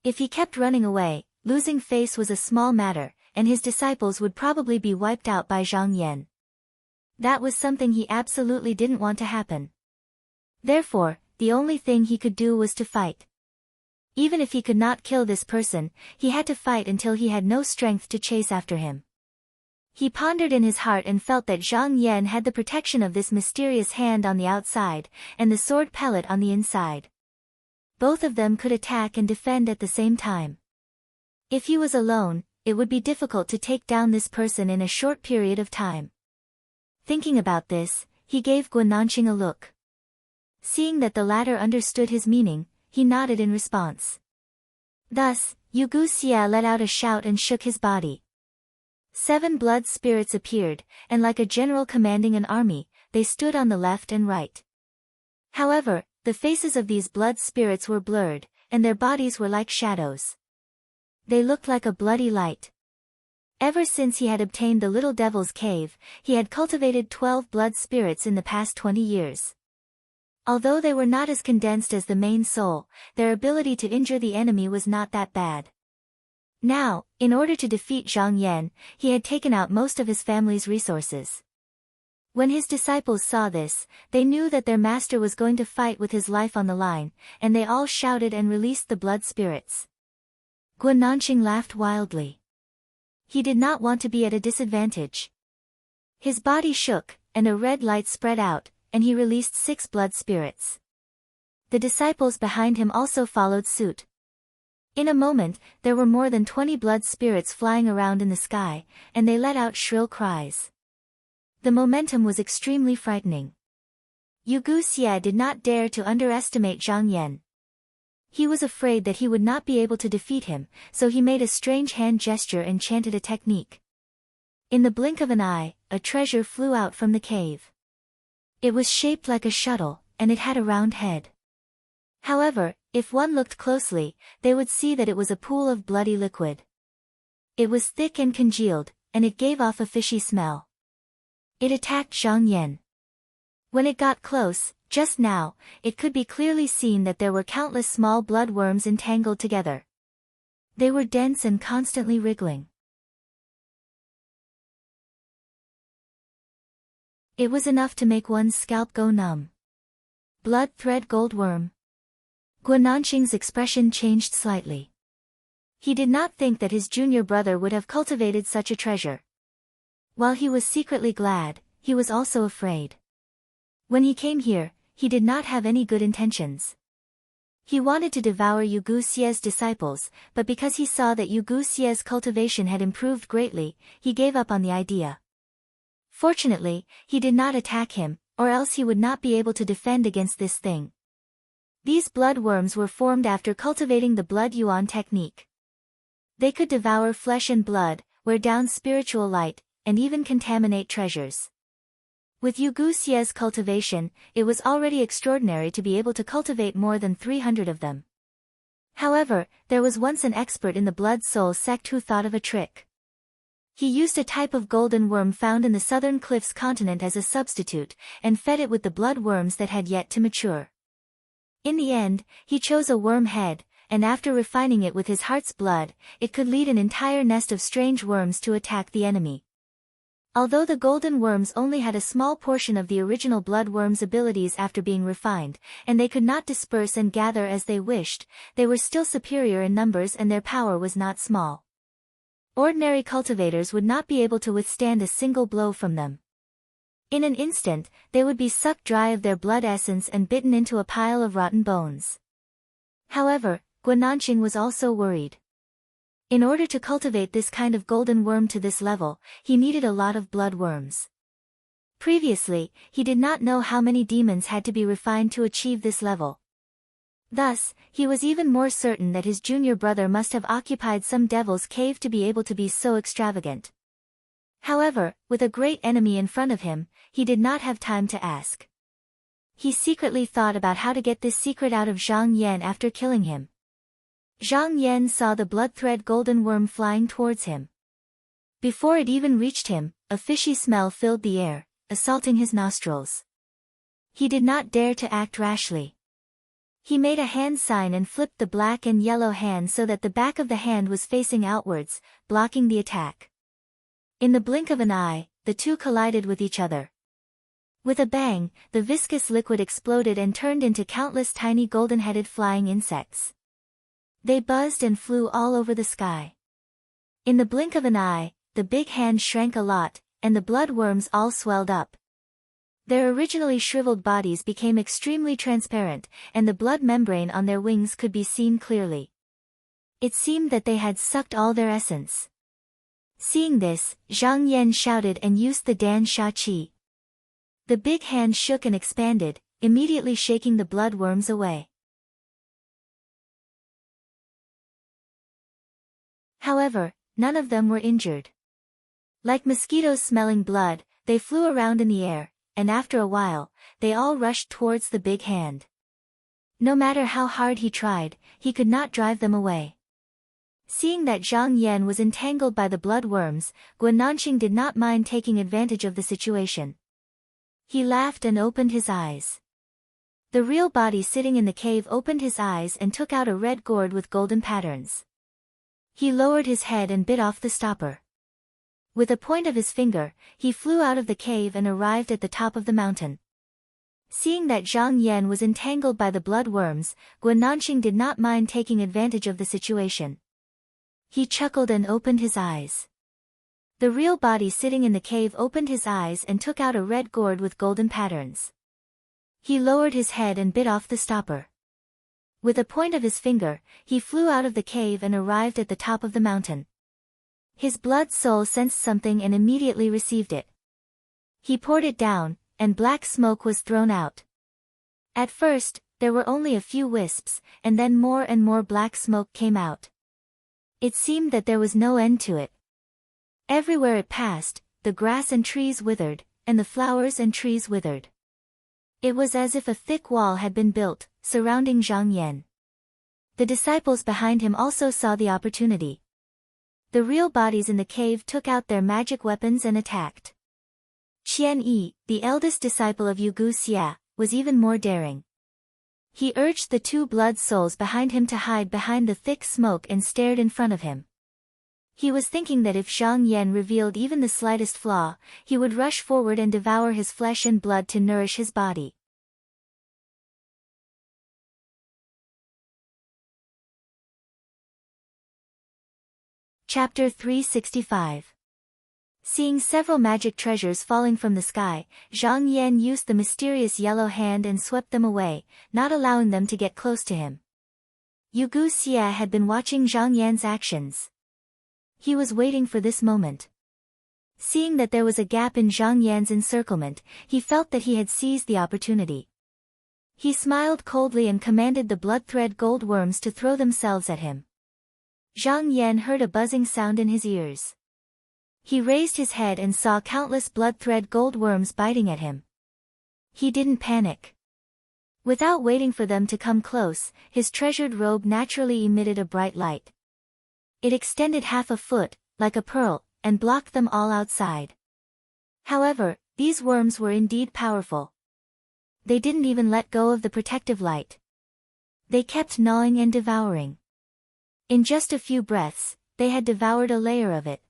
If he kept running away, losing face was a small matter, and his disciples would probably be wiped out by Zhang Yan. That was something he absolutely didn't want to happen. Therefore, the only thing he could do was to fight. Even if he could not kill this person, he had to fight until he had no strength to chase after him. He pondered in his heart and felt that Zhang Yan had the protection of this mysterious hand on the outside, and the sword pellet on the inside. Both of them could attack and defend at the same time. If he was alone, it would be difficult to take down this person in a short period of time. Thinking about this, he gave Guananxing a look. Seeing that the latter understood his meaning, he nodded in response. Thus, Yu Xia let out a shout and shook his body. 7 blood spirits appeared, and like a general commanding an army, they stood on the left and right. However, the faces of these blood spirits were blurred, and their bodies were like shadows. They looked like a bloody light. Ever since he had obtained the little devil's cave, he had cultivated 12 blood spirits in the past 20 years. Although they were not as condensed as the main soul, their ability to injure the enemy was not that bad. Now, in order to defeat Zhang Yan, he had taken out most of his family's resources. When his disciples saw this, they knew that their master was going to fight with his life on the line, and they all shouted and released the blood spirits. Guananxing laughed wildly. He did not want to be at a disadvantage. His body shook, and a red light spread out, and he released 6 blood spirits. The disciples behind him also followed suit. In a moment, there were more than 20 blood spirits flying around in the sky, and they let out shrill cries. The momentum was extremely frightening. Yu Xia did not dare to underestimate Zhang Yan. He was afraid that he would not be able to defeat him, so he made a strange hand gesture and chanted a technique. In the blink of an eye, a treasure flew out from the cave. It was shaped like a shuttle, and it had a round head. However, if one looked closely, they would see that it was a pool of bloody liquid. It was thick and congealed, and it gave off a fishy smell. It attacked Zhang Yan. When it got close, Just now, it could be clearly seen that there were countless small blood worms entangled together. They were dense and constantly wriggling. It was enough to make one's scalp go numb. Blood thread goldworm. Guan Nanqing's expression changed slightly. He did not think that his junior brother would have cultivated such a treasure. While he was secretly glad, he was also afraid. When he came here, he did not have any good intentions. He wanted to devour Yu Guxie's disciples, but because he saw that Yu Guxie's cultivation had improved greatly, he gave up on the idea. Fortunately, he did not attack him, or else he would not be able to defend against this thing. These blood worms were formed after cultivating the blood yuan technique. They could devour flesh and blood, wear down spiritual light, and even contaminate treasures. With Yu Guxie's cultivation, it was already extraordinary to be able to cultivate more than 300 of them. However, there was once an expert in the Blood Soul sect who thought of a trick. He used a type of golden worm found in the southern cliffs continent as a substitute, and fed it with the blood worms that had yet to mature. In the end, he chose a worm head, and after refining it with his heart's blood, it could lead an entire nest of strange worms to attack the enemy. Although the golden worms only had a small portion of the original blood worm's abilities after being refined, and they could not disperse and gather as they wished, they were still superior in numbers and their power was not small. Ordinary cultivators would not be able to withstand a single blow from them. In an instant, they would be sucked dry of their blood essence and bitten into a pile of rotten bones. However, Guan Nanqing was also worried. In order to cultivate this kind of golden worm to this level, he needed a lot of blood worms. Previously, he did not know how many demons had to be refined to achieve this level. Thus, he was even more certain that his junior brother must have occupied some devil's cave to be able to be so extravagant. However, with a great enemy in front of him, he did not have time to ask. He secretly thought about how to get this secret out of Zhang Yan after killing him. Zhang Yan saw the blood thread golden worm flying towards him. Before it even reached him, a fishy smell filled the air, assaulting his nostrils. He did not dare to act rashly. He made a hand sign and flipped the black and yellow hand so that the back of the hand was facing outwards, blocking the attack. In the blink of an eye, the two collided with each other. With a bang, the viscous liquid exploded and turned into countless tiny golden-headed flying insects. They buzzed and flew all over the sky. In the blink of an eye, the big hand shrank a lot, and the blood worms all swelled up. Their originally shriveled bodies became extremely transparent, and the blood membrane on their wings could be seen clearly. It seemed that they had sucked all their essence. Seeing this, Zhang Yan shouted and used the Dan Sha Qi. The big hand shook and expanded, immediately shaking the blood worms away. However, none of them were injured. Like mosquitoes smelling blood, they flew around in the air, and after a while, they all rushed towards the big hand. No matter how hard he tried, he could not drive them away. Seeing that Zhang Yan was entangled by the blood worms, Guan Nanqing did not mind taking advantage of the situation. He laughed and opened his eyes. The real body sitting in the cave opened his eyes and took out a red gourd with golden patterns. He lowered his head and bit off the stopper. With a point of his finger, he flew out of the cave and arrived at the top of the mountain. Seeing that Zhang Yan was entangled by the blood worms, Guan Nanqing did not mind taking advantage of the situation. He chuckled and opened his eyes. The real body sitting in the cave opened his eyes and took out a red gourd with golden patterns. He lowered his head and bit off the stopper. With a point of his finger, he flew out of the cave and arrived at the top of the mountain. His blood soul sensed something and immediately received it. He poured it down, and black smoke was thrown out. At first, there were only a few wisps, and then more and more black smoke came out. It seemed that there was no end to it. Everywhere it passed, the grass and trees withered, and the flowers and trees withered. It was as if a thick wall had been built, surrounding Zhang Yan. The disciples behind him also saw the opportunity. The real bodies in the cave took out their magic weapons and attacked. Qian Yi, the eldest disciple of Yu Guxie, was even more daring. He urged the two blood souls behind him to hide behind the thick smoke and stared in front of him. He was thinking that if Zhang Yan revealed even the slightest flaw, he would rush forward and devour his flesh and blood to nourish his body. Chapter 365. Seeing several magic treasures falling from the sky, Zhang Yan used the mysterious yellow hand and swept them away, not allowing them to get close to him. Yu Xie had been watching Zhang Yan's actions. He was waiting for this moment. Seeing that there was a gap in Zhang Yan's encirclement, he felt that he had seized the opportunity. He smiled coldly and commanded the blood-thread gold worms to throw themselves at him. Zhang Yan heard a buzzing sound in his ears. He raised his head and saw countless blood-thread gold worms biting at him. He didn't panic. Without waiting for them to come close, his treasured robe naturally emitted a bright light. It extended half a foot, like a pearl, and blocked them all outside. However, these worms were indeed powerful. They didn't even let go of the protective light. They kept gnawing and devouring. In just a few breaths, they had devoured a layer of it.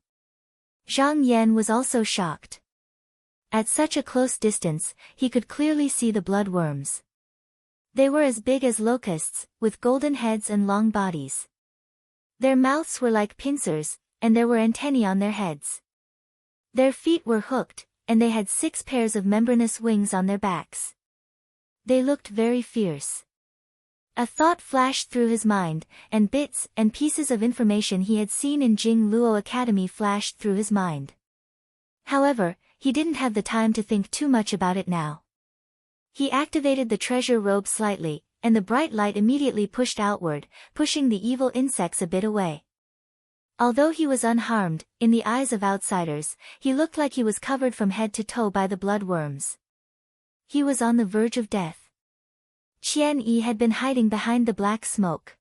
Zhang Yan was also shocked. At such a close distance, he could clearly see the blood worms. They were as big as locusts, with golden heads and long bodies. Their mouths were like pincers, and there were antennae on their heads. Their feet were hooked, and they had 6 pairs of membranous wings on their backs. They looked very fierce. A thought flashed through his mind, and bits and pieces of information he had seen in Jing Luo Academy flashed through his mind. However, he didn't have the time to think too much about it now. He activated the treasure robe slightly, and the bright light immediately pushed outward, pushing the evil insects a bit away. Although he was unharmed, in the eyes of outsiders, he looked like he was covered from head to toe by the blood worms. He was on the verge of death. Qian Yi had been hiding behind the black smoke.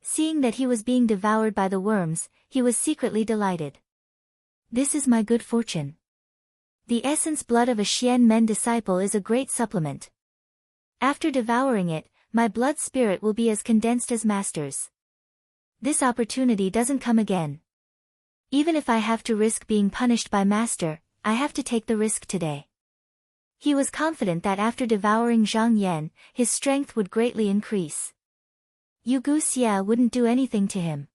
Seeing that he was being devoured by the worms, he was secretly delighted. This is my good fortune. The essence blood of a Xian Men disciple is a great supplement. After devouring it, my blood spirit will be as condensed as Master's. This opportunity doesn't come again. Even if I have to risk being punished by Master, I have to take the risk today. He was confident that after devouring Zhang Yan, his strength would greatly increase. Yu Xie wouldn't do anything to him.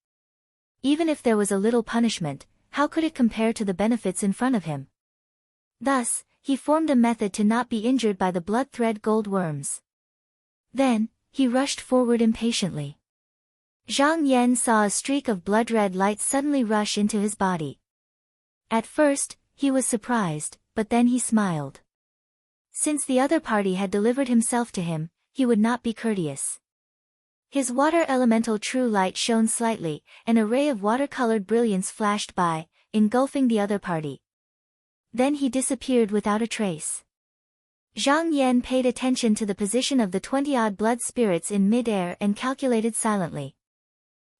Even if there was a little punishment, how could it compare to the benefits in front of him? Thus, he formed a method to not be injured by the blood-thread gold worms. Then, he rushed forward impatiently. Zhang Yan saw a streak of blood-red light suddenly rush into his body. At first, he was surprised, but then he smiled. Since the other party had delivered himself to him, he would not be courteous. His water elemental true light shone slightly, an array of water-colored brilliance flashed by, engulfing the other party. Then he disappeared without a trace. Zhang Yan paid attention to the position of the 20-odd blood spirits in mid-air and calculated silently.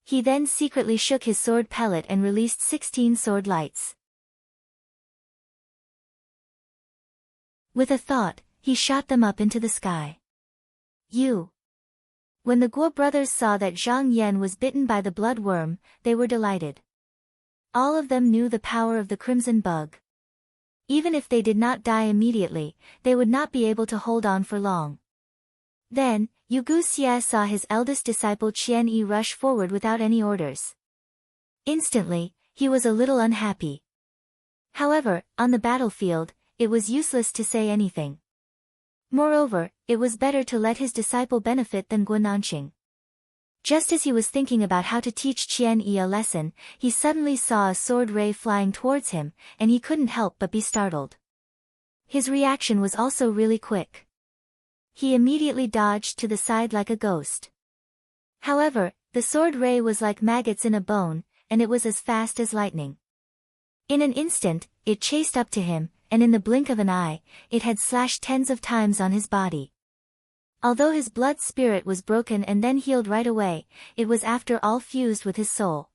He then secretly shook his sword pellet and released 16 sword lights. With a thought, he shot them up into the sky. When the Guo brothers saw that Zhang Yan was bitten by the blood worm, they were delighted. All of them knew the power of the crimson bug. Even if they did not die immediately, they would not be able to hold on for long. Then, Yu Xie saw his eldest disciple Qian Yi rush forward without any orders. Instantly, he was a little unhappy. However, on the battlefield, it was useless to say anything. Moreover, it was better to let his disciple benefit than Guo Nanqing. Just as he was thinking about how to teach Qian Yi a lesson, he suddenly saw a sword ray flying towards him, and he couldn't help but be startled. His reaction was also really quick. He immediately dodged to the side like a ghost. However, the sword ray was like maggots in a bone, and it was as fast as lightning. In an instant, it chased up to him, and in the blink of an eye, it had slashed tens of times on his body. Although his blood spirit was broken and then healed right away, it was after all fused with his soul.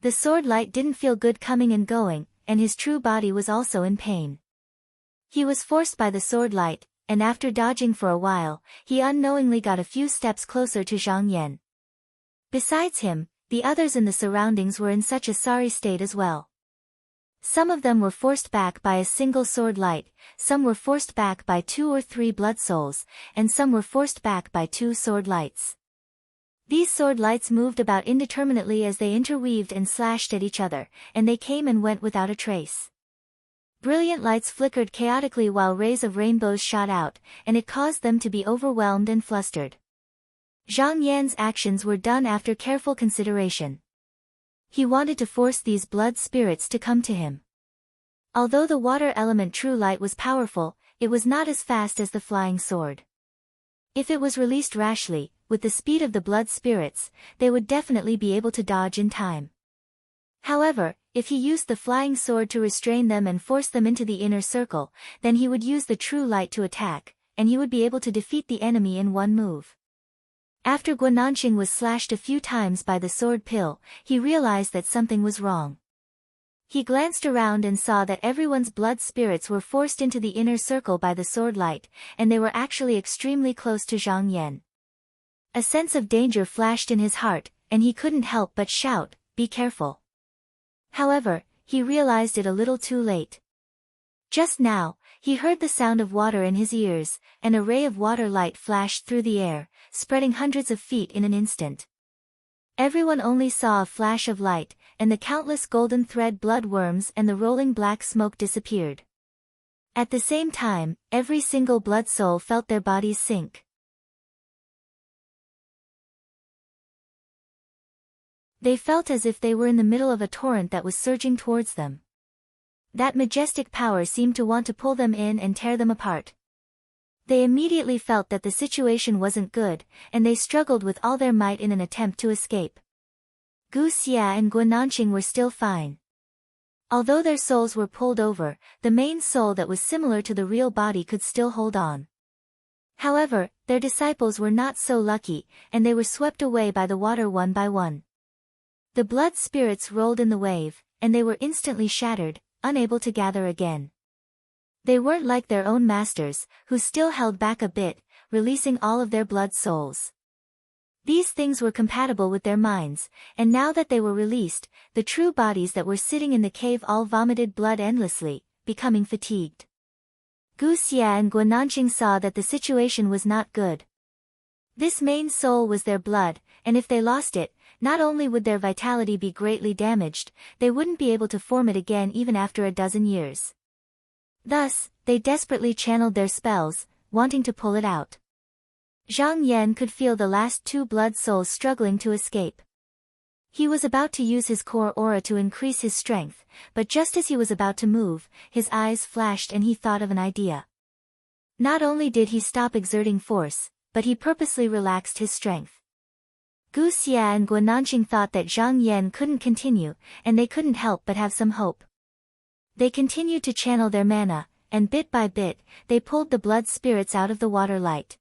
The sword light didn't feel good coming and going, and his true body was also in pain. He was forced by the sword light, and after dodging for a while, he unknowingly got a few steps closer to Zhang Yan. Besides him, the others in the surroundings were in such a sorry state as well. Some of them were forced back by a single sword light, some were forced back by 2 or 3 blood souls, and some were forced back by 2 sword lights. These sword lights moved about indeterminately as they interweaved and slashed at each other, and they came and went without a trace. Brilliant lights flickered chaotically while rays of rainbows shot out, and it caused them to be overwhelmed and flustered. Zhang Yan's actions were done after careful consideration. He wanted to force these blood spirits to come to him. Although the water element true light was powerful, it was not as fast as the flying sword. If it was released rashly, with the speed of the blood spirits, they would definitely be able to dodge in time. However, if he used the flying sword to restrain them and force them into the inner circle, then he would use the true light to attack, and he would be able to defeat the enemy in one move. After Guananqing was slashed a few times by the sword pill, he realized that something was wrong. He glanced around and saw that everyone's blood spirits were forced into the inner circle by the sword light, and they were actually extremely close to Zhang Yan. A sense of danger flashed in his heart, and he couldn't help but shout, "Be careful." However, he realized it a little too late. Just now, he heard the sound of water in his ears, and a ray of water light flashed through the air, spreading hundreds of feet in an instant. Everyone only saw a flash of light, and the countless golden thread blood worms and the rolling black smoke disappeared. At the same time, every single blood soul felt their bodies sink. They felt as if they were in the middle of a torrent that was surging towards them. That majestic power seemed to want to pull them in and tear them apart. They immediately felt that the situation wasn't good, and they struggled with all their might in an attempt to escape. Gu Xia and Guananqing were still fine. Although their souls were pulled over, the main soul that was similar to the real body could still hold on. However, their disciples were not so lucky, and they were swept away by the water one by one. The blood spirits rolled in the wave, and they were instantly shattered, unable to gather again. They weren't like their own masters, who still held back a bit, releasing all of their blood souls. These things were compatible with their minds, and now that they were released, the true bodies that were sitting in the cave all vomited blood endlessly, becoming fatigued. Gu Xia and Guananqing saw that the situation was not good. This main soul was their blood, and if they lost it, not only would their vitality be greatly damaged, they wouldn't be able to form it again even after a dozen years. Thus, they desperately channeled their spells, wanting to pull it out. Zhang Yan could feel the last 2 blood souls struggling to escape. He was about to use his core aura to increase his strength, but just as he was about to move, his eyes flashed and he thought of an idea. Not only did he stop exerting force, but he purposely relaxed his strength. Gu Xia and Guananqing thought that Zhang Yan couldn't continue, and they couldn't help but have some hope. They continued to channel their mana, and bit by bit, they pulled the blood spirits out of the water light.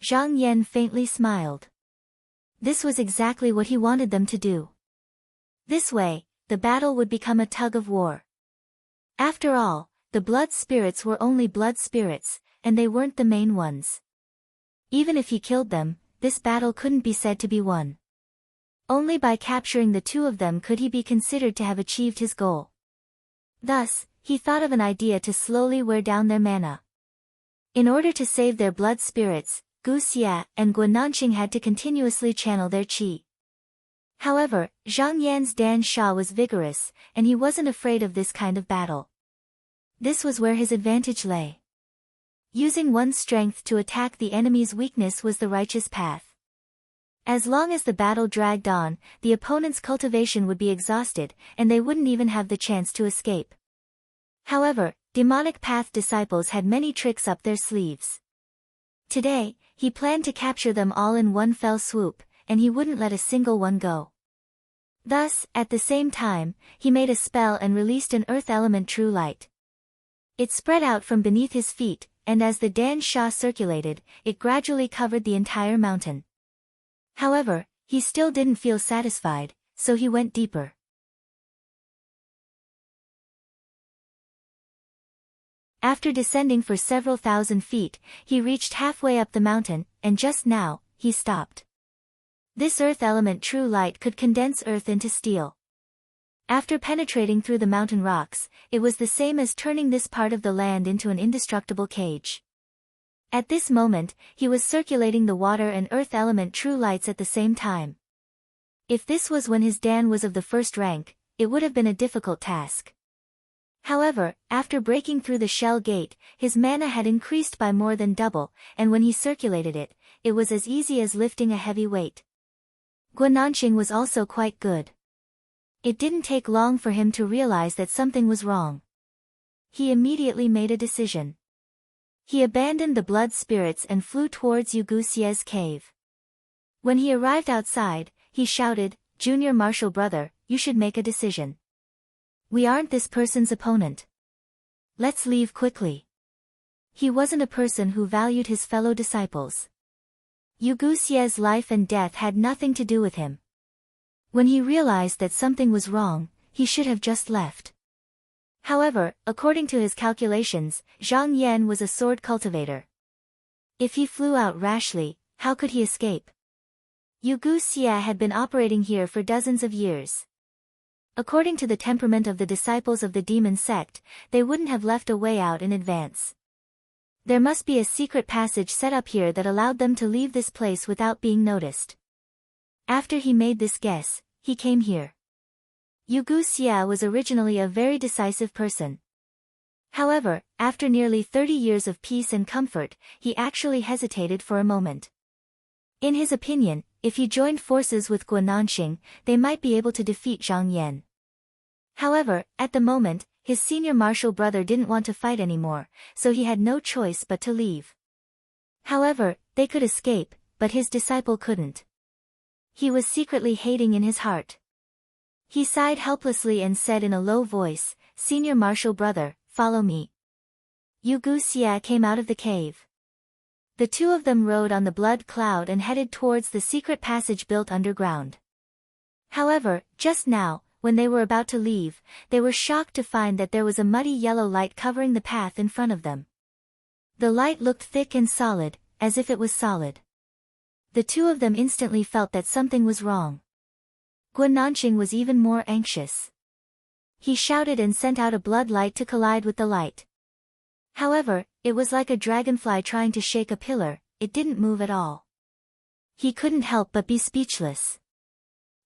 Zhang Yan faintly smiled. This was exactly what he wanted them to do. This way, the battle would become a tug of war. After all, the blood spirits were only blood spirits, and they weren't the main ones. Even if he killed them, this battle couldn't be said to be won. Only by capturing the 2 of them could he be considered to have achieved his goal. Thus, he thought of an idea to slowly wear down their mana. In order to save their blood spirits, Gu Xia and Guananqing had to continuously channel their qi. However, Zhang Yan's Dan Sha was vigorous, and he wasn't afraid of this kind of battle. This was where his advantage lay. Using one's strength to attack the enemy's weakness was the righteous path. As long as the battle dragged on, the opponent's cultivation would be exhausted, and they wouldn't even have the chance to escape. However, demonic path disciples had many tricks up their sleeves. Today, he planned to capture them all in one fell swoop, and he wouldn't let a single one go. Thus, at the same time, he made a spell and released an earth element true light. It spread out from beneath his feet, and as the Dan Sha circulated, it gradually covered the entire mountain. However, he still didn't feel satisfied, so he went deeper. After descending for several thousand feet, he reached halfway up the mountain, and just now, he stopped. This earth element true light could condense earth into steel. After penetrating through the mountain rocks, it was the same as turning this part of the land into an indestructible cage. At this moment, he was circulating the water and earth element true lights at the same time. If this was when his Dan was of the first rank, it would have been a difficult task. However, after breaking through the shell gate, his mana had increased by more than double, and when he circulated it, it was as easy as lifting a heavy weight. Guananqing was also quite good. It didn't take long for him to realize that something was wrong. He immediately made a decision. He abandoned the blood spirits and flew towards Yuguxie's cave. When he arrived outside, he shouted, "Junior Marshal Brother, you should make a decision. We aren't this person's opponent. Let's leave quickly." He wasn't a person who valued his fellow disciples. Yuguxie's life and death had nothing to do with him. When he realized that something was wrong, he should have just left. However, according to his calculations, Zhang Yan was a sword cultivator. If he flew out rashly, how could he escape? Yuguxie had been operating here for dozens of years. According to the temperament of the disciples of the demon sect, they wouldn't have left a way out in advance. There must be a secret passage set up here that allowed them to leave this place without being noticed. After he made this guess, he came here. Yuguxie was originally a very decisive person. However, after nearly 30 years of peace and comfort, he actually hesitated for a moment. In his opinion, if he joined forces with Guananqing, they might be able to defeat Zhang Yan. However, at the moment, his senior martial brother didn't want to fight anymore, so he had no choice but to leave. However, they could escape, but his disciple couldn't. He was secretly hating in his heart. He sighed helplessly and said in a low voice, "Senior martial brother, follow me." Yuguxie came out of the cave. The two of them rode on the blood cloud and headed towards the secret passage built underground. However, just now, when they were about to leave, they were shocked to find that there was a muddy yellow light covering the path in front of them. The light looked thick and solid, as if it was solid. The two of them instantly felt that something was wrong. Guananqing was even more anxious. He shouted and sent out a blood light to collide with the light. However, it was like a dragonfly trying to shake a pillar, it didn't move at all. He couldn't help but be speechless.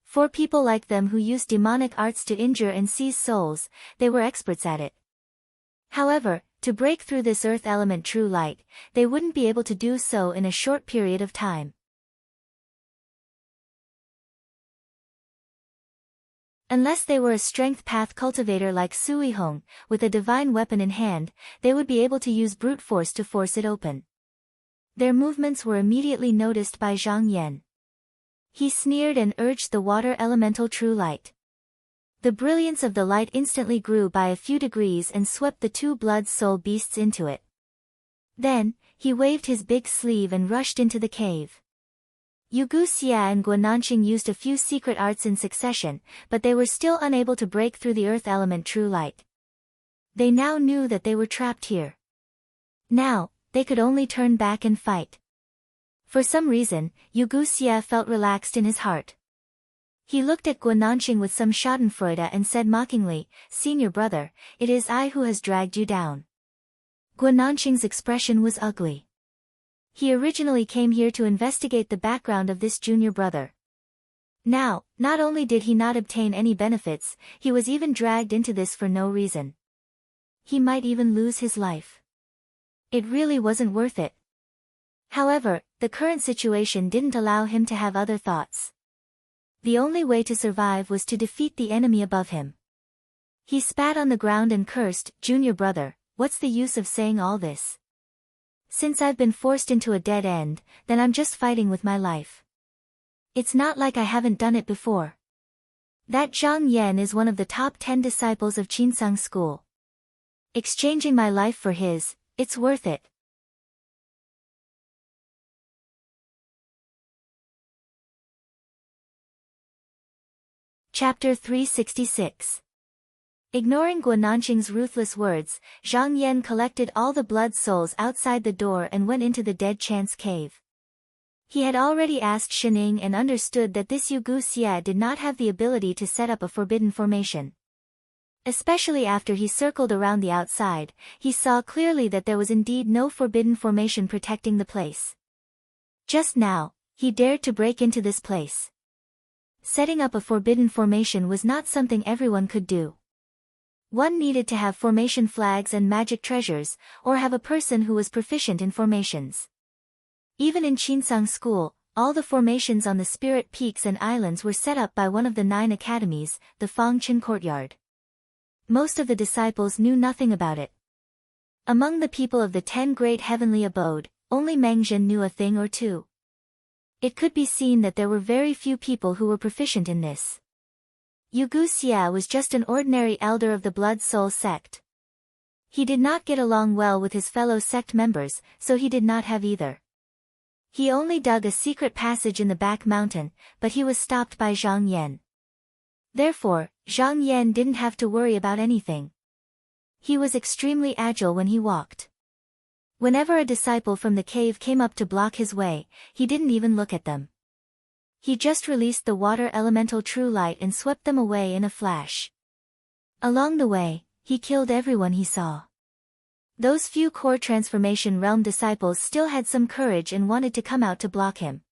For people like them who use demonic arts to injure and seize souls, they were experts at it. However, to break through this earth element true light, they wouldn't be able to do so in a short period of time. Unless they were a strength path cultivator like Sui Hong, with a divine weapon in hand, they would be able to use brute force to force it open. Their movements were immediately noticed by Zhang Yan. He sneered and urged the water elemental true light. The brilliance of the light instantly grew by a few degrees and swept the two blood soul beasts into it. Then, he waved his big sleeve and rushed into the cave. Yuguxie and Guananqing used a few secret arts in succession, but they were still unable to break through the earth element true light. They now knew that they were trapped here. Now, they could only turn back and fight. For some reason, Yuguxie felt relaxed in his heart. He looked at Guananqing with some schadenfreude and said mockingly, "Senior brother, it is I who has dragged you down." Guananqing's expression was ugly. He originally came here to investigate the background of this junior brother. Now, not only did he not obtain any benefits, he was even dragged into this for no reason. He might even lose his life. It really wasn't worth it. However, the current situation didn't allow him to have other thoughts. The only way to survive was to defeat the enemy above him. He spat on the ground and cursed, "Junior brother, what's the use of saying all this? Since I've been forced into a dead end, then I'm just fighting with my life. It's not like I haven't done it before. That Zhang Yan is one of the top 10 disciples of Qinsang school. Exchanging my life for his, it's worth it." Chapter 366. Ignoring Guananqing's ruthless words, Zhang Yan collected all the blood souls outside the door and went into the Dead Chance Cave. He had already asked Shining and understood that this Yugu Xie did not have the ability to set up a forbidden formation. Especially after he circled around the outside, he saw clearly that there was indeed no forbidden formation protecting the place. Just now, he dared to break into this place. Setting up a forbidden formation was not something everyone could do. One needed to have formation flags and magic treasures, or have a person who was proficient in formations. Even in Qinsang School, all the formations on the spirit peaks and islands were set up by one of the 9 academies, the Fangchen Courtyard. Most of the disciples knew nothing about it. Among the people of the 10 great heavenly abode, only Meng Zhen knew a thing or two. It could be seen that there were very few people who were proficient in this. Yugu Xia was just an ordinary elder of the Blood Soul sect. He did not get along well with his fellow sect members, so he did not have either. He only dug a secret passage in the back mountain, but he was stopped by Zhang Yan. Therefore, Zhang Yan didn't have to worry about anything. He was extremely agile when he walked. Whenever a disciple from the cave came up to block his way, he didn't even look at them. He just released the water elemental true light and swept them away in a flash. Along the way, he killed everyone he saw. Those few core transformation realm disciples still had some courage and wanted to come out to block him.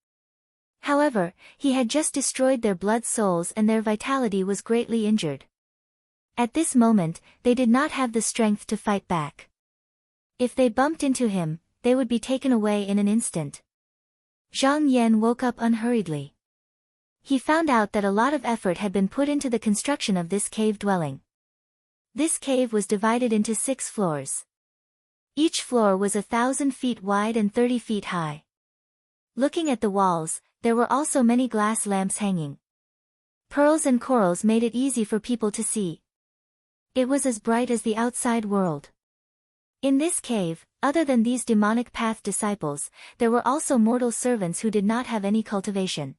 However, he had just destroyed their blood souls and their vitality was greatly injured. At this moment, they did not have the strength to fight back. If they bumped into him, they would be taken away in an instant. Zhang Yan woke up unhurriedly. He found out that a lot of effort had been put into the construction of this cave dwelling. This cave was divided into 6 floors. Each floor was 1,000 feet wide and 30 feet high. Looking at the walls, there were also many glass lamps hanging. Pearls and corals made it easy for people to see. It was as bright as the outside world. In this cave, other than these demonic path disciples, there were also mortal servants who did not have any cultivation.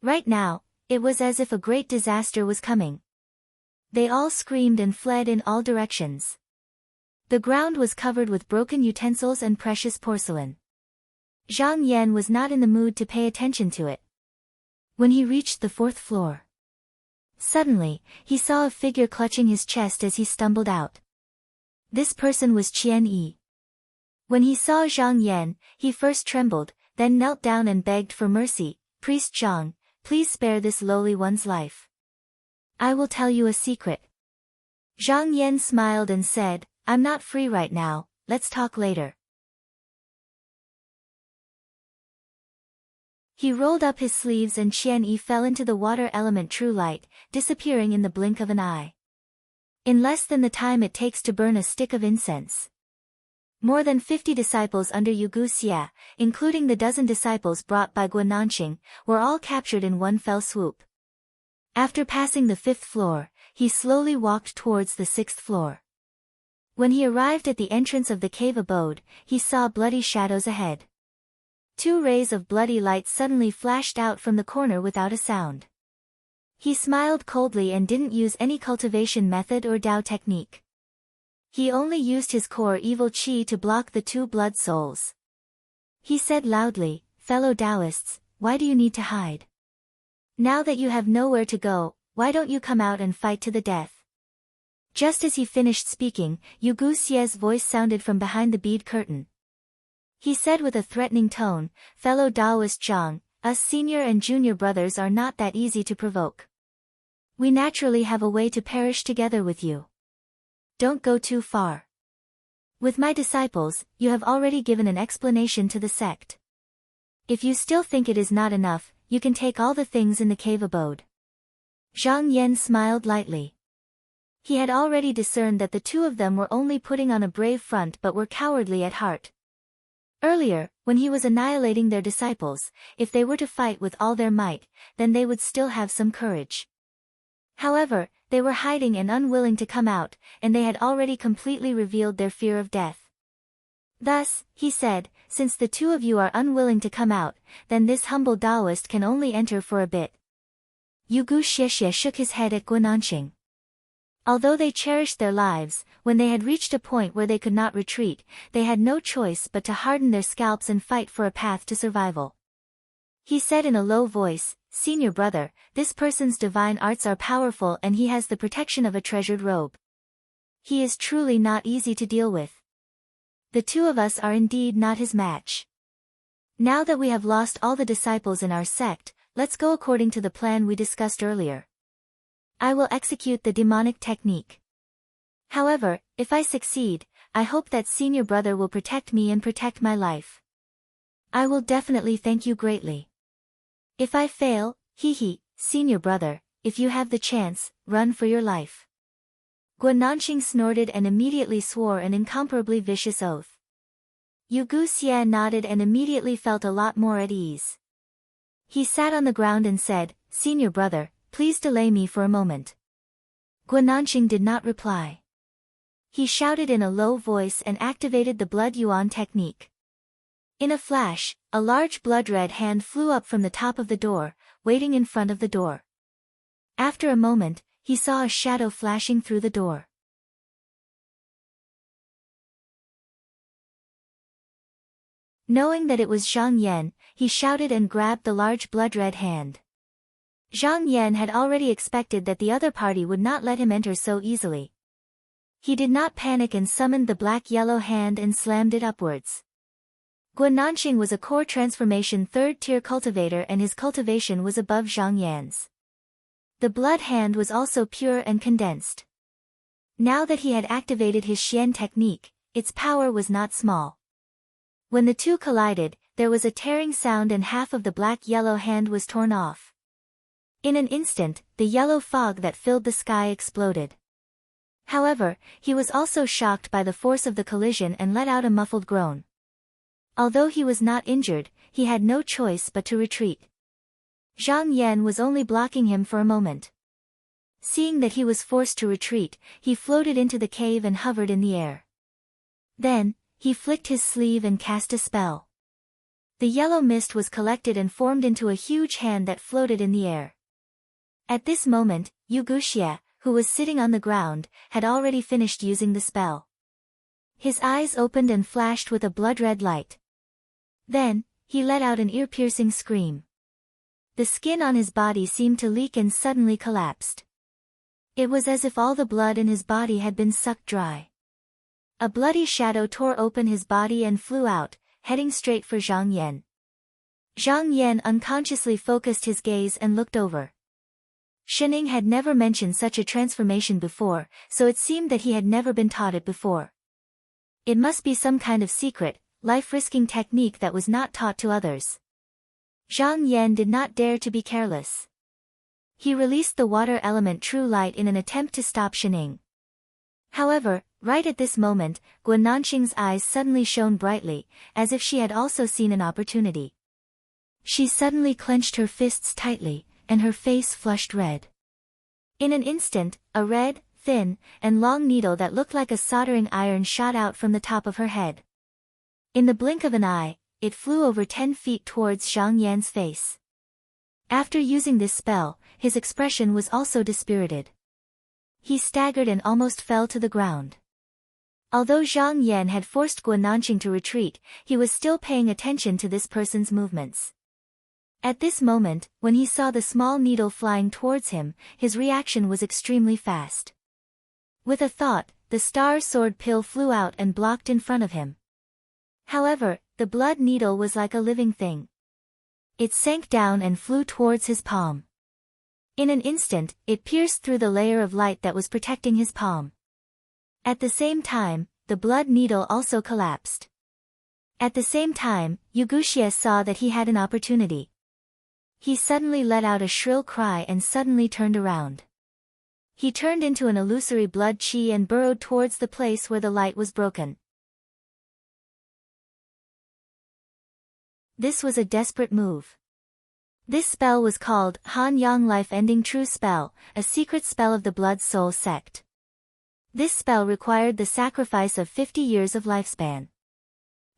Right now, it was as if a great disaster was coming. They all screamed and fled in all directions. The ground was covered with broken utensils and precious porcelain. Zhang Yan was not in the mood to pay attention to it. When he reached the 4th floor, suddenly, he saw a figure clutching his chest as he stumbled out. This person was Qian Yi. When he saw Zhang Yan, he first trembled, then knelt down and begged for mercy. "Priest Zhang, please spare this lowly one's life. I will tell you a secret." Zhang Yan smiled and said, "I'm not free right now, let's talk later." He rolled up his sleeves and Qian Yi fell into the water element true light, disappearing in the blink of an eye. In less than the time it takes to burn a stick of incense. More than 50 disciples under Yugu Xia, including the dozen disciples brought by Guananqing, were all captured in one fell swoop. After passing the 5th floor, he slowly walked towards the 6th floor. When he arrived at the entrance of the cave abode, he saw bloody shadows ahead. 2 rays of bloody light suddenly flashed out from the corner without a sound. He smiled coldly and didn't use any cultivation method or Dao technique. He only used his core evil qi to block the 2 blood souls. He said loudly, "Fellow Taoists, why do you need to hide? Now that you have nowhere to go, why don't you come out and fight to the death?" Just as he finished speaking, Yugu Xie's voice sounded from behind the bead curtain. He said with a threatening tone, "Fellow Taoist Zhang, us senior and junior brothers are not that easy to provoke. We naturally have a way to perish together with you. Don't go too far. With my disciples, you have already given an explanation to the sect. If you still think it is not enough, you can take all the things in the cave abode." Zhang Yan smiled lightly. He had already discerned that the 2 of them were only putting on a brave front but were cowardly at heart. Earlier, when he was annihilating their disciples, if they were to fight with all their might, then they would still have some courage. However, they were hiding and unwilling to come out, and they had already completely revealed their fear of death. Thus, he said, "Since the 2 of you are unwilling to come out, then this humble Taoist can only enter for a bit." Yugu Xie shook his head at Guananqing. Although they cherished their lives, when they had reached a point where they could not retreat, they had no choice but to harden their scalps and fight for a path to survival. He said in a low voice, "Senior brother, this person's divine arts are powerful and he has the protection of a treasured robe. He is truly not easy to deal with. The two of us are indeed not his match. Now that we have lost all the disciples in our sect, let's go according to the plan we discussed earlier. I will execute the demonic technique. However, if I succeed, I hope that senior brother will protect me and protect my life. I will definitely thank you greatly. If I fail, senior brother, if you have the chance, run for your life." Guananqing snorted and immediately swore an incomparably vicious oath. Yu Guxia nodded and immediately felt a lot more at ease. He sat on the ground and said, "Senior brother, please delay me for a moment." Guananqing did not reply. He shouted in a low voice and activated the blood yuan technique. In a flash, a large blood-red hand flew up from the top of the door, waiting in front of the door. After a moment, he saw a shadow flashing through the door. Knowing that it was Zhang Yan, he shouted and grabbed the large blood-red hand. Zhang Yan had already expected that the other party would not let him enter so easily. He did not panic and summoned the black-yellow hand and slammed it upwards. Guananqing was a core transformation 3rd-tier cultivator and his cultivation was above Zhang Yan's. The blood hand was also pure and condensed. Now that he had activated his Xian technique, its power was not small. When the two collided, there was a tearing sound and half of the black-yellow hand was torn off. In an instant, the yellow fog that filled the sky exploded. However, he was also shocked by the force of the collision and let out a muffled groan. Although he was not injured, he had no choice but to retreat. Zhang Yan was only blocking him for a moment. Seeing that he was forced to retreat, he floated into the cave and hovered in the air. Then, he flicked his sleeve and cast a spell. The yellow mist was collected and formed into a huge hand that floated in the air. At this moment, Yu Guxia, who was sitting on the ground, had already finished using the spell. His eyes opened and flashed with a blood-red light. Then, he let out an ear-piercing scream. The skin on his body seemed to leak and suddenly collapsed. It was as if all the blood in his body had been sucked dry. A bloody shadow tore open his body and flew out, heading straight for Zhang Yan. Zhang Yan unconsciously focused his gaze and looked over. Shening had never mentioned such a transformation before, so it seemed that he had never been taught it before. It must be some kind of secret, life-risking technique that was not taught to others. Zhang Yan did not dare to be careless. He released the water element True Light in an attempt to stop Shening. However, right at this moment, Guananqing's eyes suddenly shone brightly, as if she had also seen an opportunity. She suddenly clenched her fists tightly, and her face flushed red. In an instant, a red, thin, and long needle that looked like a soldering iron shot out from the top of her head. In the blink of an eye, it flew over 10 feet towards Zhang Yan's face. After using this spell, his expression was also dispirited. He staggered and almost fell to the ground. Although Zhang Yan had forced Guananqing to retreat, he was still paying attention to this person's movements. At this moment, when he saw the small needle flying towards him, his reaction was extremely fast. With a thought, the star sword pill flew out and blocked in front of him. However, the blood needle was like a living thing. It sank down and flew towards his palm. In an instant, it pierced through the layer of light that was protecting his palm. At the same time, the blood needle also collapsed. At the same time, Yu Guxia saw that he had an opportunity. He suddenly let out a shrill cry and suddenly turned around. He turned into an illusory blood chi and burrowed towards the place where the light was broken. This was a desperate move. This spell was called Han Yang Life-Ending True Spell, a secret spell of the Blood Soul sect. This spell required the sacrifice of 50 years of lifespan.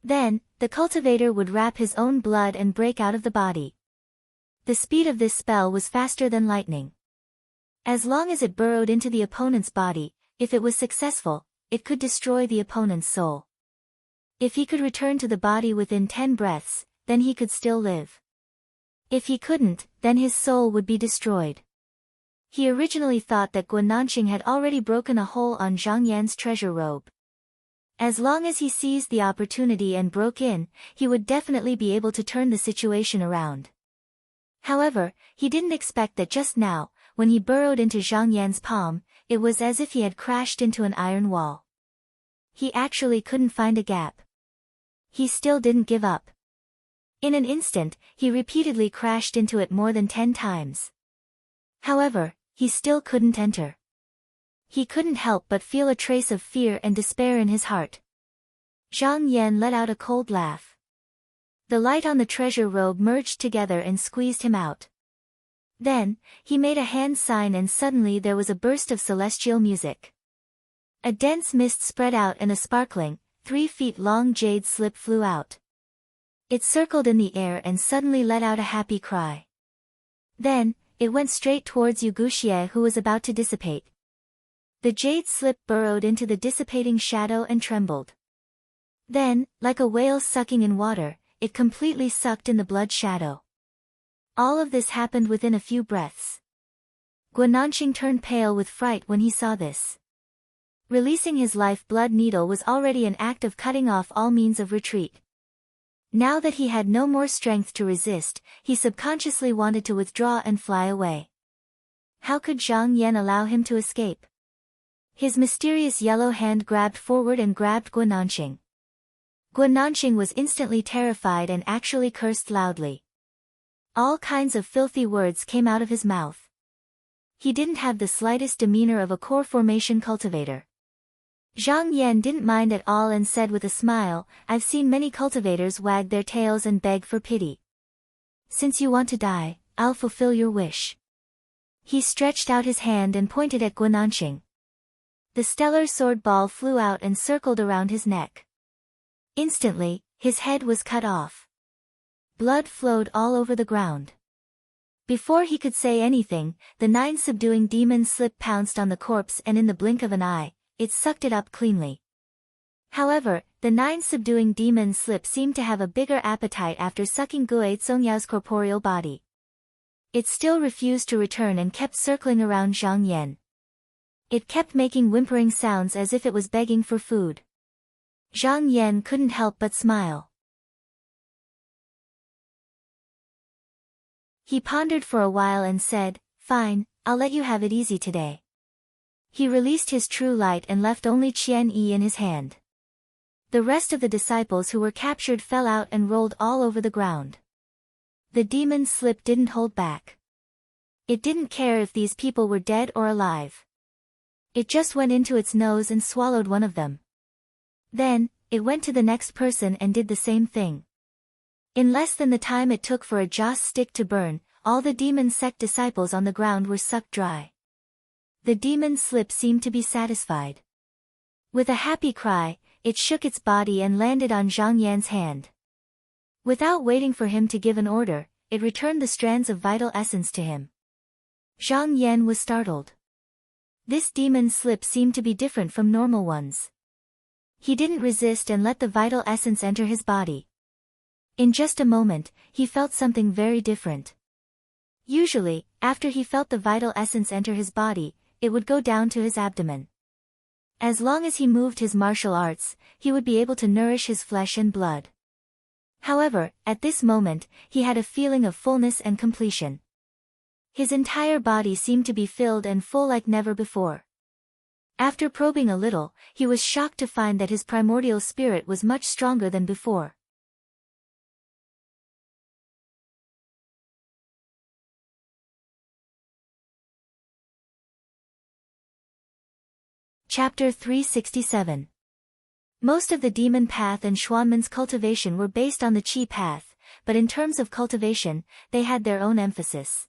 Then, the cultivator would wrap his own blood and break out of the body. The speed of this spell was faster than lightning. As long as it burrowed into the opponent's body, if it was successful, it could destroy the opponent's soul. If he could return to the body within 10 breaths, then he could still live. If he couldn't, then his soul would be destroyed. He originally thought that Guan Nanqing had already broken a hole on Zhang Yan's treasure robe. As long as he seized the opportunity and broke in, he would definitely be able to turn the situation around. However, he didn't expect that just now, when he burrowed into Zhang Yan's palm, it was as if he had crashed into an iron wall. He actually couldn't find a gap. He still didn't give up. In an instant, he repeatedly crashed into it more than 10 times. However, he still couldn't enter. He couldn't help but feel a trace of fear and despair in his heart. Zhang Yan let out a cold laugh. The light on the treasure robe merged together and squeezed him out. Then, he made a hand sign and suddenly there was a burst of celestial music. A dense mist spread out and a sparkling, 3 feet long jade slip flew out. It circled in the air and suddenly let out a happy cry. Then, it went straight towards Yu Guxie, who was about to dissipate. The jade slip burrowed into the dissipating shadow and trembled. Then, like a whale sucking in water, it completely sucked in the blood shadow. All of this happened within a few breaths. Guan Nanqing turned pale with fright when he saw this. Releasing his life-blood needle was already an act of cutting off all means of retreat. Now that he had no more strength to resist, he subconsciously wanted to withdraw and fly away. How could Zhang Yan allow him to escape? His mysterious yellow hand grabbed forward and grabbed Guan Nanqing. Guan Nanqing was instantly terrified and actually cursed loudly. All kinds of filthy words came out of his mouth. He didn't have the slightest demeanor of a core formation cultivator. Zhang Yan didn't mind at all and said with a smile, "I've seen many cultivators wag their tails and beg for pity. Since you want to die, I'll fulfill your wish." He stretched out his hand and pointed at Guan Nanqing. The stellar sword ball flew out and circled around his neck. Instantly, his head was cut off. Blood flowed all over the ground. Before he could say anything, the 9 subduing demon slip pounced on the corpse and in the blink of an eye, it sucked it up cleanly. However, the 9 subduing demon slip seemed to have a bigger appetite after sucking Gui Zongyao's corporeal body. It still refused to return and kept circling around Zhang Yan. It kept making whimpering sounds as if it was begging for food. Zhang Yan couldn't help but smile. He pondered for a while and said, "Fine, I'll let you have it easy today." He released his true light and left only Qian Yi in his hand. The rest of the disciples who were captured fell out and rolled all over the ground. The demon slip didn't hold back. It didn't care if these people were dead or alive. It just went into its nose and swallowed one of them. Then, it went to the next person and did the same thing. In less than the time it took for a joss stick to burn, all the demon sect disciples on the ground were sucked dry. The demon slip seemed to be satisfied. With a happy cry, it shook its body and landed on Zhang Yan's hand. Without waiting for him to give an order, it returned the strands of vital essence to him. Zhang Yan was startled. This demon slip seemed to be different from normal ones. He didn't resist and let the vital essence enter his body. In just a moment, he felt something very different. Usually, after he felt the vital essence enter his body, it would go down to his abdomen. As long as he moved his martial arts, he would be able to nourish his flesh and blood. However, at this moment, he had a feeling of fullness and completion. His entire body seemed to be filled and full like never before. After probing a little, he was shocked to find that his primordial spirit was much stronger than before. Chapter 367. Most of the demon path and Xuanmen's cultivation were based on the qi path, but in terms of cultivation, they had their own emphasis.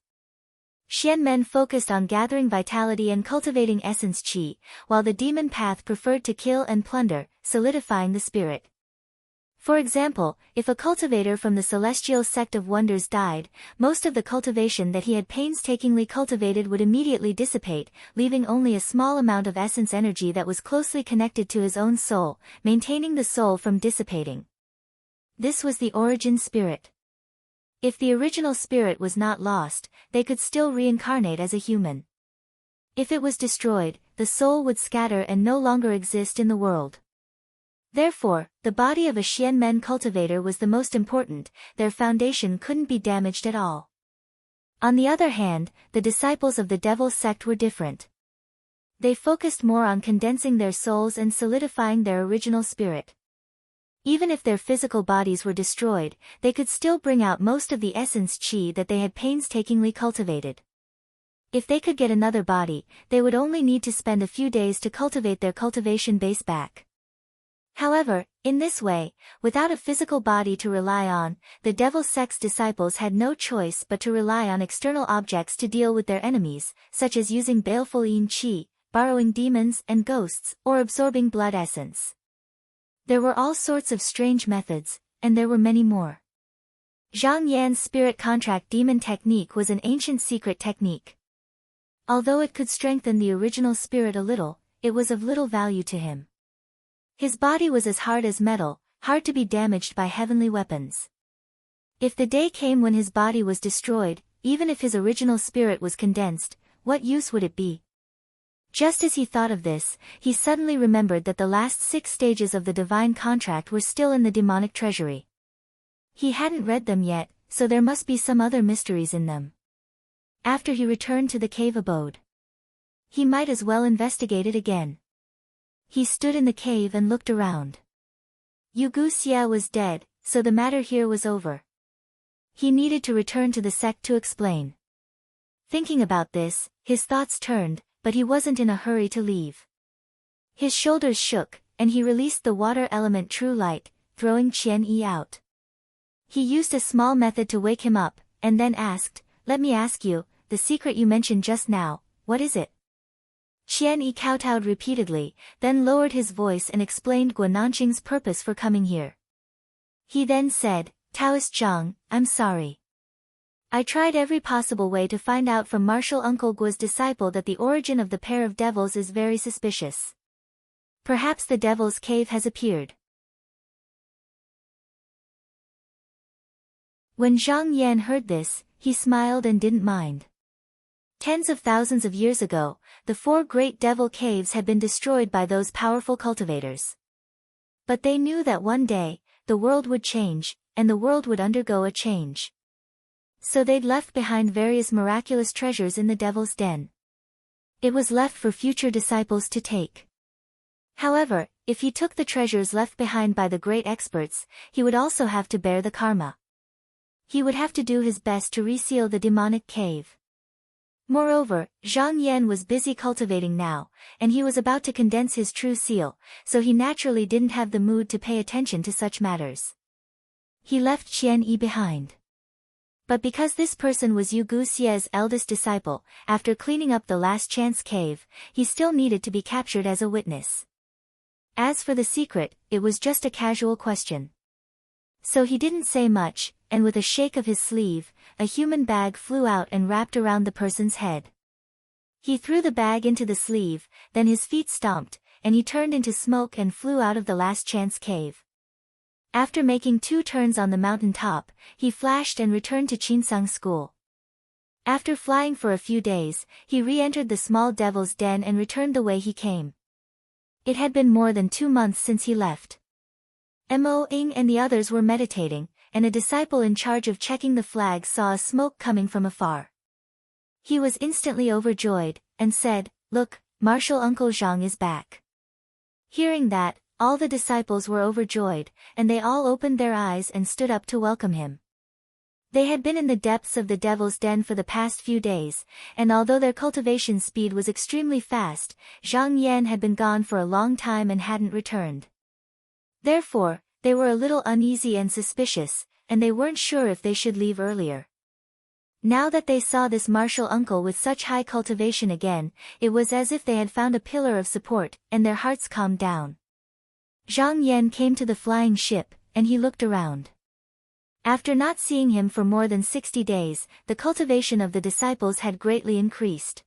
Xianmen focused on gathering vitality and cultivating essence qi, while the demon path preferred to kill and plunder, solidifying the spirit. For example, if a cultivator from the celestial sect of wonders died, most of the cultivation that he had painstakingly cultivated would immediately dissipate, leaving only a small amount of essence energy that was closely connected to his own soul, maintaining the soul from dissipating. This was the origin spirit. If the original spirit was not lost, they could still reincarnate as a human. If it was destroyed, the soul would scatter and no longer exist in the world. Therefore, the body of a Xianmen cultivator was the most important, their foundation couldn't be damaged at all. On the other hand, the disciples of the devil sect were different. They focused more on condensing their souls and solidifying their original spirit. Even if their physical bodies were destroyed, they could still bring out most of the essence qi that they had painstakingly cultivated. If they could get another body, they would only need to spend a few days to cultivate their cultivation base back. However, in this way, without a physical body to rely on, the devil sect's disciples had no choice but to rely on external objects to deal with their enemies, such as using baleful yin qi, borrowing demons and ghosts, or absorbing blood essence. There were all sorts of strange methods, and there were many more. Zhang Yan's spirit contract demon technique was an ancient secret technique. Although it could strengthen the original spirit a little, it was of little value to him. His body was as hard as metal, hard to be damaged by heavenly weapons. If the day came when his body was destroyed, even if his original spirit was condensed, what use would it be? Just as he thought of this, he suddenly remembered that the last 6 stages of the divine contract were still in the demonic treasury. He hadn't read them yet, so there must be some other mysteries in them. After he returned to the cave abode, he might as well investigate it again. He stood in the cave and looked around. Yu Xie was dead, so the matter here was over. He needed to return to the sect to explain. Thinking about this, his thoughts turned, but he wasn't in a hurry to leave. His shoulders shook, and he released the water element True Light, throwing Qian Yi out. He used a small method to wake him up, and then asked, "Let me ask you, the secret you mentioned just now, what is it?" Qian Yi kowtowed repeatedly, then lowered his voice and explained Guananqing's purpose for coming here. He then said, "Taoist Zhang, I'm sorry. I tried every possible way to find out from Martial Uncle Guo's disciple that the origin of the pair of devils is very suspicious. Perhaps the devil's cave has appeared." When Zhang Yan heard this, he smiled and didn't mind. Tens of thousands of years ago, the 4 great devil caves had been destroyed by those powerful cultivators. But they knew that one day, the world would change, and the world would undergo a change. So they'd left behind various miraculous treasures in the devil's den. It was left for future disciples to take. However, if he took the treasures left behind by the great experts, he would also have to bear the karma. He would have to do his best to reseal the demonic cave. Moreover, Zhang Yan was busy cultivating now, and he was about to condense his true seal, so he naturally didn't have the mood to pay attention to such matters. He left Qian Yi behind. But because this person was Yu Xie's eldest disciple, after cleaning up the last chance cave, he still needed to be captured as a witness. As for the secret, it was just a casual question. So he didn't say much, and with a shake of his sleeve, a human bag flew out and wrapped around the person's head. He threw the bag into the sleeve, then his feet stomped, and he turned into smoke and flew out of the last chance cave. After making 2 turns on the mountain top, he flashed and returned to Qinsang School. After flying for a few days, he re-entered the small devil's den and returned the way he came. It had been more than 2 months since he left. Mo Ying and the others were meditating, and a disciple in charge of checking the flag saw a smoke coming from afar. He was instantly overjoyed, and said, "Look, Martial Uncle Zhang is back." Hearing that, all the disciples were overjoyed, and they all opened their eyes and stood up to welcome him. They had been in the depths of the devil's den for the past few days, and although their cultivation speed was extremely fast, Zhang Yan had been gone for a long time and hadn't returned. Therefore, they were a little uneasy and suspicious, and they weren't sure if they should leave earlier. Now that they saw this martial uncle with such high cultivation again, it was as if they had found a pillar of support, and their hearts calmed down. Zhang Yan came to the flying ship, and he looked around. After not seeing him for more than 60 days, the cultivation of the disciples had greatly increased.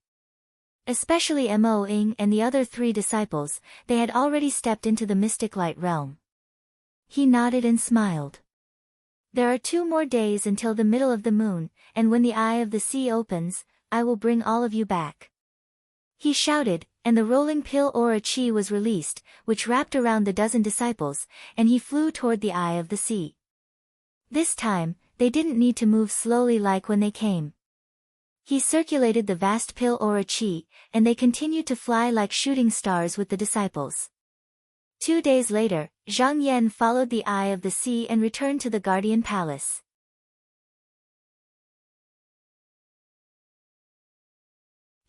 Especially Mo Ing and the other 3 disciples, they had already stepped into the mystic light realm. He nodded and smiled. There are 2 more days until the middle of the moon, and when the eye of the sea opens, I will bring all of you back. He shouted, and the rolling pill or a chi was released, which wrapped around the dozen disciples, and he flew toward the eye of the sea. This time, they didn't need to move slowly like when they came. He circulated the vast pill or a chi, and they continued to fly like shooting stars with the disciples. 2 days later, Zhang Yan followed the eye of the sea and returned to the guardian palace.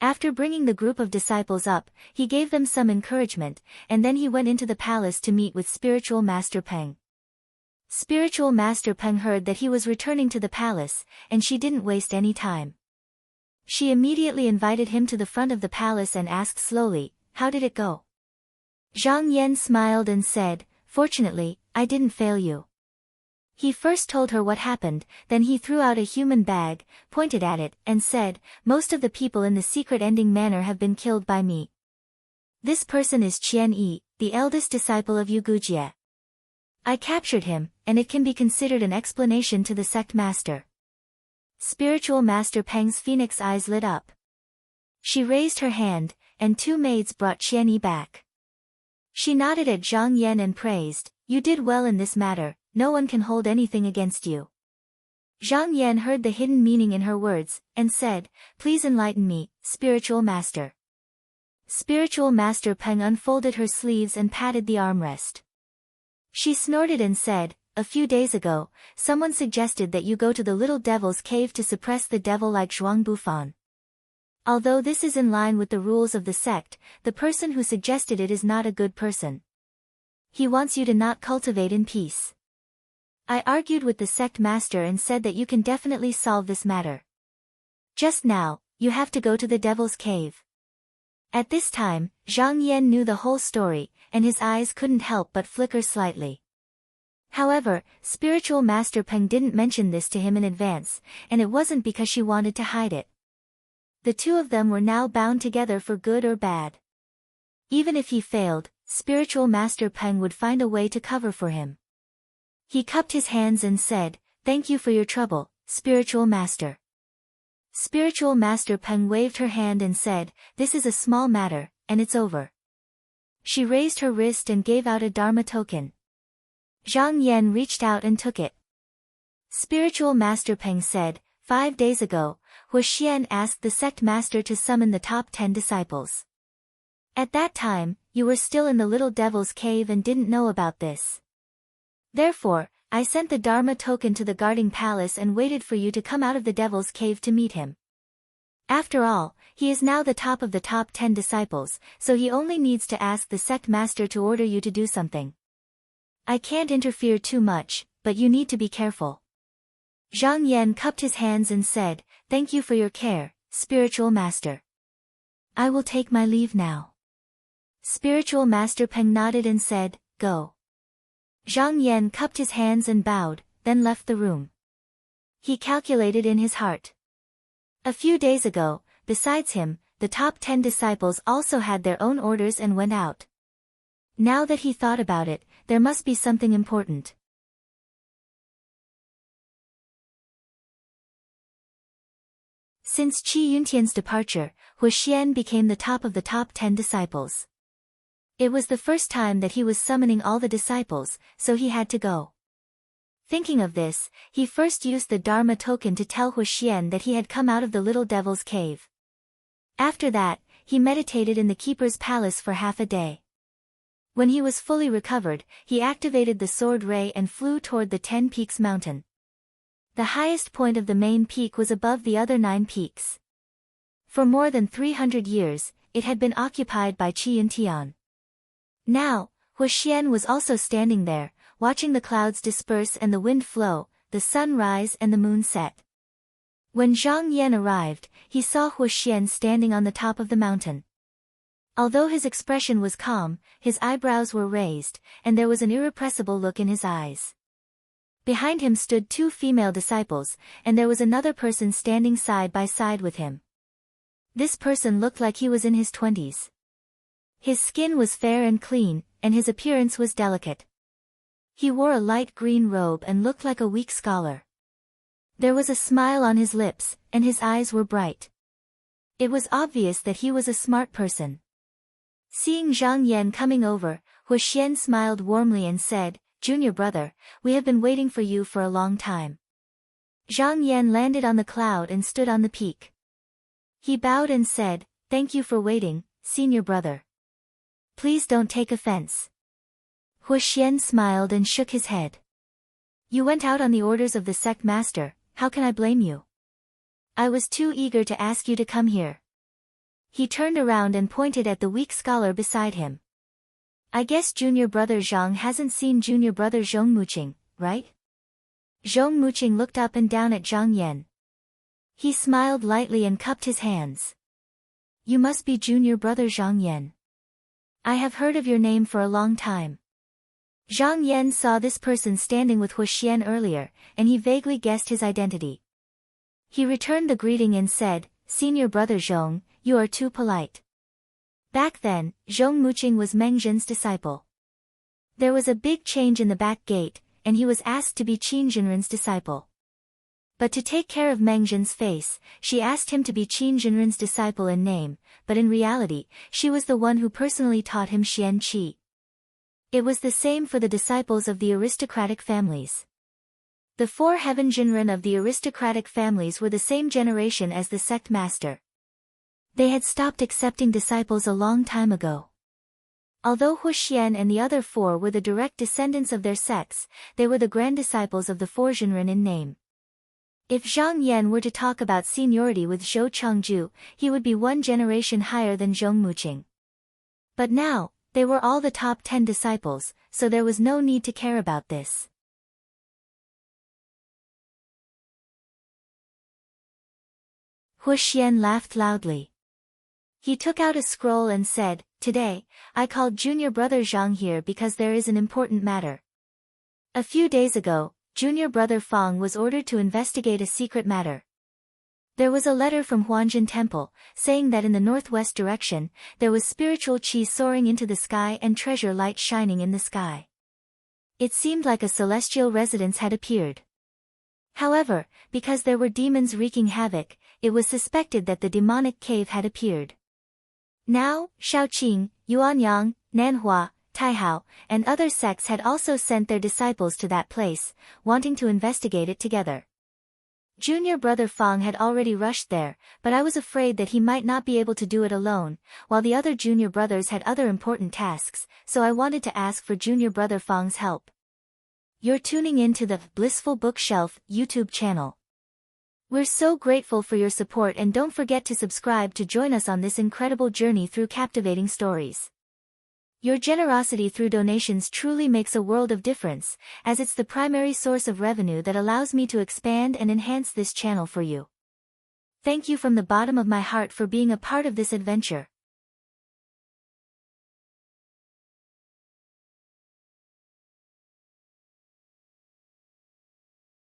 After bringing the group of disciples up, he gave them some encouragement, and then he went into the palace to meet with Spiritual Master Peng. Spiritual Master Peng heard that he was returning to the palace, and she didn't waste any time. She immediately invited him to the front of the palace and asked slowly, "How did it go?" Zhang Yan smiled and said, "Fortunately, I didn't fail you." He first told her what happened, then he threw out a human bag, pointed at it, and said, "Most of the people in the secret ending manor have been killed by me. This person is Qian Yi, the eldest disciple of Yu Gujie. I captured him, and it can be considered an explanation to the sect master." Spiritual Master Peng's phoenix eyes lit up. She raised her hand, and 2 maids brought Qian Yi back. She nodded at Zhang Yan and praised, "You did well in this matter, no one can hold anything against you." Zhang Yan heard the hidden meaning in her words, and said, "Please enlighten me, Spiritual Master." Spiritual Master Peng unfolded her sleeves and patted the armrest. She snorted and said, "A few days ago, someone suggested that you go to the little devil's cave to suppress the devil like Zhuang Bufan. Although this is in line with the rules of the sect, the person who suggested it is not a good person. He wants you to not cultivate in peace. I argued with the sect master and said that you can definitely solve this matter. Just now, you have to go to the devil's cave." At this time, Zhang Yan knew the whole story, and his eyes couldn't help but flicker slightly. However, Spiritual Master Peng didn't mention this to him in advance, and it wasn't because she wanted to hide it. The 2 of them were now bound together for good or bad. Even if he failed, Spiritual Master Peng would find a way to cover for him. He cupped his hands and said, "Thank you for your trouble, Spiritual Master." Spiritual Master Peng waved her hand and said, "This is a small matter, and it's over." She raised her wrist and gave out a Dharma token. Zhang Yan reached out and took it. Spiritual Master Peng said, 5 days ago, Huaxian asked the sect master to summon the top 10 disciples. At that time, you were still in the little devil's cave and didn't know about this. Therefore, I sent the Dharma token to the guarding palace and waited for you to come out of the devil's cave to meet him. After all, he is now the top of the top 10 disciples, so he only needs to ask the sect master to order you to do something. I can't interfere too much, but you need to be careful." Zhang Yan cupped his hands and said, "Thank you for your care, Spiritual Master. I will take my leave now." Spiritual Master Peng nodded and said, "Go." Zhang Yan cupped his hands and bowed, then left the room. He calculated in his heart. A few days ago, besides him, the top 10 disciples also had their own orders and went out. Now that he thought about it, there must be something important. Since Qi Yuntian's departure, Huaxian became the top of the top 10 disciples. It was the first time that he was summoning all the disciples, so he had to go. Thinking of this, he first used the Dharma token to tell Huaxian that he had come out of the little devil's cave. After that, he meditated in the keeper's palace for half a day. When he was fully recovered, he activated the sword ray and flew toward the 10 Peaks mountain. The highest point of the main peak was above the other 9 peaks. For more than 300 years, it had been occupied by Qi Yuntian. Now, Huaxian was also standing there, watching the clouds disperse and the wind flow, the sun rise and the moon set. When Zhang Yan arrived, he saw Huaxian standing on the top of the mountain. Although his expression was calm, his eyebrows were raised, and there was an irrepressible look in his eyes. Behind him stood 2 female disciples, and there was another person standing side by side with him. This person looked like he was in his 20s. His skin was fair and clean, and his appearance was delicate. He wore a light green robe and looked like a weak scholar. There was a smile on his lips, and his eyes were bright. It was obvious that he was a smart person. Seeing Zhang Yan coming over, Hu Xian smiled warmly and said, "Junior brother, we have been waiting for you for a long time." Zhang Yan landed on the cloud and stood on the peak. He bowed and said, "Thank you for waiting, senior brother. Please don't take offense." Hu Xian smiled and shook his head. "You went out on the orders of the sect master, how can I blame you? I was too eager to ask you to come here." He turned around and pointed at the weak scholar beside him. "I guess junior brother Zhang hasn't seen junior brother Zhong Muqing, right?" Zhong Muqing looked up and down at Zhang Yan. He smiled lightly and cupped his hands. "You must be junior brother Zhang Yan. I have heard of your name for a long time." Zhang Yan saw this person standing with Hu Xian earlier, and he vaguely guessed his identity. He returned the greeting and said, "Senior brother Zhong, you are too polite." Back then, Zhong Muqing was Meng Zhen's disciple. There was a big change in the back gate, and he was asked to be Qin Jinren's disciple. But to take care of Meng Zhen's face, she asked him to be Qin Jinren's disciple in name, but in reality, she was the one who personally taught him Xian Qi. It was the same for the disciples of the aristocratic families. The 4 heaven Jinren of the aristocratic families were the same generation as the sect master. They had stopped accepting disciples a long time ago. Although Hu Xian and the other 4 were the direct descendants of their sects, they were the grand disciples of the 4 Jinren in name. If Zhang Yan were to talk about seniority with Zhou Chengju, he would be 1 generation higher than Zhong Muqing. But now, they were all the top 10 disciples, so there was no need to care about this. Hu Xian laughed loudly. He took out a scroll and said, "Today, I called junior brother Zhang here because there is an important matter. A few days ago, junior brother Fang was ordered to investigate a secret matter. There was a letter from Huanjin Temple, saying that in the northwest direction, there was spiritual qi soaring into the sky and treasure light shining in the sky. It seemed like a celestial residence had appeared. However, because there were demons wreaking havoc, it was suspected that the demonic cave had appeared. Now, Shaoqing, Yuanyang, Nanhua, Taihao, and other sects had also sent their disciples to that place, wanting to investigate it together. Junior brother Fang had already rushed there, but I was afraid that he might not be able to do it alone, while the other junior brothers had other important tasks, so I wanted to ask for junior brother Fang's help." You're tuning in to the Blissful Bookshelf YouTube channel. We're so grateful for your support, and don't forget to subscribe to join us on this incredible journey through captivating stories. Your generosity through donations truly makes a world of difference, as it's the primary source of revenue that allows me to expand and enhance this channel for you. Thank you from the bottom of my heart for being a part of this adventure.